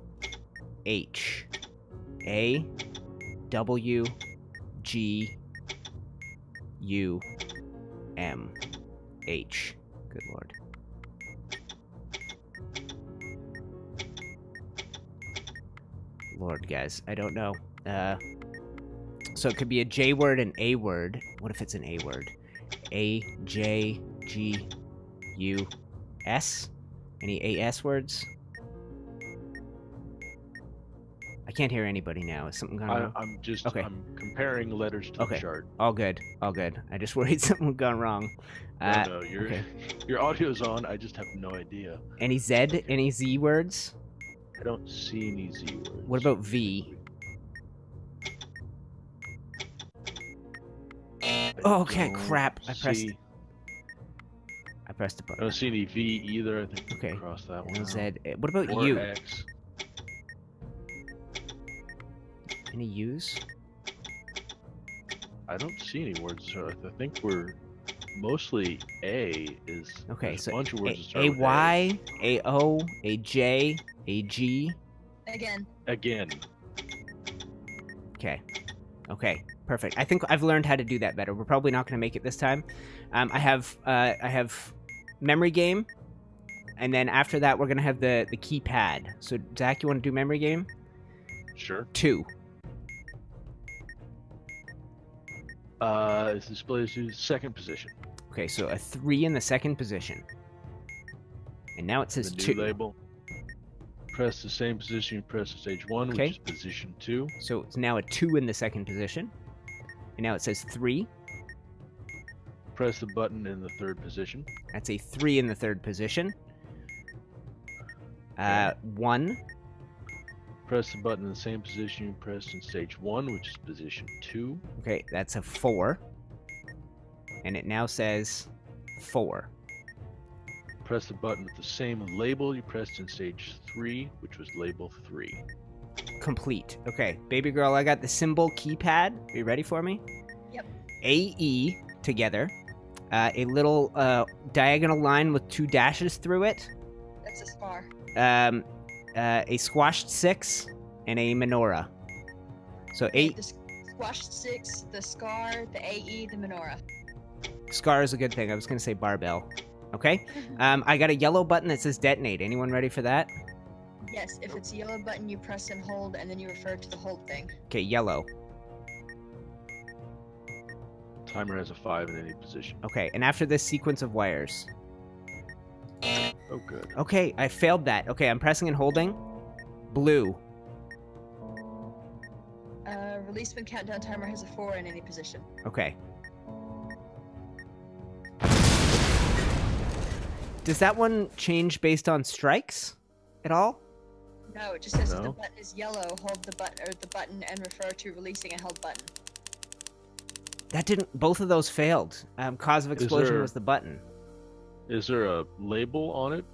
H, A, W, G, U, M, H. Good lord. Lord, guys, I don't know. So it could be a J word and A word. What if it's an A word? A, J, G, U, S? Any AS words? I can't hear anybody now. Is something going on? I'm just Okay. I'm comparing letters to the chart. All good. All good. I just worried something had gone wrong. No, your audio's on. I just have no idea. Any Z? Any Z words? I don't see any Z words. What about V? Oh, okay, crap. I pressed a button. I don't see any V either. I think Okay. Cross that one. No out. Z. What about Or U? X. Any U's? I don't see any words. So I think we're mostly A is. Okay, there's so a bunch of words that start A with Y, A O, A J, A G. Again. Again. Okay. Okay. Perfect. I think I've learned how to do that better. We're probably not going to make it this time. I have memory game, and then after that we're going to have the keypad. So Zach, you want to do memory game? Sure. 2. It displays you second position. Okay, so a 3 in the second position, and now it says The 2. new label. Press the same position you press at stage 1, Okay. which is position 2. So it's now a 2 in the second position, and now it says 3. Press the button in the third position. That's a 3 in the third position. 1. Press the button in the same position you pressed in stage 1, which is position 2. Okay, that's a 4. And it now says 4. Press the button with the same label you pressed in stage 3, which was label 3. Complete. Okay, baby girl, I got the symbol keypad. Are you ready for me? Yep. AE together. A little diagonal line with 2 dashes through it. That's a scar. A squashed 6 and a menorah. So 8. The squashed 6, the scar, the AE, the menorah. Scar is a good thing. I was going to say barbell. Okay. I got a yellow button that says detonate. Anyone ready for that? Yes, if it's a yellow button, you press and hold, and then you refer to the hold thing. Okay, yellow. Timer has a 5 in any position. Okay, and after this sequence of wires. Oh, good. Okay, I failed that. Okay, I'm pressing and holding. Blue. Release when countdown timer has a 4 in any position. Okay. Does that one change based on strikes at all? No, it just says if the No. button is yellow, hold the button and refer to releasing a held button. That didn't. Both of those failed. Cause of explosion there- was the button. Is there a label on it?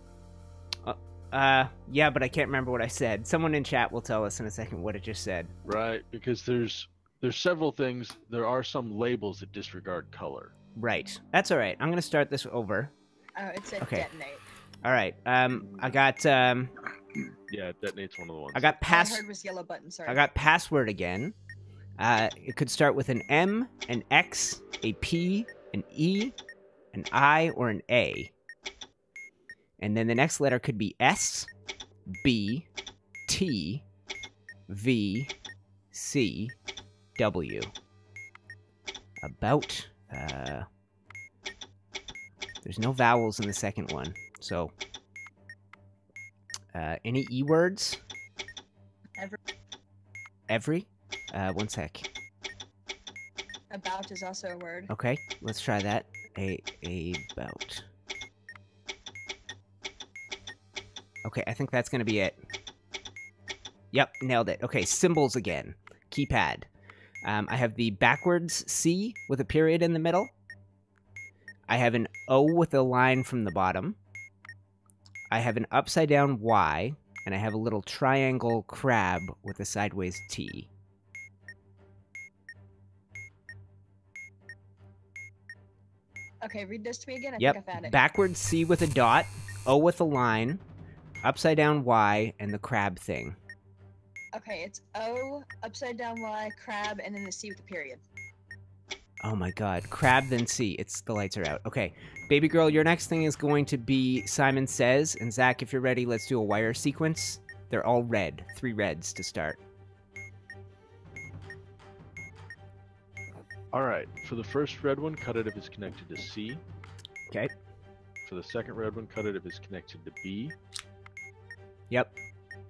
Yeah, but I can't remember what I said. Someone in chat will tell us in a second what it just said. Right, because there's several things. There are some labels that disregard color. Right. That's all right. I'm gonna start this over. Oh, it said Okay. detonate. All right. I got Yeah, detonate's one of the ones. I got All I pass. heard was yellow button, sorry. I got password again. It could start with an M, an X, a P, an E, an I, or an A. And then the next letter could be S, B, T, V, C, W. About, there's no vowels in the second one, so, any E words? Every? One sec. About is also a word. Okay, let's try that. About. Okay, I think that's gonna be it. Yep, nailed it. Okay, symbols again. Keypad. I have the backwards C with a period in the middle. I have an O with a line from the bottom. I have an upside down Y, and I have a little triangle crab with a sideways T. Okay, read this to me again. I Yep, think I found it. backwards C with a dot, O with a line, upside down Y, and the crab thing. Okay, it's O, upside down Y, crab, and then the C with a period. Oh my god. Crab, then C. It's the lights are out. Okay. Baby girl, your next thing is going to be Simon Says. And Zach, if you're ready, let's do a wire sequence. They're all red. 3 reds to start. All right. For the first red one, cut it if it's connected to C. Okay. For the second red one, cut it if it's connected to B. Yep.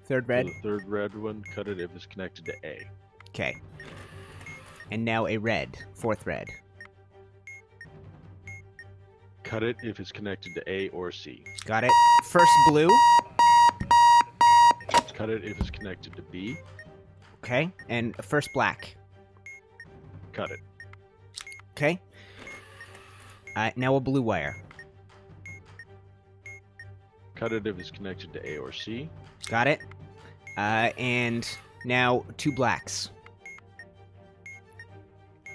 Third red. For the third red one, cut it if it's connected to A. Okay. And now a red. Fourth red. Cut it if it's connected to A or C. Got it. First blue. Cut it if it's connected to B. Okay. And first black. Cut it. Okay. Now a blue wire. Cut it if it's connected to A or C. Got it. And now two blacks.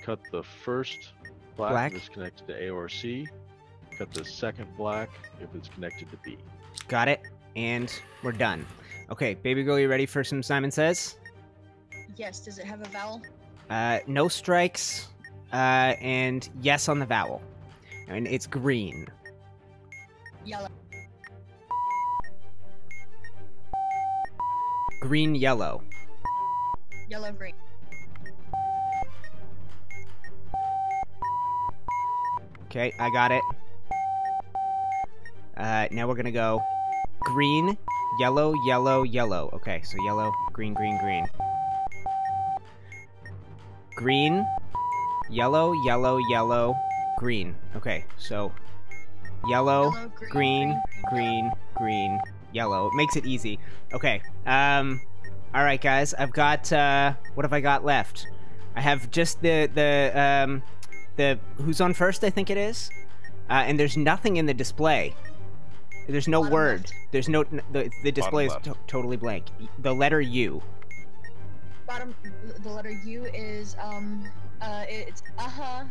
Cut the first black if it's connected to A or C. Cut the second black if it's connected to B. Got it. And we're done. Okay, baby girl, you ready for some Simon Says? Yes, does it have a vowel? No strikes. And yes on the vowel. And it's green. Yellow. Green, yellow. Yellow, green. Okay, I got it. Now we're gonna go green, yellow, yellow, yellow. Okay, so yellow, green, green, green. Green, yellow, yellow, yellow, green. Okay, so yellow, Yellow, green, green, green, yellow. It makes it easy. Okay, all right, guys. I've got, what have I got left? I have just the who's on first, I think it is. And there's nothing in the display. There's no Bottom word. left. There's no, the display is totally blank. The letter U. Bottom, the letter U is, it's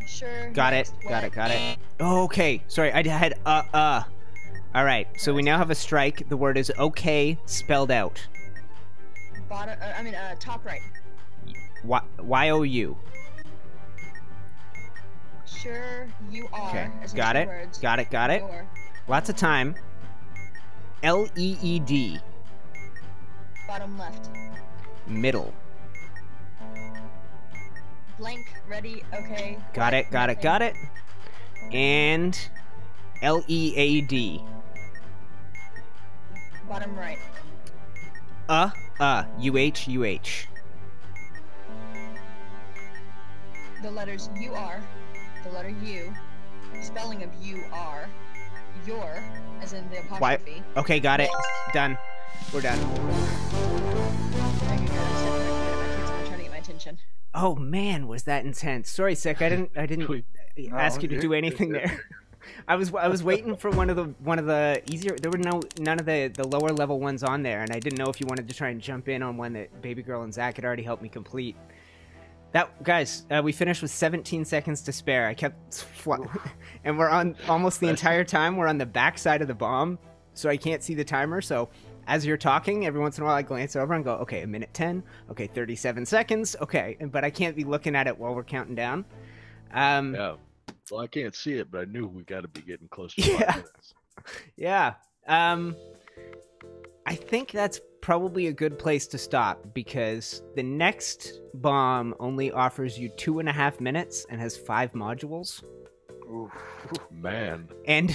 sure. Got it, next, got it, what? got it. Oh, okay, sorry, I had, All right, so we now have a strike. The word is okay, spelled out. Bottom, top right. Y-O-U. Sure, you are. Okay, as in got two it, words. got it, got it. Your. Lots of time. L-E-E-D. Bottom left. Middle. Blank, ready, okay. Got it, got it, got it. And L-E-A-D. Bottom right. U-H, U-H. The letters U are, the letter U, spelling of you are, your, as in the apostrophe. Okay, got it. Done. We're done. I'm trying to get my attention. Oh man, was that intense? Sorry, Sick. I didn't ask you to do anything there. I was waiting for one of the easier. There were none of the lower level ones on there, and I didn't know if you wanted to try and jump in on one that Baby Girl and Zach had already helped me complete. That guys, we finished with 17 seconds to spare. I kept, and we're on almost the entire time. We're on the back side of the bomb, so I can't see the timer. So as you're talking, every once in a while I glance over and go, okay, 1:10. Okay, 37 seconds. Okay, but I can't be looking at it while we're counting down. Yeah. Well, I can't see it, but I knew we got to be getting close to 5 minutes. Yeah. I think that's probably a good place to stop because the next bomb only offers you 2.5 minutes and has 5 modules. Oof. Man. And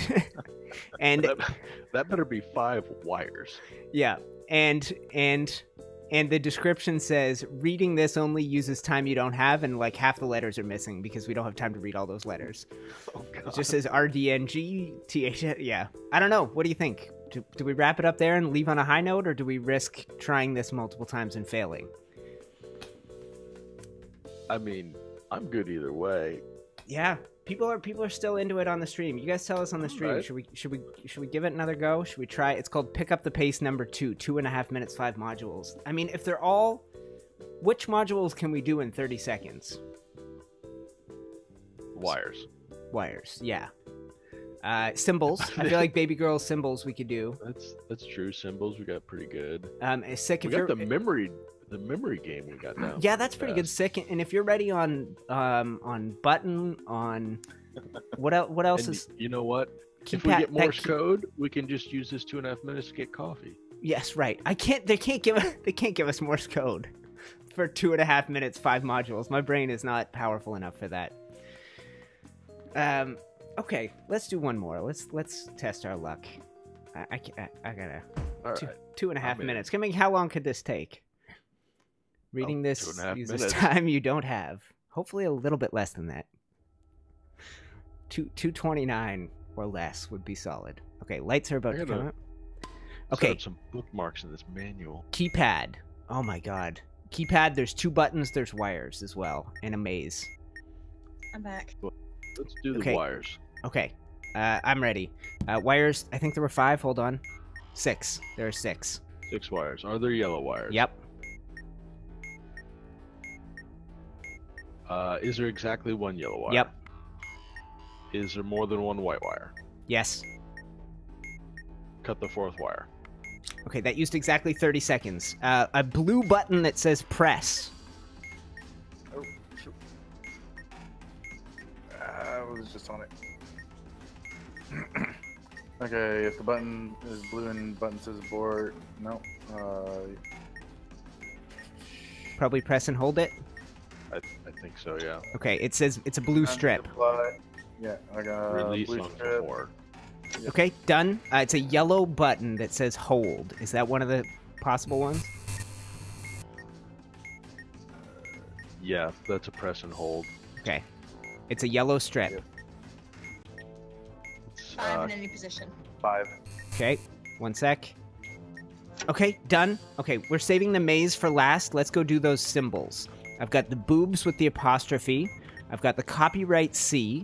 that better be 5 wires. Yeah. And the description says reading this only uses time you don't have, and like half the letters are missing because we don't have time to read all those letters. Oh, God. It just says RDNG Yeah. I don't know. What do you think? Do we wrap it up there and leave on a high note, or do we risk trying this multiple times and failing? I mean, I'm good either way. Yeah. People are still into it on the stream. You guys tell us on the stream. Right. Should we give it another go? Should we try? It's called Pick Up the Pace number 2, 2.5 minutes, 5 modules. I mean, if they're all, which modules can we do in 30 seconds? Wires, yeah. Symbols. I feel like Baby Girl symbols we could do. That's true. Symbols we got pretty good. Sick. We got the memory game we got now. Yeah, that's pretty good. Sick. And if you're ready on button, on what else is? You know what? If we get Morse code, we can just use this 2.5 minutes to get coffee. Yes, right. They can't give us Morse code for 2.5 minutes, 5 modules. My brain is not powerful enough for that. Okay, let's do one more. Let's test our luck. I gotta. All two, right. 2.5 I'm in. minutes. How long could this take? Reading Oh, this 2.5 uses minutes. time you don't have. Hopefully a little bit less than that. 229 or less would be solid. Okay, lights are about to come up. Set Okay, up some bookmarks in this manual. keypad. Oh my god. Keypad, there's 2 buttons, there's wires as well, and a maze. I'm back. Let's do the Okay. wires. Okay, I'm ready. Wires, I think there were 5, hold on. 6, there are 6. 6 wires. Are there yellow wires? Yep. Is there exactly 1 yellow wire? Yep. Is there more than 1 white wire? Yes. Cut the 4th wire. Okay, that used exactly 30 seconds. A blue button that says press. Oh, shoot. I was just on it. Okay, if the button is blue and button says abort, no. Probably press and hold it. I think so, yeah. Okay, it says it's a blue strip. Yeah, I got Release blue on strip. 4. Yep. Okay, done. It's a yellow button that says hold. Is that one of the possible ones? Yeah, that's a press and hold. Okay. It's a yellow strip. Yep. It's, 5 in any position. 5. Okay, 1 sec. Okay, done. Okay, we're saving the maze for last. Let's go do those symbols. I've got the boobs with the apostrophe. I've got the copyright C.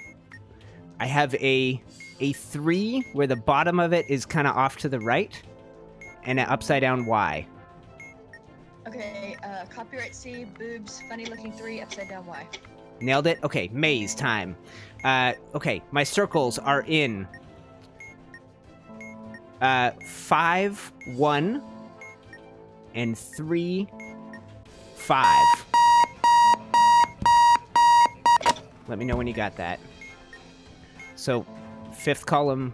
I have a 3 where the bottom of it is kind of off to the right, and an upside down Y. Okay, copyright C, boobs, funny looking 3, upside down Y. Nailed it? Okay, maze time. Okay, my circles are in 5, 1, and 3, 5. Let me know when you got that. So, column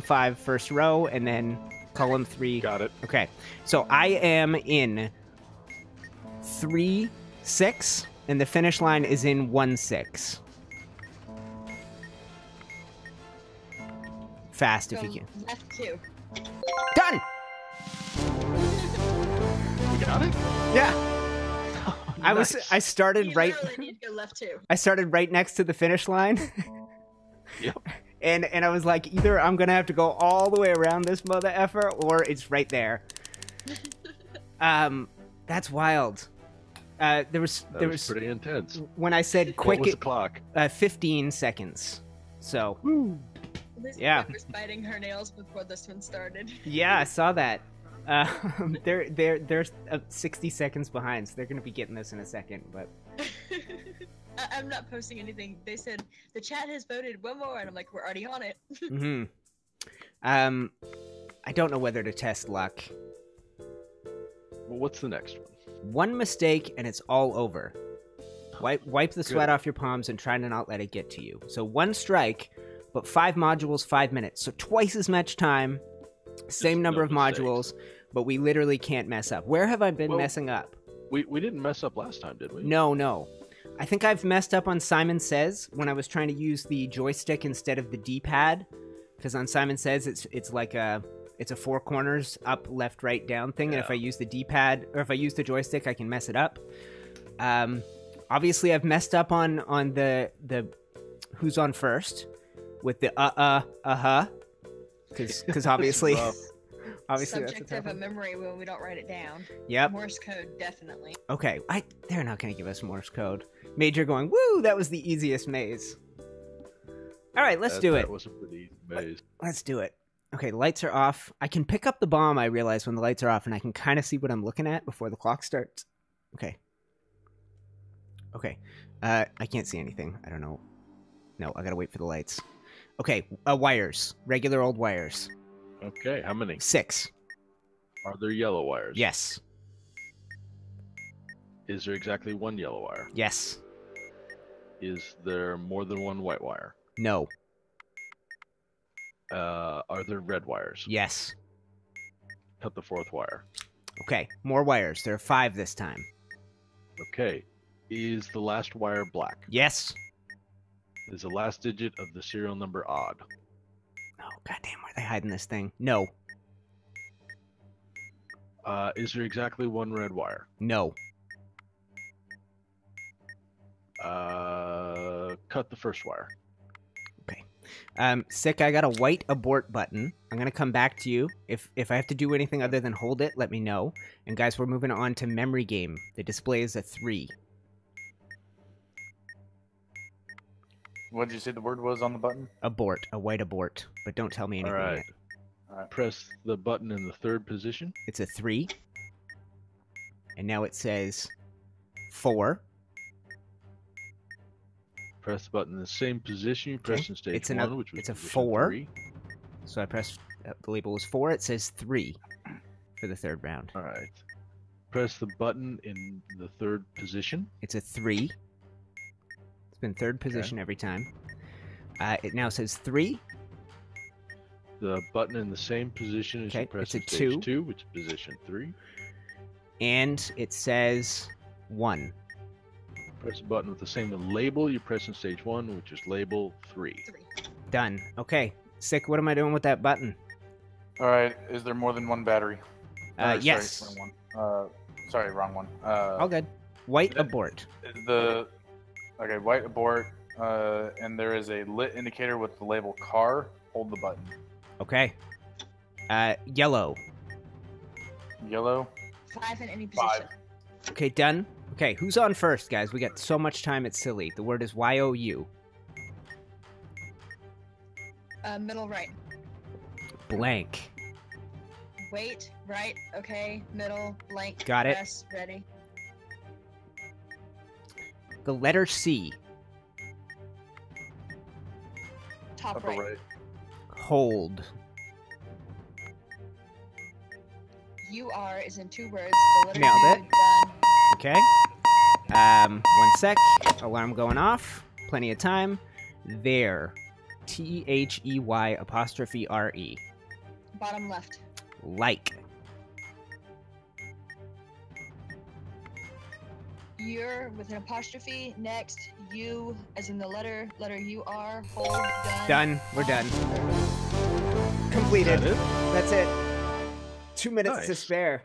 5, first row, and then column 3. got it. Okay, so I am in 3, 6, and the finish line is in 1, 6. Fast if you can. Left 2. Done! You got it? Yeah. I started You right. literally need to go left 2. I started right next to the finish line. Yep. And I was like, either I'm gonna have to go all the way around this mother effer, or it's right there. That's wild. There was pretty intense. when I said quick. What was the clock? 15 seconds. So Lizzie Yeah. was biting her nails before this one started. yeah, I saw that. They're 60 seconds behind, so they're gonna be getting this in a second. But I'm not posting anything. They said the chat has voted 1 more, and I'm like, we're already on it. I don't know whether to test luck. Well, what's the next one? 1 mistake and it's all over. Wipe the sweat off your palms and try to not let it get to you. So 1 strike, but 5 modules, 5 minutes. So twice as much time, same number of modules, but we literally can't mess up. Where have I been messing up? We didn't mess up last time, did we? No. I think I've messed up on Simon Says when I was trying to use the joystick instead of the D-pad. Because on Simon Says, it's like it's a 4 corners, up, left, right, down thing. And if I use the D-pad, or if I use the joystick, I can mess it up. Obviously, I've messed up on the who's on first with the because obviously obviously that's Subject of a memory when we don't write it down. Yep. Morse code, definitely. Okay, they're not gonna give us Morse code. Major going, woo! That was the easiest maze. All right, let's do it. That was a pretty easy maze. Let's do it. Okay, lights are off. I can pick up the bomb, I realize, when the lights are off, and I can kind of see what I'm looking at before the clock starts. Okay. I can't see anything. I don't know. No, I gotta wait for the lights. Okay, wires. Regular old wires. Okay, how many? 6. Are there yellow wires? Yes. Is there exactly 1 yellow wire? Yes. Is there more than 1 white wire? No. Are there red wires? Yes. Cut the 4th wire. Okay, more wires. There are 5 this time. Okay. Is the last wire black? Yes. Is the last digit of the serial number odd? Oh, goddamn, where are they hiding this thing? No. Is there exactly one red wire? No. Cut the first wire. Okay. Sick, I got a white abort button. I'm gonna come back to you. If I have to do anything other than hold it, let me know. And guys, we're moving on to memory game. The display is a 3. What did you say the word was on the button? Abort. A white abort. But don't tell me anything All right. yet. Press the button in the 3rd position. It's a 3. And now it says 4. Press the button in the same position you pressed in stage It's 1, another- which was it's a position 4. 3. So I pressed the label was 4. It says 3 for the 3rd round. All right. Press the button in the 3rd position. It's a 3. It's been 3rd position every time. It now says 3. The button in the same position as you Okay, pressed it's in a 2. stage 2, which is position 3. And it says 1. Press the button with the same label you pressed in stage 1, which is label 3. 3. Done. Okay. Sick, what am I doing with that button? All right. Is there more than one battery? Yes. Sorry, wrong one. Sorry, wrong one. All good. White the- abort. Is okay, white abort, and there is a lit indicator with the label car. Hold the button. Okay. Yellow. Yellow. 5 in any 5. position. Okay, done. Okay, who's on first, guys? We got so much time, it's silly. The word is Y-O-U. Middle right. Blank. Wait, right, okay, middle, blank. Got it. Press, ready. The letter C. Top Upper right. right. Hold. UR is in 2 words. The letter Nailed U, it. Done. Okay. 1 sec. Alarm going off. Plenty of time. There. T-H-E-Y apostrophe R-E. Bottom left. Like. You're with an apostrophe. Next, U as in the letter UR. Hold, done. Done. We're done. Completed. Is that it? That's it. 2 minutes to Nice. spare.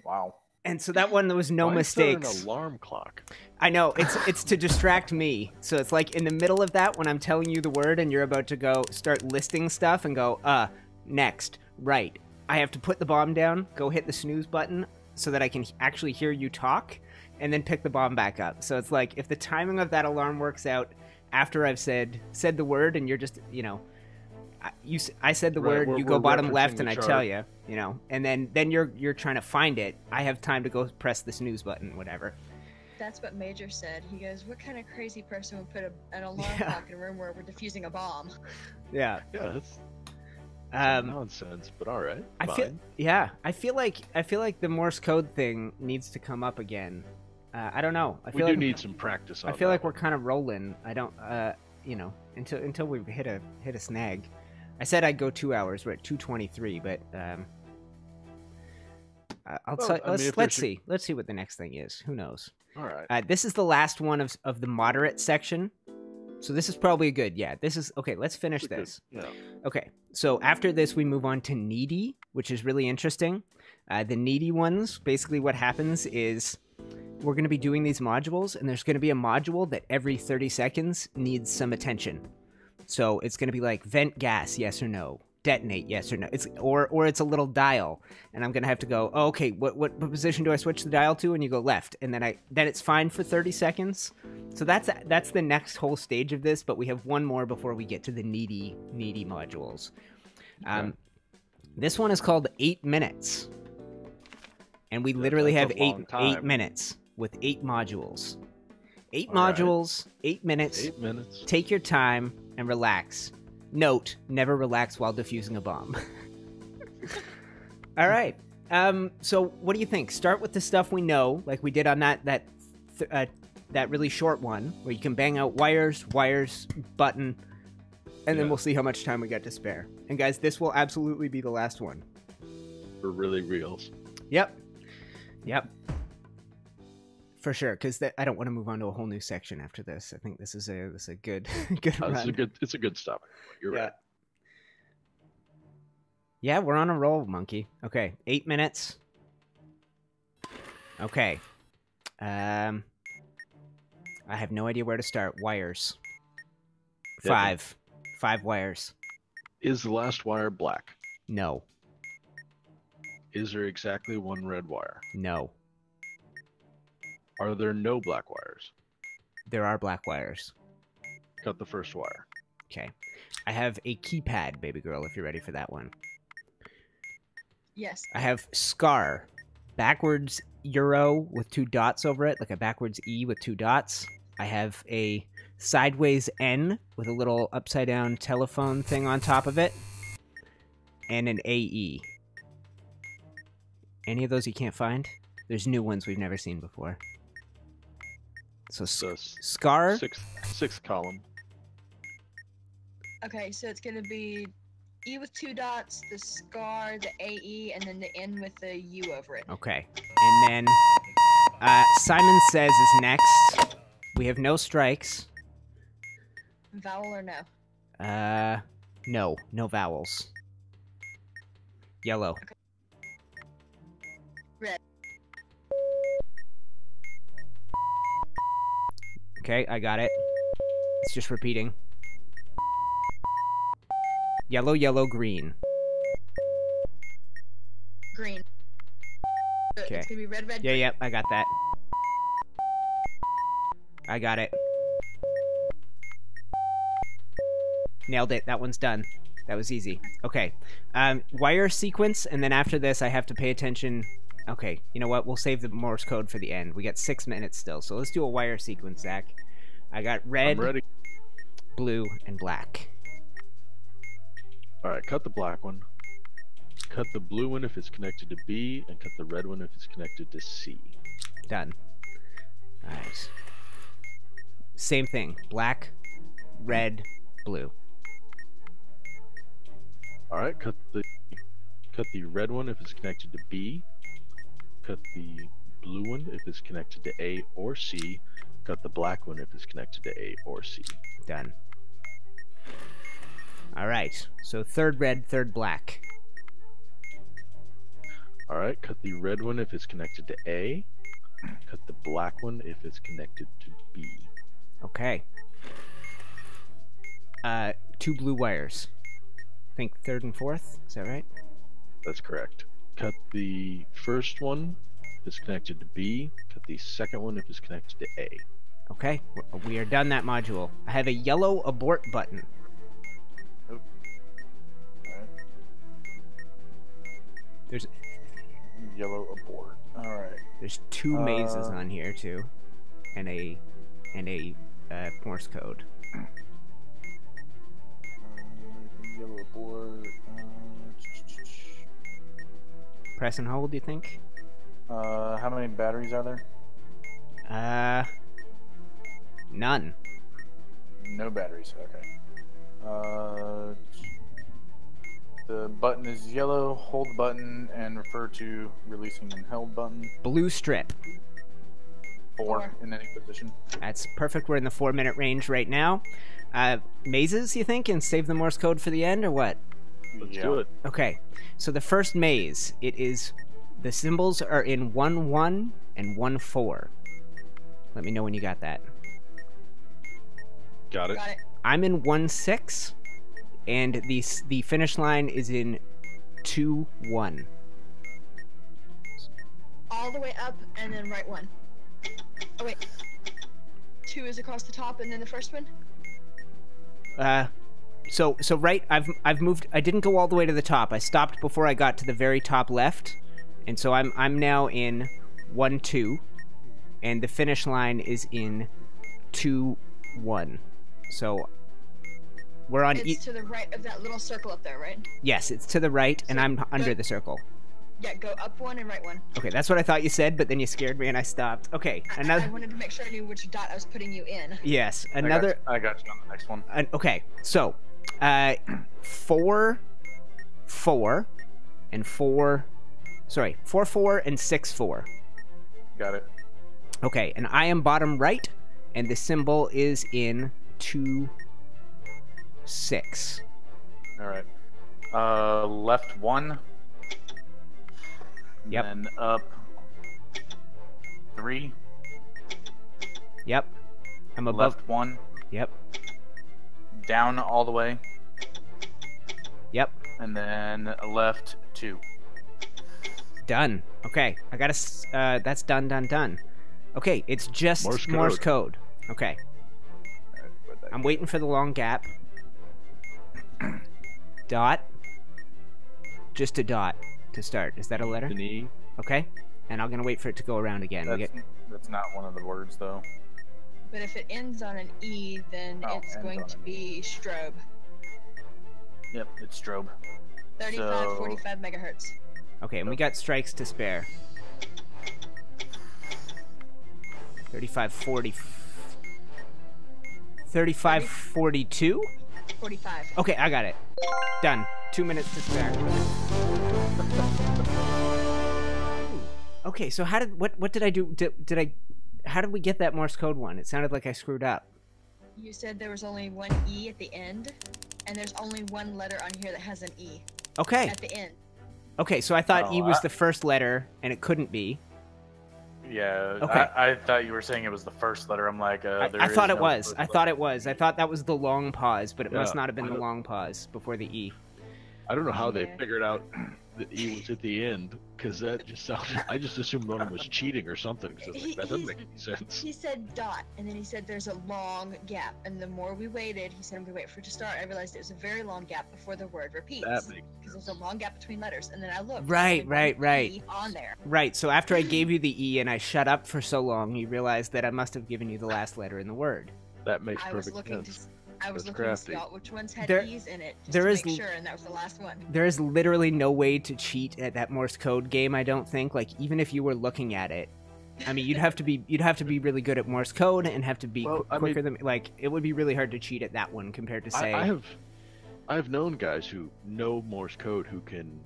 Wow. And so that one, there was no Why is there mistakes. an alarm clock? I know, it's to distract me. So it's like in the middle of that when I'm telling you the word and you're about to go start listing stuff and go, next, right. I have to put the bomb down, go hit the snooze button so that I can actually hear you talk, and then pick the bomb back up. So it's like if the timing of that alarm works out after I've said the word and you're just, I said the Right, word, you we're go bottom referencing left the and I chart. tell you, and then you're trying to find it. I have time to go press the snooze button, whatever. That's what Major said. He goes, "What kind of crazy person would put an alarm Yeah. clock in a room where we're defusing a bomb?" Yeah. Yeah, that's Um, nonsense, but all right. I feel like the Morse code thing needs to come up again. I don't know. I We feel do like need some practice on I feel that like we're one. kind of rolling. I don't, until we hit a snag. I said I'd go 2 hours. We're at 2:23, but let's see. Let's see what the next thing is. Who knows? All right. This is the last one of the moderate section. So this is probably good. Yeah, this is okay. Let's finish We're good. this. Yeah. Okay, so after this, we move on to needy, which is really interesting. The needy ones, basically what happens is we're going to be doing these modules, and there's going to be a module that every 30 seconds needs some attention. So it's going to be like vent gas, yes or no. Detonate, yes or no. Or it's a little dial, and I'm going to have to go, oh, okay, what position do I switch the dial to? And you go left, and then it's fine for 30 seconds. So that's the next whole stage of this, but we have one more before we get to the needy modules. Okay. This one is called 8 minutes. And we literally that's have a long 8 time. minutes with 8 modules. 8 All right. modules, 8 minutes. 8 minutes. Take your time and relax. Note, never relax while defusing a bomb. All right. So what do you think? Start with the stuff we know, like we did on that really short one, where you can bang out wires, button, and then Yeah. we'll see how much time we got to spare. And guys, this will absolutely be the last one. For really reals. Yep. For sure, because I don't want to move on to a whole new section after this. I think this is a good good run. It's a good stop. You're right. Yeah, we're on a roll, monkey. Okay, 8 minutes. Okay. I have no idea where to start. Wires. 5. 5 wires. Is the last wire black? No. Is there exactly one red wire? No. Are there no black wires? There are black wires. Cut the first wire. Okay. I have a keypad, baby girl, if you're ready for that one. Yes. I have scar. Backwards euro with 2 dots over it, like a backwards E with 2 dots. I have a sideways N with a little upside down telephone thing on top of it. And an AE. Any of those you can't find? There's new ones we've never seen before. So scar. Sixth column. Okay, so it's gonna be E with 2 dots, the scar, the AE, and then the N with the U over it. Okay. And then Simon Says is next. We have no strikes. Vowel or no? No vowels. Yellow. Okay. Red. Okay, I got it. It's just repeating. Yellow, yellow, green. Green. Okay. It's gonna be red, red, Yeah, green. yep, I got that. I got it. Nailed it. That one's done. That was easy. Okay. Wire sequence, and then after this, I have to pay attention. Okay, you know what? We'll save the Morse code for the end. We got 6 minutes still, so let's do a wire sequence, Zach. I got red, I'm ready. blue, and black. All right, cut the black one. Cut the blue one if it's connected to B, and cut the red one if it's connected to C. Done. All right. Same thing. Black, red, blue. All right, cut the red one if it's connected to B. Cut the blue one if it's connected to A or C. Cut the black one if it's connected to A or C. Done. All right. So third red, third black. All right, cut the red one if it's connected to A. Cut the black one if it's connected to B. Okay. 2 blue wires. I think third and fourth. Is that right? That's correct. Cut the first one if it's connected to B. Cut the second one if it's connected to A. Okay. We are done that module. I have a yellow abort button. Alright. There's Yellow abort. Alright. There's 2 mazes on here too, and a Morse code. Yellow abort. Press and hold. Do you think? How many batteries are there? None. No batteries. Okay. The button is yellow. Hold the button and refer to releasing and held button. Blue strip. 4 in any position. That's perfect. We're in the 4-minute range right now. Mazes, you think, and save the Morse code for the end, or what? Let's do it. Okay. So the first maze, the symbols are in 1-1 and 1-4. Let me know when you got that. Got it. Got it. I'm in 1-6, and the finish line is in 2-1. All the way up and then right 1. Oh wait. 2 is across the top and then the first one? So right, I've moved. I didn't go all the way to the top. I stopped before I got to the very top left, and so I'm now in 1-2, and the finish line is in 2-1. So we're on. It's to the right of that little circle up there, right? Yes, it's to the right, and I'm under the circle. Yeah, go up 1 and right 1. Okay, that's what I thought you said, but then you scared me and I stopped. Okay, another. I wanted to make sure I knew which dot I was putting you in. Yes, another. I got you on the next one. Okay, so 4-4 and 4. Sorry, 4-4 and 6-4. Got it. Okay, and I am bottom right, and the symbol is in 2, 6. All right. Left 1. Yep. Then up 3. Yep. I'm above. Left 1. Yep. Down all the way. Yep. And then left 2. Done. Okay, I gotta. That's done. Okay, it's just Morse code. Okay. I'm waiting for the long gap. Dot. Just a dot to start. Is that a letter? An E. Okay. And I'm gonna wait for it to go around again. That's not one of the words, though. But if it ends on an E, then it's going to be strobe. Yep, it's strobe. 35, 45 megahertz. Okay, and we got strikes to spare. 35, 40... 35, 42? 45. Okay, I got it. Done. 2 minutes to spare. Okay, so how did... What did I do? Did I... How did we get that Morse code one? It sounded like I screwed up. You said there was only one E at the end, and there's only one letter on here that has an E. Okay. At the end. Okay, so I thought E was the first letter, and it couldn't be. Yeah, okay. I thought you were saying it was the first letter. I'm like, I thought it was. I thought it was. I thought that was the long pause, but it must not have been the long pause before the E. I don't know how they figured out that E was at the end, because that just sounded... I just assumed one of them was cheating or something, because like, that doesn't make any sense. He said dot, and then he said there's a long gap, and the more we waited, he said I'm going to wait for it to start. I realized it was a very long gap before the word repeats. That makes because there's a long gap between letters, and then I looked. Right. E on there. Right, so after I gave you the E and I shut up for so long, you realized that I must have given you the last letter in the word. That makes perfect sense. I was looking to see which ones had E's in it, just to make sure, and that was the last one. There is literally no way to cheat at that Morse code game, I don't think. Like, even if you were looking at it, I mean, you'd have to be really good at Morse code and have to be quicker than... Like, it would be really hard to cheat at that one compared to, say... I've known guys who know Morse code who can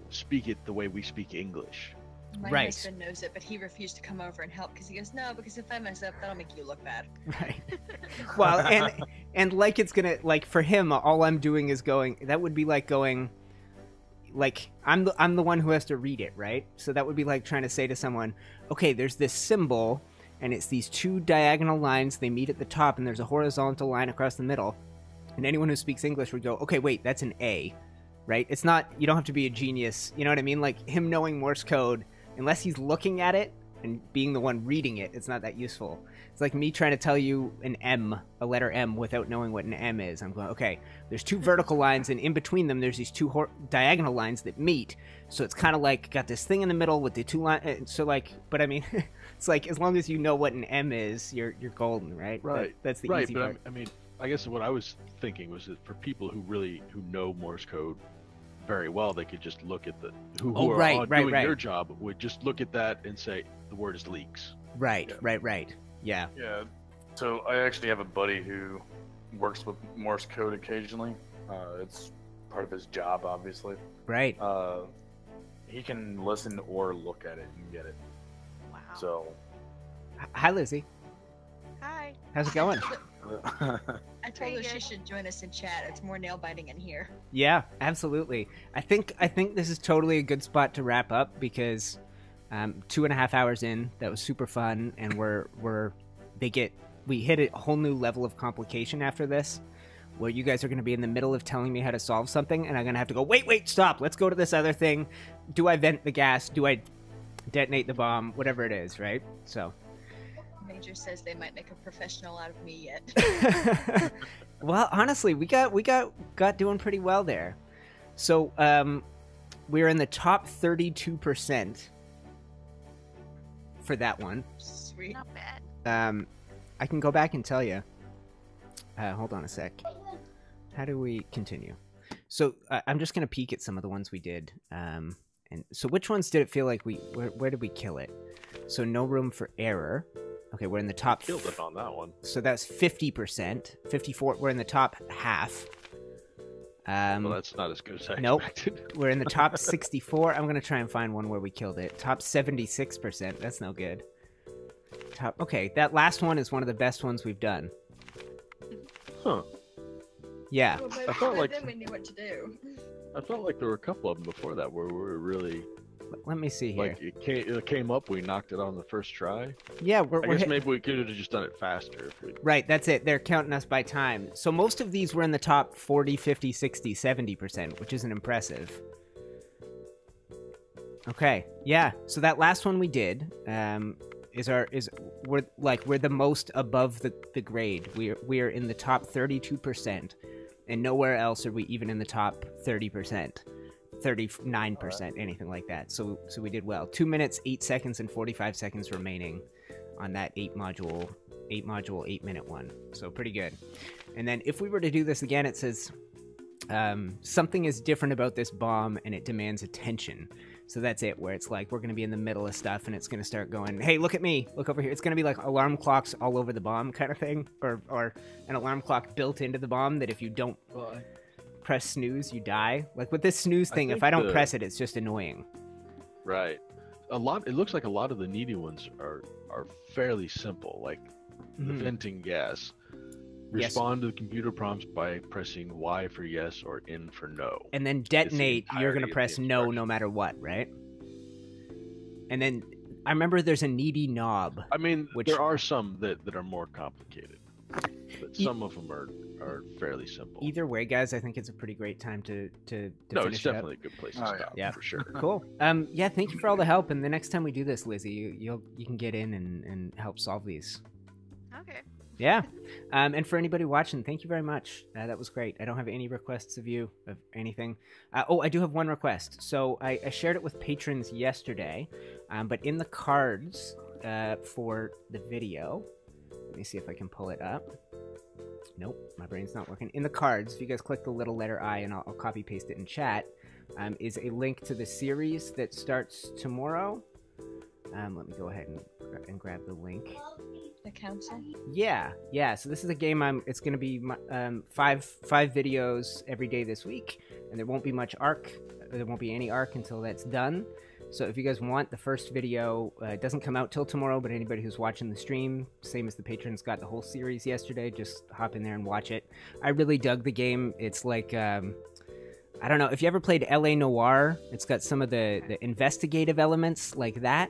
speak it the way we speak English. My husband knows it, but he refused to come over and help because he goes, no, because if I mess up, that'll make you look bad. Right. Well, and like it's gonna, like, for him, all I'm doing is going, that would be like going, like, I'm the one who has to read it, right? So that would be like trying to say to someone, okay, there's this symbol, and it's these two diagonal lines, they meet at the top, and there's a horizontal line across the middle. And anyone who speaks English would go, okay, wait, that's an A, right? It's not, you don't have to be a genius, you know what I mean? Like, him knowing Morse code, unless he's looking at it and being the one reading it, it's not that useful. It's like me trying to tell you an M, a letter M, without knowing what an M is. I'm going, okay, there's two vertical lines, and in between them, there's these two diagonal lines that meet. So it's kind of like, got this thing in the middle with the two lines. So, like, but I mean, it's like, as long as you know what an M is, you're golden, right? Right. That's the easy part. part. I mean, I guess what I was thinking was that for people who know Morse code very well, they could just look at who are doing their job would just look at that and say the word is leaks. Right. Yeah. Yeah. So I actually have a buddy who works with Morse code occasionally. It's part of his job, obviously. Right. He can listen or look at it and get it. Wow. So. Hi, Lizzie. Hi. How's it going? I told her she should join us in chat. It's more nail biting in here. Yeah, absolutely. I think this is totally a good spot to wrap up because 2.5 hours in, that was super fun, and we hit a whole new level of complication after this, where you guys are going to be in the middle of telling me how to solve something, and I'm going to have to go, wait, stop, let's go to this other thing. Do I vent the gas? Do I detonate the bomb? Whatever it is, right? So. Major says they might make a professional out of me yet. Well, honestly, we got doing pretty well there. So we're in the top 32% for that one. Sweet. Not bad. I can go back and tell you. Hold on a sec. How do we continue? So I'm just gonna peek at some of the ones we did. And so which ones did it feel like where did we kill it? So no room for error. Okay, we're in the top... Killed it on that one. So that's 50%. 54, we're in the top half. Well, that's not as good as I expected. We're in the top 64. I'm going to try and find one where we killed it. Top 76%. That's no good. top. Okay, that last one is one of the best ones we've done. Huh. Yeah. Well, I felt like then we knew what to do. I felt like there were a couple of them before that where we were really Let me see here. like it came up, we knocked it on the first try. Yeah, I guess maybe we could have just done it faster if we. Right, that's it. They're counting us by time. So most of these were in the top 40, 50, 60, 70%, which isn't impressive. Okay, yeah. So that last one we did we're the most above the grade. We're in the top 32%, and nowhere else are we even in the top 30%, 39%, anything like that. So we did well. 2 minutes, 8 seconds, and 45 seconds remaining on that 8 module, 8 minute one. So pretty good. And then if we were to do this again, it says something is different about this bomb, and it demands attention. So that's it, where it's like we're going to be in the middle of stuff and it's going to start going, hey, look at me, look over here. It's going to be like alarm clocks all over the bomb kind of thing, or an alarm clock built into the bomb that if you don't press snooze, you die. Like with this snooze thing, if I don't press it, it's just annoying. Right. It looks like a lot of the needy ones are fairly simple, like the venting gas. Respond to the computer prompts by pressing Y for yes or N for no. And then detonate, you're going to press no matter what, right? And then I remember there's a needy knob. I mean, there are some that are more complicated, but some of them are fairly simple. Either way, guys, I think it's a pretty great time to no, finish it's definitely a good place to stop, yeah, for sure. Cool. Yeah, thank you for all the help. And the next time we do this, Lizzie, you can get in and help solve these. Okay. Yeah. And for anybody watching, thank you very much. That was great. I don't have any requests of you, of anything. Oh, I do have one request. So I shared it with patrons yesterday, but in the cards for the video, let me see if I can pull it up. Nope, my brain's not working. In the cards, if you guys click the little letter I, and I'll copy paste it in chat, is a link to the series that starts tomorrow. Let me go ahead and grab the link. The council? Yeah. So this is a game it's going to be 5 videos every day this week, and there won't be much arc. There won't be any arc until that's done. So if you guys want the first video, it doesn't come out till tomorrow, but anybody who's watching the stream, same as the patrons got the whole series yesterday, just hop in there and watch it. I really dug the game. It's like, I don't know, if you ever played LA Noire, it's got some of the investigative elements like that.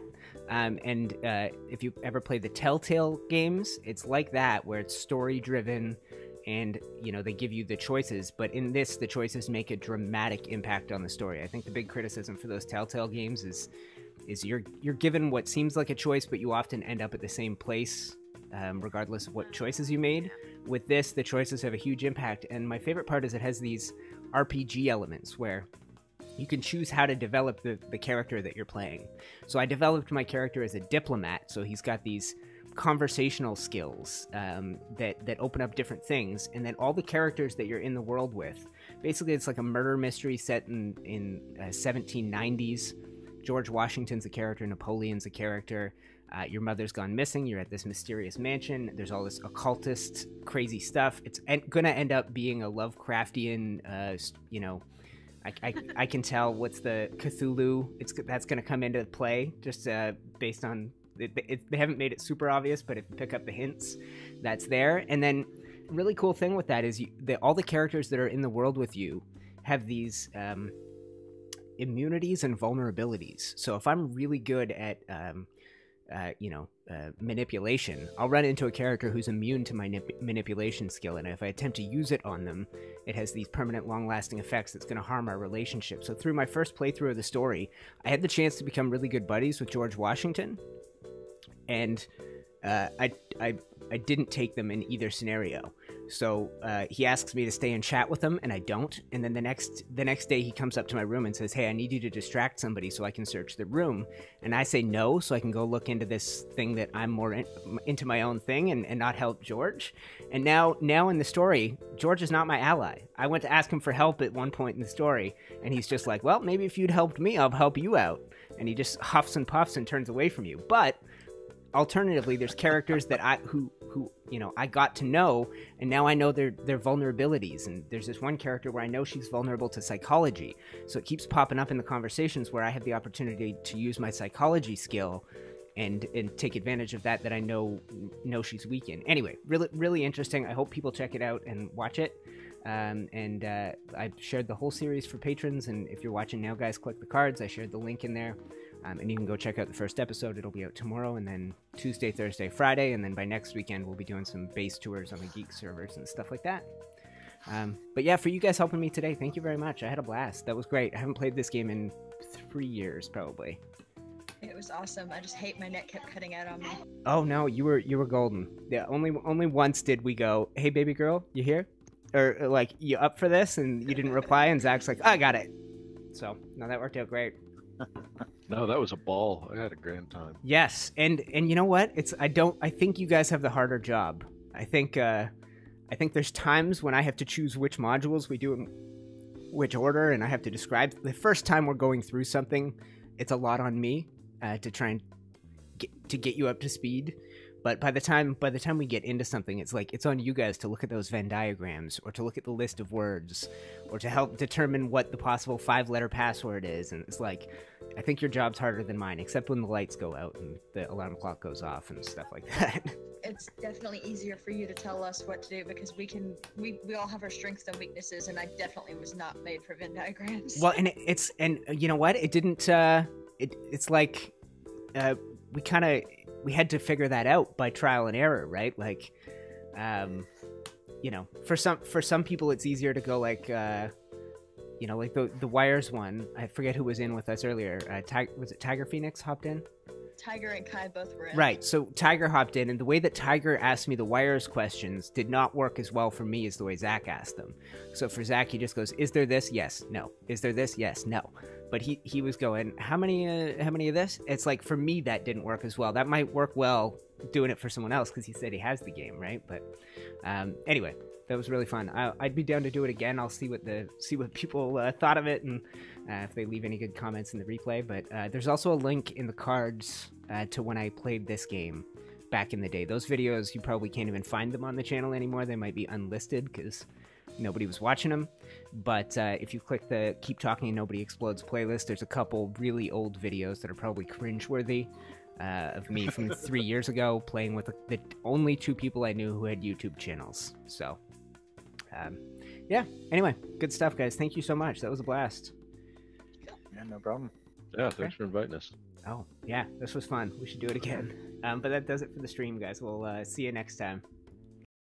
And if you ever played the Telltale games, it's like that, where it's story driven and, you know, they give you the choices. But in this, the choices make a dramatic impact on the story. I think the big criticism for those Telltale games is you're given what seems like a choice, but you often end up at the same place, regardless of what choices you made. With this, the choices have a huge impact. And my favorite part is it has these RPG elements where you can choose how to develop the character that you're playing. So I developed my character as a diplomat, so he's got these conversational skills that open up different things, and then all the characters that you're in the world with. Basically, it's like a murder mystery set in 1790s. George Washington's a character, Napoleon's a character. Your mother's gone missing, you're at this mysterious mansion, there's all this occultist crazy stuff. It's gonna end up being a Lovecraftian, you know, I can tell what's the Cthulhu. That's going to come into play just based on they haven't made it super obvious, but if you pick up the hints, that's there. And then really cool thing with that is all the characters that are in the world with you have these immunities and vulnerabilities. So if I'm really good at manipulation, I'll run into a character who's immune to my manipulation skill, and if I attempt to use it on them, it has these permanent long-lasting effects that's going to harm our relationship. So through my first playthrough of the story, I had the chance to become really good buddies with George Washington, and I didn't take them in either scenario. So he asks me to stay and chat with him, and I don't. And then the next day he comes up to my room and says, "Hey, I need you to distract somebody so I can search the room." And I say no, so I can go look into this thing that I'm more into my own thing and not help George. And now in the story, George is not my ally. I went to ask him for help at one point in the story, and he's just like, "Well, maybe if you'd helped me, I'll help you out." And he just huffs and puffs and turns away from you. But alternatively, there's characters that who I got to know, and now I know their vulnerabilities. And there's this one character where I know she's vulnerable to psychology, so it keeps popping up in the conversations where I have the opportunity to use my psychology skill and take advantage of that I know she's weak in. Anyway, really interesting. I hope people check it out and watch it. I shared the whole series for patrons, and if you're watching now, guys, click the cards. I shared the link in there, and you can go check out the first episode. It'll be out tomorrow, and then Tuesday, Thursday, Friday, and then by next weekend we'll be doing some base tours on the Geek servers and stuff like that. But yeah, for you guys helping me today, thank you very much. I had a blast. That was great. I haven't played this game in 3 years probably. It was awesome. I just hate my net kept cutting out on me. Oh no, you were golden. Yeah, only once did we go, hey baby girl, you here? Or like, you up for this? And you didn't reply, and Zach's like, I got it. So no, that worked out great. No, that was a ball. I had a grand time. Yes, and you know what? I think you guys have the harder job. I think there's times when I have to choose which modules we do in which order, and I have to describe. The first time we're going through something, it's a lot on me to try and get you up to speed. But by the time we get into something, it's like it's on you guys to look at those Venn diagrams, or to look at the list of words, or to help determine what the possible 5-letter password is. And it's like, I think your job's harder than mine, except when the lights go out and the alarm clock goes off and stuff like that. It's definitely easier for you to tell us what to do, because we all have our strengths and weaknesses, and I definitely was not made for Venn diagrams. Well, and you know what? It didn't. It's like we had to figure that out by trial and error, right? Like, you know, for some people it's easier to go like, you know, like the wires one. I forget who was in with us earlier. Was it Tiger Phoenix hopped in? Tiger and Kai both were in. Right, so Tiger hopped in, and the way that Tiger asked me the wires questions did not work as well for me as the way Zach asked them. So for Zach, he just goes, is there this? Yes. No. Is there this? Yes. No. But he was going, how many of this? It's like, for me, that didn't work as well. That might work well doing it for someone else, because he said he has the game, right? But anyway, that was really fun. I'd be down to do it again. I'll see what people thought of it, and if they leave any good comments in the replay. But there's also a link in the cards to when I played this game back in the day. Those videos, you probably can't even find them on the channel anymore. They might be unlisted because nobody was watching them. But if you click the Keep Talking and Nobody Explodes playlist, there's a couple really old videos that are probably cringeworthy of me from 3 years ago playing with the only 2 people I knew who had YouTube channels. So yeah, anyway, good stuff, guys. Thank you so much. That was a blast. Yeah, no problem. Yeah, thanks for inviting us. Oh, yeah, this was fun. We should do it again. But that does it for the stream, guys. We'll see you next time.